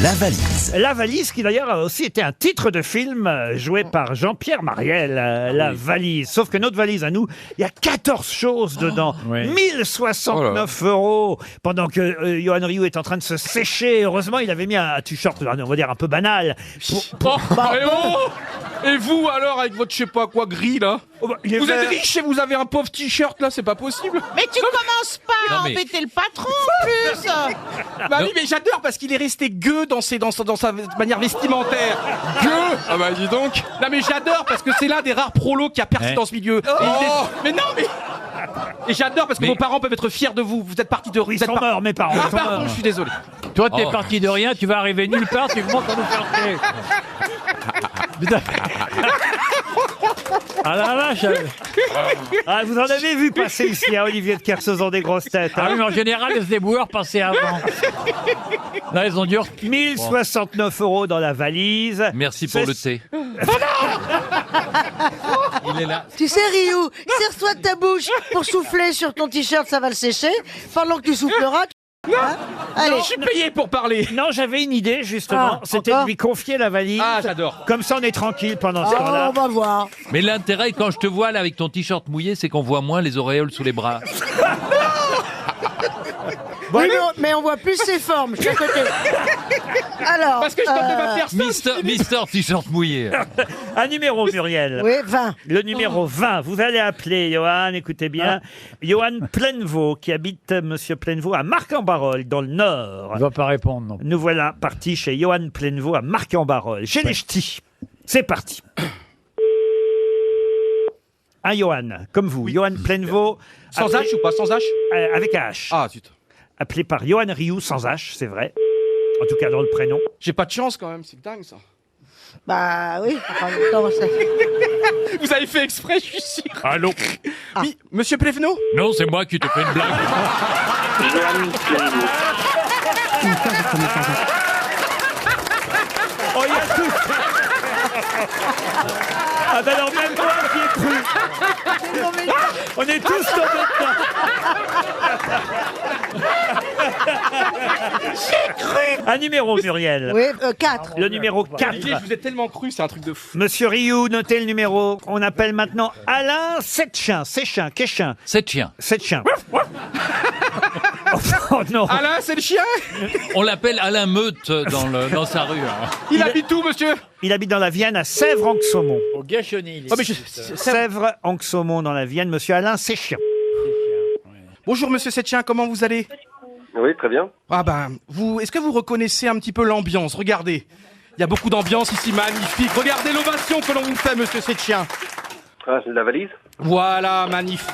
Speaker 22: la valise.
Speaker 1: La valise, qui d'ailleurs a aussi été un titre de film joué par Jean-Pierre Mariel, La valise. Sauf que notre valise à nous, il y a 14 choses dedans.
Speaker 19: Oui.
Speaker 1: 1069 €. Pendant que Johan Rioux est en train de se sécher. Heureusement, il avait mis un t-shirt, on va dire, un peu banal.
Speaker 15: Et vous alors avec votre je sais pas quoi gris là
Speaker 1: il est
Speaker 15: Vous êtes
Speaker 1: vert.
Speaker 15: riche et vous avez un pauvre t-shirt là, c'est pas possible.
Speaker 18: Mais tu commences pas à
Speaker 15: Non, mais-
Speaker 18: embêter le patron en plus.
Speaker 15: Bah oui, mais j'adore parce qu'il est resté gueux dans sa manière vestimentaire. Gueux. Ah bah dis donc. Non mais j'adore parce que c'est l'un des rares prolos qui a percé
Speaker 19: Ouais.
Speaker 15: dans ce milieu. Et mais non mais. Et j'adore parce que vos parents peuvent être fiers de vous. Vous êtes partis de
Speaker 1: Ils sont morts, mes parents.
Speaker 15: Ah
Speaker 1: ils sont
Speaker 15: pardon,
Speaker 1: morts.
Speaker 15: je suis désolé.
Speaker 19: Toi, t'es parti de rien, tu vas arriver nulle part, tu commences à nous faire chier. Putain. Ah la vache.
Speaker 1: Ah, vous en avez vu passer ici, à Olivier de Kersauzon des grosses têtes.
Speaker 19: Ah oui, mais en général, les éboueurs passaient avant. Là, ils ont dû...
Speaker 1: 1069 € dans la valise.
Speaker 13: Merci pour le thé.
Speaker 19: Il est là.
Speaker 14: Tu sais, Ryu, serre-toi de ta bouche pour souffler sur ton t-shirt, ça va le sécher. Pendant que tu souffleras,
Speaker 15: Allez, je suis payé pour parler.
Speaker 1: Non, j'avais une idée, justement. C'était de lui confier la valise.
Speaker 15: Ah, j'adore.
Speaker 1: Comme ça, on est tranquille pendant ce temps-là.
Speaker 14: on va voir.
Speaker 19: Mais l'intérêt, quand je te vois là avec ton t-shirt mouillé, c'est qu'on voit moins les auréoles sous les bras.
Speaker 14: Oui, mais on voit plus ses formes. Je suis à côté. Alors.
Speaker 15: Parce que je donne de ma personne.
Speaker 19: Mister t-shirt mouillé.
Speaker 1: Un numéro, Muriel.
Speaker 14: Oui, 20.
Speaker 1: Le numéro 20. Vous allez appeler Johan, écoutez bien. Johan Plainevaux, qui habite, monsieur Plainevaux, à Marc-en-Barœul, dans le Nord.
Speaker 19: Il va pas répondre, non.
Speaker 1: Nous voilà partis chez Johan Plainevaux à Marc-en-Barœul. Chez les ch'tis. C'est parti. Un Johan, comme vous. Johan Plainevaux.
Speaker 15: Sans
Speaker 1: appelé-
Speaker 15: H ou pas sans H
Speaker 1: Avec un H.
Speaker 15: Ah, zut.
Speaker 1: Appelé par Johan Rioux, sans H, c'est vrai. En tout cas, dans le prénom.
Speaker 15: J'ai pas de chance quand même, c'est dingue ça.
Speaker 14: Bah oui, en même temps, ça...
Speaker 15: Vous avez fait exprès, je suis sûr.
Speaker 19: Allô.
Speaker 15: Oui, monsieur Plévenot.
Speaker 19: Non, c'est moi qui te fais une blague.
Speaker 1: Oh, il y a tout. Ah ben alors même moi qui ai cru. On est tous tombés dedans.
Speaker 14: J'ai cru.
Speaker 1: Un numéro, Muriel.
Speaker 14: Oui, 4.
Speaker 1: Le numéro 4.
Speaker 15: Je vous ai tellement cru, c'est un truc de fou.
Speaker 1: Monsieur Rioux, notez le numéro. On appelle maintenant Alain Setchin. Qu'est-chien.
Speaker 19: 7 chiens.
Speaker 1: Setchin. Oh non.
Speaker 15: Alain, c'est le chien.
Speaker 19: On l'appelle Alain Meute dans sa rue. hein.
Speaker 15: Il habite où, monsieur?
Speaker 1: Il habite dans la Vienne, à Sèvres-en-Saumon.
Speaker 19: Au Gachonil.
Speaker 15: Oh, mais
Speaker 1: Sèvres-en-Saumon, dans la Vienne. Monsieur Alain Setchin.
Speaker 15: Bonjour, monsieur Setchien, comment vous allez?
Speaker 6: Oui, très bien.
Speaker 15: Ah ben, est-ce que vous reconnaissez un petit peu l'ambiance? Regardez, il y a beaucoup d'ambiance ici, magnifique. Regardez l'ovation que l'on vous fait, monsieur Setchien.
Speaker 6: Ah, c'est de la valise?
Speaker 15: Voilà, magnifique.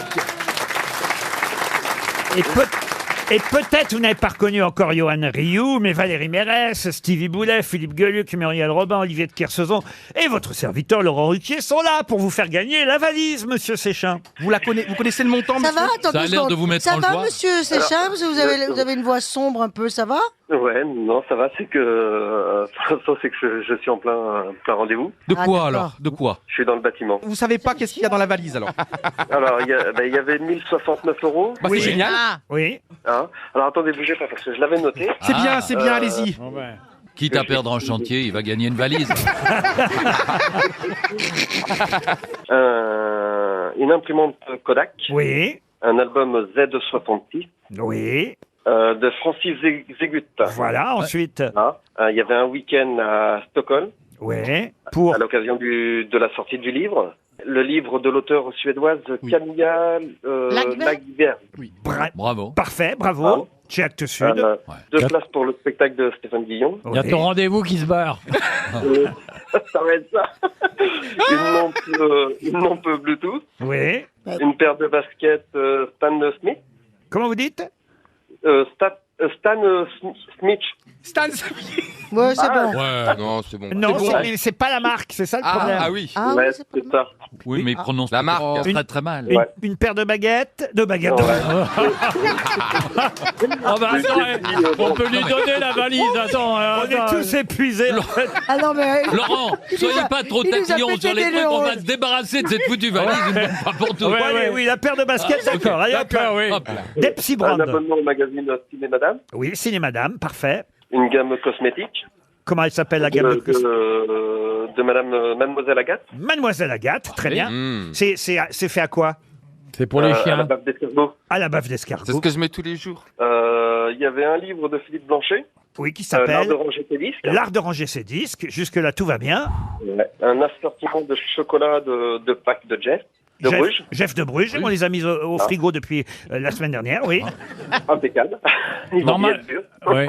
Speaker 1: Et peut-être vous n'avez pas reconnu encore Johan Rioux, mais Valérie Mérès, Stevie Boulet, Philippe Gueluc, Muriel Robin, Olivier de Kersauzon et votre serviteur Laurent Ruquier sont là pour vous faire gagner la valise, monsieur Séchin.
Speaker 15: Vous connaissez le montant,
Speaker 14: Ça
Speaker 15: monsieur?
Speaker 14: va? Attends,
Speaker 19: Ça a l'air de vous mettre en
Speaker 14: Ça va,
Speaker 19: joie.
Speaker 14: monsieur Séchin? Vous avez une voix sombre un peu, ça va?
Speaker 6: Ouais, non, ça va, c'est que... c'est que je suis en plein rendez-vous.
Speaker 15: De
Speaker 14: Ah,
Speaker 15: quoi
Speaker 14: d'accord.
Speaker 15: alors? De quoi?
Speaker 6: Je suis dans le bâtiment.
Speaker 15: Vous savez pas qu'est-ce qu'il y a dans la valise alors?
Speaker 6: Alors, il y avait 1069 euros.
Speaker 15: Bah, c'est génial.
Speaker 1: Oui.
Speaker 6: Hein. Alors, attendez, bougez pas, parce que je l'avais noté.
Speaker 15: C'est bien, allez-y.
Speaker 19: Quitte à perdre en chantier, il va gagner une valise.
Speaker 6: Une imprimante Kodak.
Speaker 1: Oui.
Speaker 6: Un album Z66.
Speaker 1: Oui.
Speaker 6: De Francis Zégut.
Speaker 1: Voilà, ensuite.
Speaker 6: Il y avait un week-end à Stockholm.
Speaker 1: Oui.
Speaker 6: À l'occasion de la sortie du livre. Le livre de l'auteure suédoise Camilla Lagerberg.
Speaker 15: Oui.
Speaker 19: Bravo.
Speaker 1: Parfait, bravo. Chez Actes Sud.
Speaker 6: 2 places pour le spectacle de Stéphane Guillon.
Speaker 19: Il y a ton rendez-vous qui se barre.
Speaker 6: Ça va être ça. Une lampe Bluetooth.
Speaker 1: Oui.
Speaker 6: Une paire de baskets Stan Smith.
Speaker 1: Comment vous dites?
Speaker 6: Stan Smith.
Speaker 15: Stan Smith.
Speaker 14: Ouais, c'est bon.
Speaker 16: Ouais, non, c'est bon.
Speaker 1: Non,
Speaker 15: C'est bon.
Speaker 1: c'est pas la marque, c'est ça le problème.
Speaker 16: Ah oui.
Speaker 14: Ah,
Speaker 6: Ouais,
Speaker 14: ouais, c'est pas
Speaker 6: c'est ça.
Speaker 19: Oui, mais il prononce
Speaker 16: La marque.
Speaker 19: très très mal.
Speaker 1: Une paire de baguettes.
Speaker 19: Oh bah attends, on peut lui donner la valise. Attends,
Speaker 1: On est tous épuisés. En fait.
Speaker 14: Ah non, mais...
Speaker 19: Laurent, soyez pas trop
Speaker 14: il nous a
Speaker 19: tatillon
Speaker 14: pété
Speaker 19: sur les
Speaker 14: des
Speaker 19: trucs, on va
Speaker 14: neurones.
Speaker 19: se débarrasser de cette foutue valise une bonne fois pour toutes.
Speaker 1: Bon, allez, oui, la paire de baskets, d'accord. Allez, hop,
Speaker 19: D'accord, oui.
Speaker 1: hop. Des petits
Speaker 6: Un
Speaker 1: brands.
Speaker 6: abonnement au magazine Ciné Madame.
Speaker 1: Oui, Ciné Madame, parfait.
Speaker 6: Une gamme cosmétique.
Speaker 1: Comment elle s'appelle la gamme
Speaker 6: de Mademoiselle Agathe.
Speaker 1: Mademoiselle Agathe, très bien.
Speaker 16: Mmh.
Speaker 1: C'est fait à quoi?
Speaker 19: C'est pour les
Speaker 6: À la
Speaker 19: chiens.
Speaker 6: bave d'escargot.
Speaker 1: À la bave d'escargot.
Speaker 16: C'est ce que je mets tous les jours.
Speaker 6: Il y avait un livre de Philippe Blanchet.
Speaker 1: Oui, qui
Speaker 6: L'art
Speaker 1: s'appelle
Speaker 6: de ranger ses disques.
Speaker 1: L'art de ranger ses disques. Jusque-là, tout va bien.
Speaker 6: Ouais. Un assortiment de chocolat de Pâques de Jeff. De Bruges.
Speaker 1: Jeff de Bruges. On les a mis au frigo depuis la semaine dernière, oui.
Speaker 6: Impeccable. Ils vont
Speaker 19: Normal.
Speaker 6: bien sûr.
Speaker 19: Oui.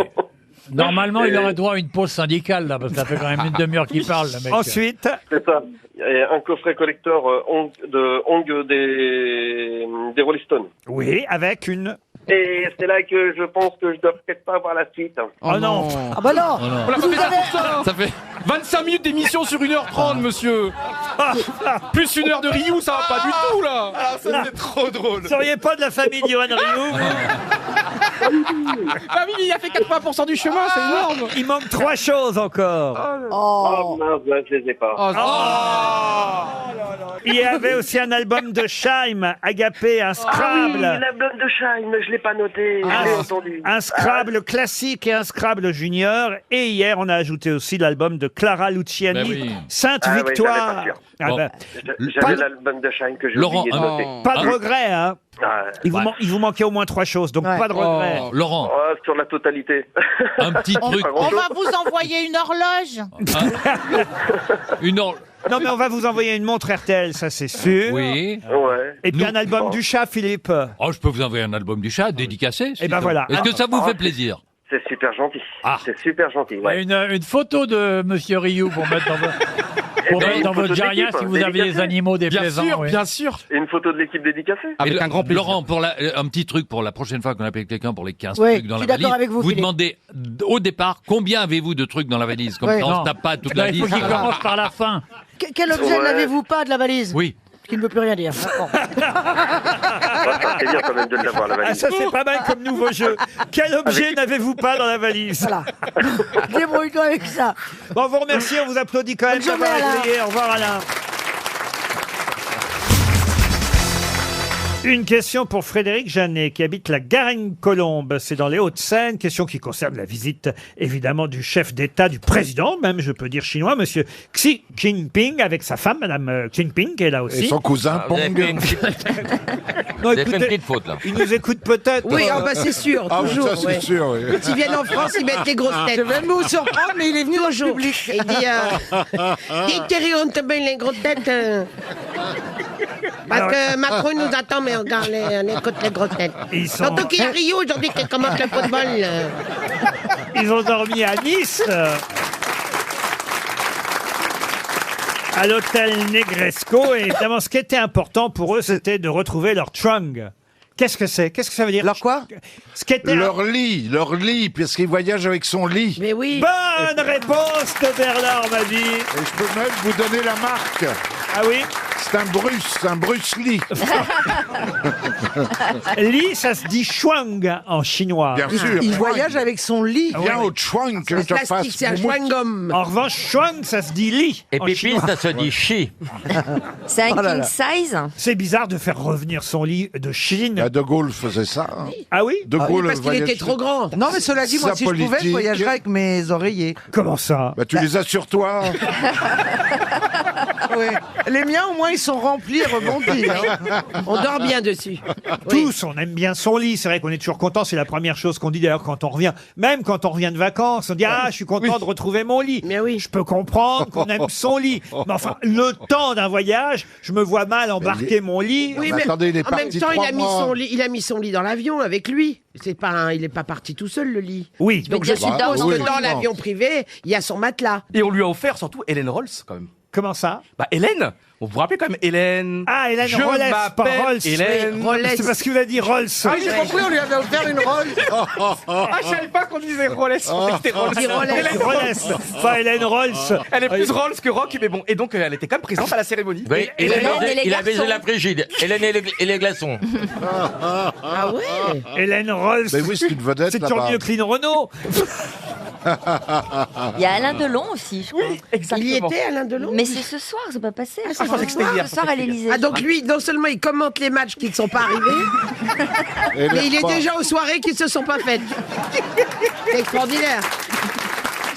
Speaker 19: Normalement, il aurait droit à une pause syndicale, là, parce que ça fait quand même une demi-heure qu'il parle, le mec.
Speaker 1: Ensuite,
Speaker 6: C'est ça. Et un coffret collector ongles des Rolling Stones.
Speaker 1: oui, avec une...
Speaker 6: Et c'est là que je pense que je dois peut-être pas avoir la suite.
Speaker 1: Oh non.
Speaker 14: Ah bah non.
Speaker 19: Oh non.
Speaker 15: On l'a pas
Speaker 14: Vous
Speaker 15: fait ça
Speaker 14: avez-
Speaker 15: pour ça.
Speaker 19: Ça fait
Speaker 15: 25 minutes d'émission sur 1h30, monsieur. Plus 1 heure de Ryu, ça va pas du tout, là.
Speaker 16: Ça, c'est trop drôle.
Speaker 1: Vous seriez pas de la famille de Johan Rioux, vous?
Speaker 15: Ah oui, mais il a fait 80% du chemin, c'est énorme.
Speaker 1: Il manque 3 choses encore.
Speaker 6: Oh mince, je les ai pas.
Speaker 15: Oh,
Speaker 1: Il y avait aussi un album de Scheim, Agapé, un Scrabble.
Speaker 11: Ah oui, l'album de Scheim, je l'ai pas noté, je l'ai entendu.
Speaker 1: Un Scrabble classique et un Scrabble junior. Et hier, on a ajouté aussi l'album de Clara Luciani,
Speaker 11: Ben oui.
Speaker 1: Sainte
Speaker 11: Ah oui,
Speaker 1: Victoire.
Speaker 11: j'avais pas J'avais l'album de Scheim que j'ai oublié de noter.
Speaker 1: Pas de regret, hein.
Speaker 11: Ah,
Speaker 1: Il vous manquait au moins 3 choses, donc pas de regret.
Speaker 11: Laurent. Sur la totalité.
Speaker 13: Un petit truc.
Speaker 18: On va vous envoyer une horloge.
Speaker 1: Non, mais on va vous envoyer une montre RTL, ça c'est sûr.
Speaker 13: Oui.
Speaker 11: Ouais.
Speaker 1: Et puis un album du chat, Philippe.
Speaker 13: Oh, je peux vous envoyer un album du chat dédicacé.
Speaker 1: Eh ben voilà.
Speaker 13: Est-ce que ça vous fait plaisir?
Speaker 11: C'est super gentil. C'est super gentil. Ouais.
Speaker 19: Une photo de Monsieur Rioux pour mettre dans votre jardin si vous avez des animaux déplaisants.
Speaker 15: Bien sûr.
Speaker 11: Et une photo de l'équipe dédicacée.
Speaker 13: Avec un grand plaisir. Laurent, un petit truc pour la prochaine fois qu'on appelle quelqu'un pour les 15
Speaker 14: Oui,
Speaker 13: trucs dans
Speaker 14: je
Speaker 13: la
Speaker 14: suis d'accord
Speaker 13: valise.
Speaker 14: avec vous, Philippe.
Speaker 13: Demandez au départ combien avez-vous de trucs dans la valise. Comme
Speaker 14: Oui.
Speaker 13: ça, on
Speaker 14: Non.
Speaker 13: se tape pas toute la
Speaker 19: Il faut
Speaker 13: liste.
Speaker 19: qu'il commence par la fin.
Speaker 14: Quel objet
Speaker 11: Ouais.
Speaker 14: n'avez-vous pas de la valise?
Speaker 13: Oui.
Speaker 14: Qui ne veut plus rien dire.
Speaker 11: C'est bien quand même de l'avoir, la
Speaker 1: Ah,
Speaker 11: valise.
Speaker 1: ça c'est pas mal comme nouveau jeu. Quel objet n'avez-vous pas dans la valise?
Speaker 14: Voilà. Débrouille-toi avec ça.
Speaker 1: Bon, on vous remercie, on vous applaudit quand même
Speaker 14: Bonne journée,
Speaker 1: d'avoir
Speaker 14: Alain.
Speaker 1: essayé. Au revoir Alain. Une question pour Frédéric Jeannet qui habite la Garenne-Colombe, c'est dans les Hauts-de-Seine. Question qui concerne la visite évidemment du chef d'État, du président même, je peux dire chinois, monsieur Xi Jinping, avec sa femme, madame Jinping, qui est là aussi.
Speaker 2: Et son cousin
Speaker 13: Vous avez
Speaker 2: Pong.
Speaker 13: fait une petite-
Speaker 1: Non,
Speaker 13: vous avez fait une
Speaker 1: écoutez,
Speaker 13: petite faute là.
Speaker 1: il nous écoute peut-être.
Speaker 14: Oui, c'est sûr,
Speaker 2: Ah oui,
Speaker 14: toujours.
Speaker 2: ça c'est
Speaker 14: ouais.
Speaker 2: sûr. Oui.
Speaker 14: Quand ils viennent en France, ils mettent les grosses têtes. Je vais vous surprendre, mais il est venu au public. Il dit dis Thierry, on te met les grosses têtes. Parce que Macron nous attend, mais regarde, on écoute les grosses têtes.
Speaker 1: Ils sont-
Speaker 14: Surtout qu'il y a Rio aujourd'hui qui commence le football.
Speaker 1: Ils ont dormi à Nice. À l'hôtel Negresco. Et évidemment, ce qui était important pour eux, c'était de retrouver leur trunk. Qu'est-ce que c'est? Qu'est-ce que ça veut dire?
Speaker 5: Leur quoi?
Speaker 1: Ce qui était
Speaker 2: Leur lit, puisqu'il voyage avec son lit.
Speaker 14: Mais oui.
Speaker 1: Bonne réponse de Bernard Mabie.
Speaker 2: Et je peux même vous donner la marque.
Speaker 1: Ah oui?
Speaker 2: C'est un Bruce Lee.
Speaker 1: Li, ça se dit shuang en chinois.
Speaker 2: Bien sûr.
Speaker 5: Il voyage avec son lit.
Speaker 2: Viens au chouang que je te fasse.
Speaker 14: Plastique, c'est un chewing-gum.
Speaker 1: En revanche, shuang, ça se dit li.
Speaker 13: Et
Speaker 1: en
Speaker 13: Pépis,
Speaker 1: chinois.
Speaker 13: ça se dit chi.
Speaker 21: C'est un
Speaker 5: Oh là
Speaker 21: king
Speaker 5: là.
Speaker 21: size.
Speaker 1: C'est bizarre de faire revenir son lit de Chine.
Speaker 2: Bah, De Gaulle faisait ça. hein.
Speaker 1: Ah oui?
Speaker 2: De Gaulle
Speaker 14: Parce qu'il était
Speaker 2: voyageait-
Speaker 14: trop grand.
Speaker 5: Non, mais cela dit, moi,
Speaker 2: Sa
Speaker 5: si je pouvais, je
Speaker 2: politique.
Speaker 5: voyagerais avec mes oreillers.
Speaker 1: Comment ça?
Speaker 2: Bah, tu les as sur toi.
Speaker 5: Oui. Les miens, au moins, ils sont remplis et rebondis. hein.
Speaker 14: On dort bien dessus.
Speaker 1: Tous, on aime bien son lit. C'est vrai qu'on est toujours content. C'est la première chose qu'on dit d'ailleurs quand on revient. Même quand on revient de vacances, on dit ah, je suis content de retrouver mon lit.
Speaker 14: Mais oui.
Speaker 1: Je peux comprendre qu'on aime son lit. Mais enfin, le temps d'un voyage, je me vois mal embarquer mon lit.
Speaker 14: Oui,
Speaker 2: Mais
Speaker 14: mais
Speaker 2: attendez, il est
Speaker 14: en même
Speaker 2: parti
Speaker 14: temps, il
Speaker 2: 3
Speaker 14: a,
Speaker 2: mois.
Speaker 14: il a mis son lit dans l'avion avec lui. C'est pas il n'est pas parti tout seul, le lit.
Speaker 1: Oui.
Speaker 14: Donc
Speaker 21: dire
Speaker 14: je
Speaker 21: qu'il dort
Speaker 14: suppose
Speaker 21: dans
Speaker 14: que
Speaker 21: son
Speaker 14: dans
Speaker 21: lit.
Speaker 14: l'avion privé, il y a son matelas.
Speaker 15: Et on lui a offert surtout Hélène Rolls quand même.
Speaker 1: Comment ça?
Speaker 15: Bah Hélène, vous vous rappelez quand même Hélène.
Speaker 1: Ah, Hélène
Speaker 15: Je
Speaker 1: Rolls, pas
Speaker 15: m'appelle
Speaker 1: Rolls.
Speaker 15: Hélène.
Speaker 1: C'est parce qu'il a dit Rolls.
Speaker 5: Ah, j'ai compris, on lui avait offert une Rolls.
Speaker 15: Ah, je savais pas qu'on disait Rolls. Je pensais que c'était Rolls.
Speaker 14: dit Rolls.
Speaker 15: Hélène
Speaker 1: Rolls, pas Hélène Rolls.
Speaker 15: Elle est plus Rolls que Rock, mais bon. Et donc, elle était quand même présente à la cérémonie.
Speaker 13: Oui,
Speaker 21: Hélène et les
Speaker 13: il a baisé
Speaker 21: garçons.
Speaker 13: la frigide. Hélène et les glaçons.
Speaker 14: Ah ouais.
Speaker 1: Hélène Rolls.
Speaker 2: Mais oui, c'est une vedette
Speaker 1: C'est toujours
Speaker 2: là-bas.
Speaker 1: mieux que Lynn Renault.
Speaker 21: Il y a Alain Delon aussi, je crois.
Speaker 14: Il y était, Alain Delon.
Speaker 21: Mais c'est ce soir, c'est pas passé.
Speaker 14: Ah, je pensais que c'était hier.
Speaker 21: Ce soir à l'Élysée.
Speaker 14: Ah, donc lui, non seulement il commente les matchs qui ne sont pas arrivés,
Speaker 2: Et
Speaker 14: mais il est
Speaker 2: pas.
Speaker 14: déjà aux soirées qui ne se sont pas faites. C'est extraordinaire.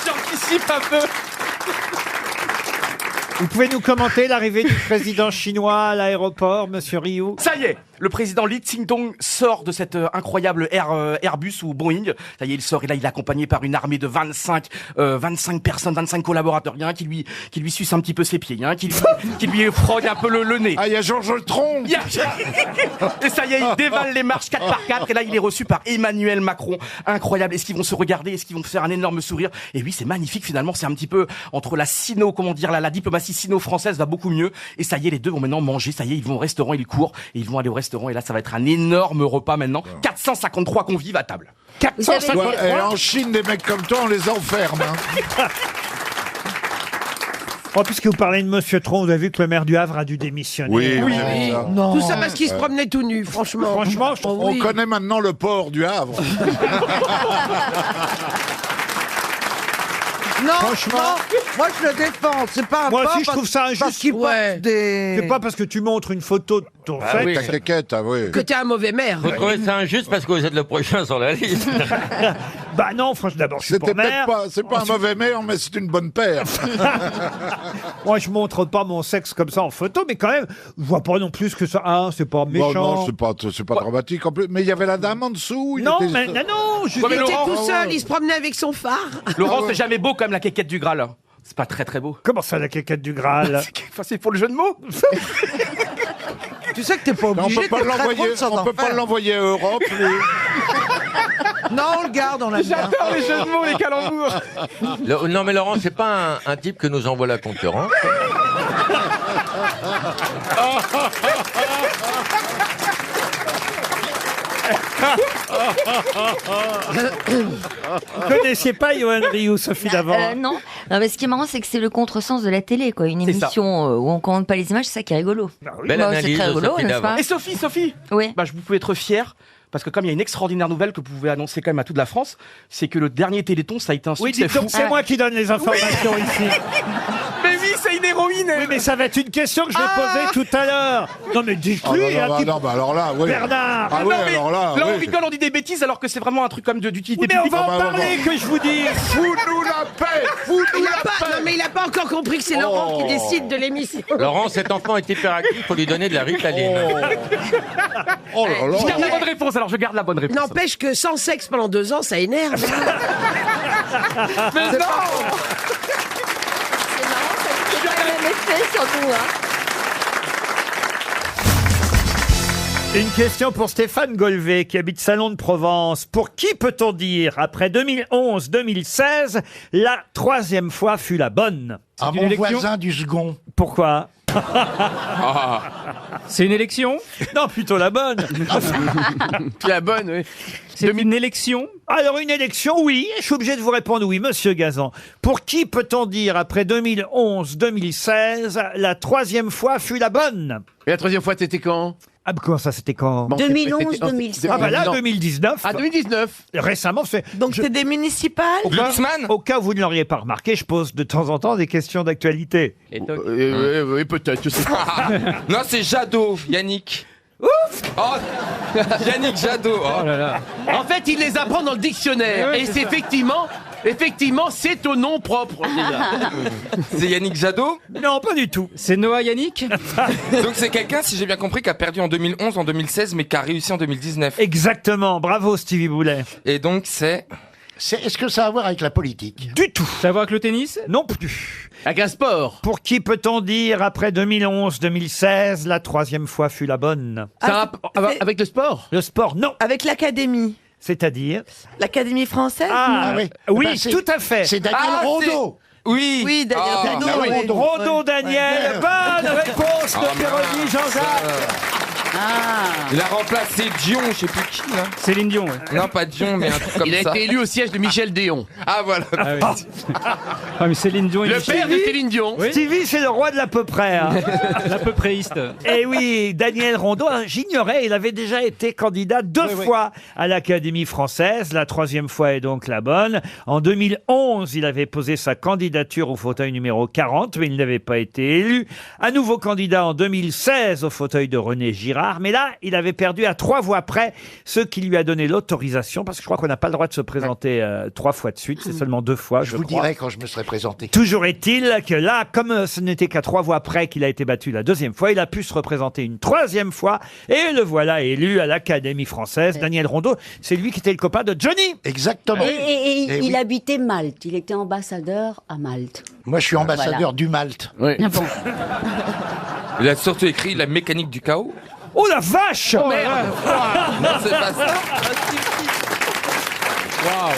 Speaker 15: J'anticipe un peu.
Speaker 1: Vous pouvez nous commenter l'arrivée du président chinois à l'aéroport, monsieur Rioux?
Speaker 15: Ça y est, le président Li Tsingtong sort de cette incroyable Airbus ou Boeing. Ça y est, il sort et là il est accompagné par une armée de 25 personnes, 25 collaborateurs, il y en a un qui lui suce un petit peu ses pieds, il y en a un qui lui frotte un peu le nez.
Speaker 2: Ah, il y a Georges Tron.
Speaker 15: Et ça y est, il dévale les marches 4 par 4 et là il est reçu par Emmanuel Macron. Incroyable. Est-ce qu'ils vont se regarder? Est-ce qu'ils vont faire un énorme sourire? Et oui, c'est magnifique finalement, c'est un petit peu entre la la diplomatie sino-française va beaucoup mieux. Et ça y est, les deux vont maintenant manger, ça y est, ils vont au restaurant, ils courent et ils vont aller au restaurant et là ça va être un énorme repas maintenant. 453 convives à table.
Speaker 1: 453.
Speaker 2: Ouais, et en Chine, des mecs comme toi, on les enferme. Hein.
Speaker 1: Oh, puisque vous parlez de monsieur Tron, vous avez vu que le maire du Havre a dû démissionner.
Speaker 2: Oui,
Speaker 14: Oui.
Speaker 2: j'ai vu ça.
Speaker 5: Non.
Speaker 14: Tout ça parce qu'il se promenait tout nu, franchement.
Speaker 1: Franchement, je
Speaker 14: Oh,
Speaker 2: On
Speaker 14: oui.
Speaker 2: connaît maintenant le port du Havre.
Speaker 5: Non,
Speaker 1: Franchement.
Speaker 5: non, moi je le défends. C'est pas un
Speaker 1: Moi
Speaker 5: porc
Speaker 1: aussi, je
Speaker 5: parce-
Speaker 1: trouve ça
Speaker 5: Parce
Speaker 1: injuste.
Speaker 5: qu'il porte des.
Speaker 1: C'est pas parce que tu montres une photo de ton
Speaker 2: Ah
Speaker 1: sexe.
Speaker 2: oui, ta quéquette, ah oui.
Speaker 10: Que t'es un mauvais maire.
Speaker 13: Vous trouvez ça injuste parce que vous êtes le prochain sur la liste.
Speaker 1: Bah non, franchement, d'abord, je suis
Speaker 2: C'était
Speaker 1: pour maire.
Speaker 2: peut-être pas, c'est pas un mauvais maire, mais c'est une bonne paire.
Speaker 1: Moi, je montre pas mon sexe comme ça en photo, mais quand même, je vois pas non plus que ça. Ah, c'est pas méchant.
Speaker 2: Bon, non, c'est pas dramatique en plus. Mais il y avait la dame en dessous. il
Speaker 1: Non,
Speaker 2: était-
Speaker 1: mais non, je
Speaker 15: Ouais, mais
Speaker 10: Il était
Speaker 15: Laurent,
Speaker 10: tout seul, il se promenait avec son phare.
Speaker 15: Laurent, c'est jamais beau comme la quéquette du Graal. C'est pas très très beau.
Speaker 1: Comment ça, la quéquette du Graal?
Speaker 15: Enfin, c'est pour le jeu de mots.
Speaker 5: Tu sais que t'es pas
Speaker 2: Mais
Speaker 5: obligé.
Speaker 2: on peut pas
Speaker 5: t'es très
Speaker 2: l'envoyer,
Speaker 5: drôle sans
Speaker 2: on
Speaker 5: en
Speaker 2: peut pas
Speaker 5: faire.
Speaker 2: l'envoyer à Europe.
Speaker 5: Non, on le garde, on l'aime bien.
Speaker 15: J'adore les jeux de mots, les calembours.
Speaker 13: Non mais Laurent, c'est pas un type que nous envoie la concurrence.
Speaker 1: Vous connaissiez pas Johan Rioux, Sophie Davant?
Speaker 12: Non. Non, mais ce qui est marrant, c'est que c'est le contresens de la télé, quoi. Une
Speaker 15: C'est ça.
Speaker 12: émission où on commande pas les images, c'est ça qui est rigolo.
Speaker 13: Belle
Speaker 12: Bah, c'est
Speaker 13: analyse
Speaker 12: très
Speaker 13: de
Speaker 12: rigolo,
Speaker 13: Sophie
Speaker 12: n'est-ce
Speaker 13: Davant.
Speaker 12: pas?
Speaker 15: Et Sophie,
Speaker 12: Oui.
Speaker 15: bah, vous pouvez être fier. Parce que comme il y a une extraordinaire nouvelle que vous pouvez annoncer quand même à toute la France, c'est que le dernier Téléthon, ça a été un
Speaker 1: Oui,
Speaker 15: succès
Speaker 1: dites donc,
Speaker 15: fou.
Speaker 1: c'est moi qui donne les informations ici.
Speaker 15: Mais oui, c'est une héroïne.
Speaker 1: Oui, mais ça va être une question que je vais poser tout à l'heure. Non, mais
Speaker 2: Ah,
Speaker 1: dites-lui.
Speaker 2: bah,
Speaker 1: un petit
Speaker 2: non, bah alors là, oui.
Speaker 1: Bernard.
Speaker 2: Ah oui,
Speaker 15: Non, mais
Speaker 2: alors là,
Speaker 15: on
Speaker 2: oui.
Speaker 15: rigole, on dit des bêtises alors que c'est vraiment un truc comme d'utilité
Speaker 1: Mais on
Speaker 15: publique.
Speaker 1: va en
Speaker 2: bah,
Speaker 1: parler, que je vous dis.
Speaker 2: Fous-nous la paix, fous-nous la paix.
Speaker 10: Non, mais il a pas encore compris que c'est Laurent qui décide de l'émission.
Speaker 13: Laurent, cet enfant est hyperactif, faut lui donner de la ritaline.
Speaker 2: Oh là
Speaker 15: Je garde la
Speaker 2: là.
Speaker 15: bonne réponse, alors je garde la bonne réponse.
Speaker 10: N'empêche que sans sexe pendant 2 ans, ça énerve.
Speaker 15: Mais non.
Speaker 12: C'est marrant, ça fait pas le même effet sur nous, hein.
Speaker 1: Une question pour Stéphane Golvet qui habite Salon de Provence. Pour qui peut-on dire, après 2011-2016, la troisième fois fut la bonne?
Speaker 20: À mon voisin du second.
Speaker 1: Pourquoi?
Speaker 8: C'est une élection?
Speaker 1: Non, plutôt la bonne.
Speaker 8: La bonne, oui. C'est une élection?
Speaker 1: Alors, une élection, oui. Je suis obligé de vous répondre oui, monsieur Gazan. Pour qui peut-on dire, après 2011-2016, la troisième fois fut la bonne?
Speaker 16: Et la troisième fois, t'étais quand?
Speaker 1: Ah, comment ça, c'était quand?
Speaker 3: 2011-2016.
Speaker 1: Ah, bah là, 2019.
Speaker 16: Ah, 2019.
Speaker 1: Récemment, c'est.
Speaker 5: Donc c'est des municipales.
Speaker 1: Au cas où vous ne l'auriez pas remarqué, je pose de temps en temps des questions d'actualité.
Speaker 16: Oui, peut-être, je sais pas.
Speaker 23: Non, c'est Jadot, Yannick. Ouf! Oh, Yannick Jadot. Oh là là.
Speaker 16: En fait, il les apprend dans le dictionnaire. Et c'est effectivement, c'est au nom propre. Déjà.
Speaker 23: C'est Yannick Jadot?
Speaker 1: Non, pas du tout.
Speaker 8: C'est Noah Yannick?
Speaker 23: Donc c'est quelqu'un, si j'ai bien compris, qui a perdu en 2011, en 2016, mais qui a réussi en 2019.
Speaker 1: Exactement. Bravo, Stevie Boulet.
Speaker 23: Et donc c'est...
Speaker 20: Est-ce que ça a à voir avec la politique?
Speaker 1: Du tout.
Speaker 8: Ça va avec le tennis?
Speaker 1: Non plus.
Speaker 16: Avec un sport.
Speaker 1: Pour qui peut-on dire, après 2011-2016, la troisième fois fut la bonne?
Speaker 16: Ça a avec le sport?
Speaker 1: Le sport, non.
Speaker 5: Avec l'Académie.
Speaker 1: C'est-à-dire?
Speaker 5: L'Académie française.
Speaker 1: Ah, oui,
Speaker 20: Ben, c'est-
Speaker 1: tout à fait.
Speaker 20: C'est Daniel
Speaker 23: Ah,
Speaker 20: Rondeau.
Speaker 23: Oui.
Speaker 5: Oui, Daniel Rondeau.
Speaker 20: bah oui.
Speaker 1: Rondeau Daniel. Bonne réponse de Véronique Jean-Jacques.
Speaker 23: Il a remplacé Dion, je sais plus qui, là.
Speaker 8: Céline Dion, ouais.
Speaker 23: Non, pas Dion, mais un truc comme
Speaker 16: Il a
Speaker 23: ça.
Speaker 16: été élu au siège de Michel Déon.
Speaker 23: Ah, voilà.
Speaker 8: Ah, mais Céline Dion,
Speaker 16: Le père de Céline Dion.
Speaker 8: Oui.
Speaker 1: Stevie, c'est le roi de l'à peu près. Hein.
Speaker 8: L'à peu préiste.
Speaker 1: Et oui, Daniel Rondeau, hein, j'ignorais, il avait déjà été candidat deux fois à l'Académie française. La troisième fois est donc la bonne. En 2011, il avait posé sa candidature au fauteuil numéro 40, mais il n'avait pas été élu. À nouveau candidat en 2016 au fauteuil de René Girard. Mais là, il avait perdu à 3 voix près, ce qui lui a donné l'autorisation, parce que je crois qu'on n'a pas le droit de se présenter 3 fois de suite, c'est seulement 2 fois,
Speaker 20: Je vous
Speaker 1: crois.
Speaker 20: dirai quand je me serai présenté.
Speaker 1: Toujours est-il que là, comme ce n'était qu'à 3 voix près qu'il a été battu la deuxième fois, il a pu se représenter une troisième fois et le voilà élu à l'Académie française. Daniel Rondeau, c'est lui qui était le copain de Johnny.
Speaker 20: Exactement.
Speaker 3: Et
Speaker 20: Eh
Speaker 3: il
Speaker 20: oui.
Speaker 3: habitait Malte. Il était ambassadeur à Malte.
Speaker 20: Moi, je suis ambassadeur
Speaker 3: Voilà.
Speaker 20: du Malte.
Speaker 23: Oui.
Speaker 3: Ah bon.
Speaker 23: Il a surtout écrit La mécanique du chaos.
Speaker 1: Oh la vache!
Speaker 23: Oh, merde. Non, c'est pas ça.
Speaker 1: Waouh.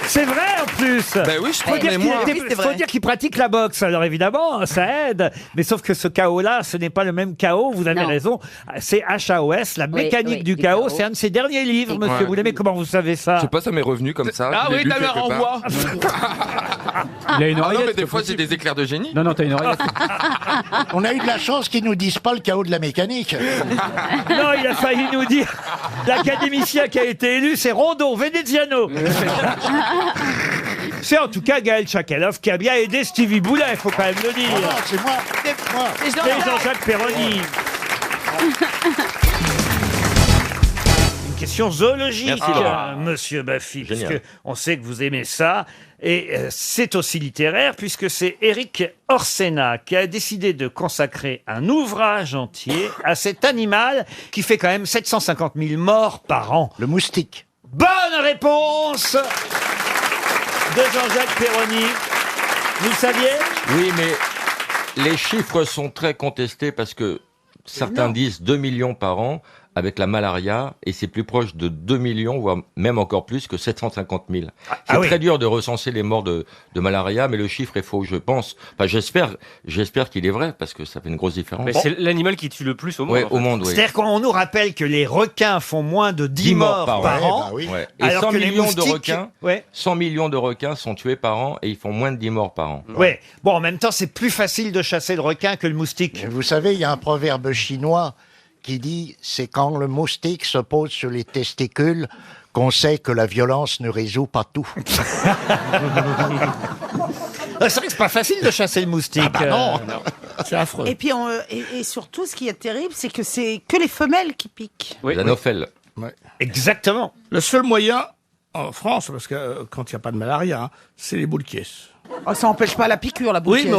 Speaker 1: C'est vrai en plus.
Speaker 23: Ben oui, je
Speaker 1: Faut
Speaker 23: trouve,
Speaker 1: dire
Speaker 23: mais
Speaker 1: qu'il
Speaker 23: moi-
Speaker 1: était-
Speaker 23: Oui, c'est
Speaker 1: faut
Speaker 23: vrai.
Speaker 1: dire qu'il pratique la boxe. Alors évidemment, ça aide. Mais sauf que ce chaos-là, ce n'est pas le même chaos. Vous avez
Speaker 23: Non.
Speaker 1: raison. C'est HAOS, la
Speaker 23: Oui,
Speaker 1: mécanique
Speaker 23: oui,
Speaker 1: du
Speaker 23: du
Speaker 1: chaos.
Speaker 23: chaos.
Speaker 1: C'est un de ses derniers livres, monsieur
Speaker 23: Ouais.
Speaker 1: Boulet. Mais comment vous savez ça?
Speaker 23: Je sais pas, ça m'est revenu comme ça.
Speaker 16: Ah
Speaker 23: je l'ai
Speaker 16: oui,
Speaker 23: lu
Speaker 16: t'as eu un
Speaker 23: quelque part.
Speaker 16: renvoi.
Speaker 8: Il a une
Speaker 23: Ah non,
Speaker 8: oreillette,
Speaker 23: mais des
Speaker 8: c'est
Speaker 23: fois, j'ai
Speaker 8: possible.
Speaker 23: des éclairs de génie.
Speaker 8: Non, t'as une oreillette.
Speaker 20: On a eu de la chance qu'ils nous disent pas le chaos de la mécanique.
Speaker 1: Non, il a failli nous dire. L'académicien qui a été élu, c'est Rondo Veneziano. C'est en tout cas Gaël Tchakaloff qui a bien aidé Stevie Boulet, il faut quand même le dire.
Speaker 20: Oh non, c'est moi.
Speaker 1: C'est Jean-Jacques Perroni. Une question zoologique,
Speaker 23: Merci, Laurent.
Speaker 1: monsieur Baffy,
Speaker 23: Génial.
Speaker 1: puisque on sait que vous aimez ça. Et c'est aussi littéraire, puisque c'est Éric Orsena qui a décidé de consacrer un ouvrage entier à cet animal qui fait quand même 750 000 morts par an.
Speaker 20: Le moustique.
Speaker 1: Bonne réponse de Jean-Jacques Perroni. Vous le saviez?
Speaker 23: Oui, mais les chiffres sont très contestés parce que certains disent 2 millions par an avec la malaria et c'est plus proche de 2 millions, voire même encore plus que 750 000. C'est très dur de recenser les morts de malaria, mais le chiffre est faux, je pense. Enfin, j'espère qu'il est vrai parce que ça fait une grosse différence.
Speaker 8: Mais c'est l'animal qui tue le plus au monde.
Speaker 23: Ouais,
Speaker 8: en fait.
Speaker 23: au monde, oui.
Speaker 1: C'est-à-dire qu'on nous rappelle que les requins font moins de 10 morts par an.
Speaker 23: Ouais. Et
Speaker 1: alors
Speaker 23: 100
Speaker 1: que les
Speaker 23: millions
Speaker 1: moustiques-
Speaker 23: de requins, 100 millions de requins sont tués par an et ils font moins de 10 morts par an.
Speaker 1: Ouais. Bon, en même temps, c'est plus facile de chasser le requin que le moustique.
Speaker 20: Vous savez, il y a un proverbe chinois qui dit « c'est quand le moustique se pose sur les testicules qu'on sait que la violence ne résout pas tout ».
Speaker 1: C'est vrai que c'est pas facile de chasser le moustique.
Speaker 20: non, c'est affreux.
Speaker 14: Et puis, et surtout, ce qui est terrible, c'est que c'est que les femelles qui piquent.
Speaker 23: Les anophèles.
Speaker 1: Exactement.
Speaker 4: Le seul moyen en France, parce que quand il n'y a pas de malaria, c'est les boules caisses.
Speaker 14: Oh, ça n'empêche pas la piqûre, la bouche.
Speaker 4: Oui, mais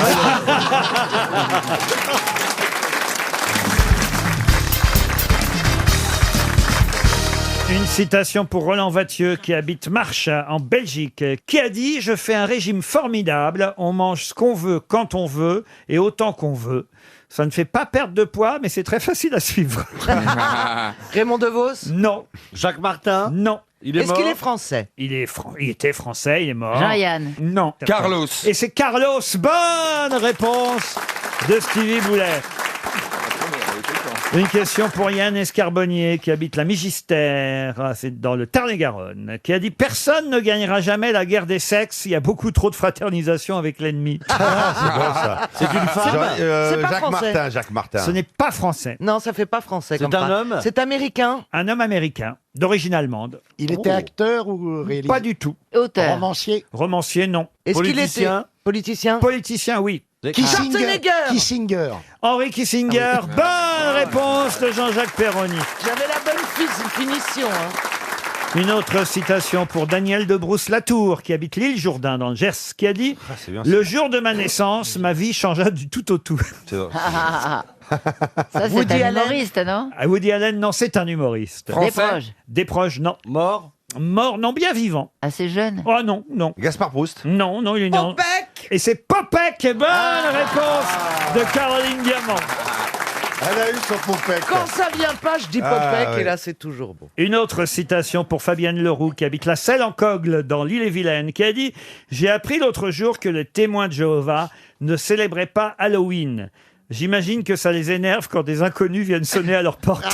Speaker 1: Une citation pour Roland Vathieu qui habite Marche en Belgique, qui a dit « Je fais un régime formidable, on mange ce qu'on veut quand on veut et autant qu'on veut. Ça ne fait pas perdre de poids, mais c'est très facile à suivre. »
Speaker 5: Raymond DeVos?
Speaker 1: Non.
Speaker 5: Jacques Martin?
Speaker 1: Non.
Speaker 5: Est-ce qu'il est français?
Speaker 1: Il était français, il est mort.
Speaker 12: Jean-Yann.
Speaker 1: Non.
Speaker 23: Carlos.
Speaker 1: Et c'est Carlos. Bonne réponse de Stevie Boulet. Une question pour Yann Escarbonnier qui habite la Migistère, c'est dans le Tarn-et-Garonne, qui a dit « Personne ne gagnera jamais la guerre des sexes, il y a beaucoup trop de fraternisation avec l'ennemi. »
Speaker 9: C'est bon ça. C'est une femme.
Speaker 5: C'est pas français.
Speaker 9: Jacques Martin.
Speaker 1: Ce n'est pas français.
Speaker 5: Non, ça fait pas français.
Speaker 1: C'est
Speaker 5: comme
Speaker 1: un
Speaker 5: phrase.
Speaker 1: homme
Speaker 5: C'est américain.
Speaker 1: Un homme américain, d'origine allemande.
Speaker 20: Il était acteur ou réalisateur?
Speaker 1: Pas du tout.
Speaker 12: Auteur.
Speaker 20: Romancier?
Speaker 1: Romancier, non.
Speaker 5: Est-ce qu'il était politicien?
Speaker 1: Politicien, oui.
Speaker 20: Kissinger.
Speaker 1: Henri Kissinger. Bonne réponse de Jean-Jacques Perroni.
Speaker 5: J'avais la bonne finition. Hein.
Speaker 1: Une autre citation pour Daniel de Brousse-Latour, qui habite l'île Jourdain dans le Gers, qui a dit « Le jour de ma naissance, ma vie changea du tout au tout. »
Speaker 12: Ça, c'est
Speaker 1: Woody
Speaker 12: un
Speaker 1: Allen.
Speaker 12: humoriste, non?
Speaker 1: Woody Allen, non, c'est un humoriste.
Speaker 12: Desproges.
Speaker 1: Desproges, non. Mort, non, bien vivant.
Speaker 12: Assez jeune.
Speaker 1: Oh non, non.
Speaker 9: Gaspard Proust.
Speaker 1: Non, non, il est non.
Speaker 5: Popek.
Speaker 1: Et c'est Popek. Bonne réponse de Caroline Diamant.
Speaker 9: Elle a eu son Popek.
Speaker 5: Quand ça vient pas, je dis Popek
Speaker 9: oui.
Speaker 5: et là c'est toujours beau.
Speaker 1: Une autre citation pour Fabienne Leroux, qui habite la Selle-en-Cogle, dans l'île-et-Vilaine, qui a dit « J'ai appris l'autre jour que les témoins de Jéhovah ne célébraient pas Halloween. J'imagine que ça les énerve quand des inconnus viennent sonner à leur porte. »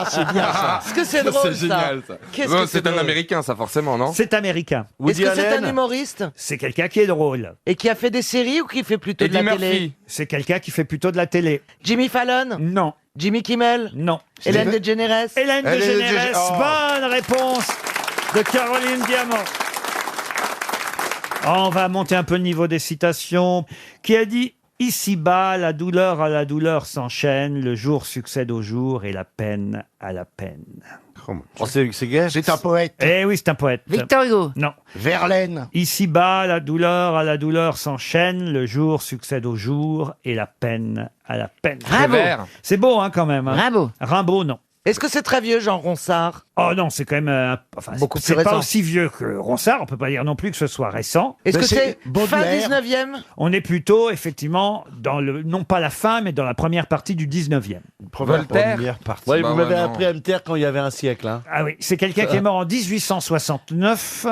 Speaker 20: C'est bien ça.
Speaker 5: Est-ce que c'est drôle
Speaker 23: C'est génial ça.
Speaker 5: Qu'est-ce
Speaker 23: Non,
Speaker 5: que
Speaker 23: c'est un
Speaker 5: drôle
Speaker 23: américain ça forcément, non?
Speaker 1: C'est américain.
Speaker 5: Est-ce que c'est un humoriste?
Speaker 1: C'est quelqu'un qui est drôle.
Speaker 5: Et qui a fait des séries ou qui fait plutôt de
Speaker 23: Eddie
Speaker 5: la télé?
Speaker 23: Murphy.
Speaker 1: C'est quelqu'un qui fait plutôt de la télé.
Speaker 5: Jimmy Fallon?
Speaker 1: Non.
Speaker 5: Jimmy Kimmel?
Speaker 1: Non.
Speaker 5: Hélène DeGeneres?
Speaker 1: Hélène DeGeneres.
Speaker 9: Oh.
Speaker 1: Bonne réponse de Caroline Diamant. On va monter un peu le niveau des citations. Qui a dit « Ici-bas, la douleur à la douleur s'enchaîne, le jour succède au jour et la peine à la peine. »
Speaker 9: Oh, c'est gay.
Speaker 20: C'est un poète.
Speaker 1: Eh oui, c'est un poète.
Speaker 12: Victor Hugo.
Speaker 1: Non.
Speaker 20: Verlaine.
Speaker 1: Ici-bas, la douleur à la douleur s'enchaîne, le jour succède au jour et la peine à la peine.
Speaker 12: Rimbaud.
Speaker 1: C'est beau, hein, quand même. Hein.
Speaker 12: Rimbaud.
Speaker 1: Rimbaud, non.
Speaker 5: Est-ce que c'est très vieux, Jean Ronsard?
Speaker 1: Oh non, c'est quand même...
Speaker 5: Beaucoup
Speaker 1: c'est
Speaker 5: plus
Speaker 1: pas
Speaker 5: récent.
Speaker 1: aussi vieux que Ronsard, on peut pas dire non plus que ce soit récent.
Speaker 5: Est-ce
Speaker 20: Mais
Speaker 5: que c'est fin
Speaker 20: Baudelaire.
Speaker 5: 19e?
Speaker 1: On est plutôt, effectivement, dans le... non pas la fin, mais dans la première partie du 19e.
Speaker 23: Voltaire.
Speaker 9: Première partie.
Speaker 23: Ouais, vous m'avez
Speaker 9: appris à me taire quand il y avait un siècle. Hein.
Speaker 1: Ah oui, c'est quelqu'un qui est mort en 1869.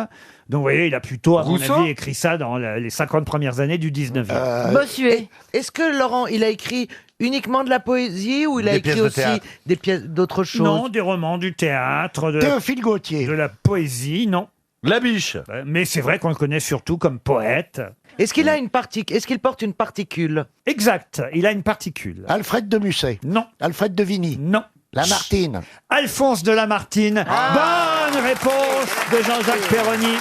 Speaker 1: Donc vous voyez, il a plutôt, à mon
Speaker 23: Rousseau
Speaker 1: avis, écrit ça dans les 50 premières années du 19e.
Speaker 12: Bossuet.
Speaker 5: Est-ce que Laurent, il a écrit uniquement de la poésie ou il a
Speaker 9: Des
Speaker 5: écrit
Speaker 9: pièces de
Speaker 5: aussi
Speaker 9: théâtre.
Speaker 5: des pièces d'autres choses?
Speaker 1: Non, des romans, du théâtre,
Speaker 20: Théophile Gautier.
Speaker 1: de la poésie, non.
Speaker 9: La biche.
Speaker 1: Mais c'est vrai qu'on le connaît surtout comme poète.
Speaker 5: Est-ce qu'il a une est-ce qu'il porte une particule?
Speaker 1: Exact, il a une particule.
Speaker 20: Alfred de Musset.
Speaker 1: Non,
Speaker 20: Alfred de Vigny.
Speaker 1: non.
Speaker 20: Lamartine.
Speaker 1: Alphonse de Lamartine. Bonne réponse de Jean-Jacques Perroni.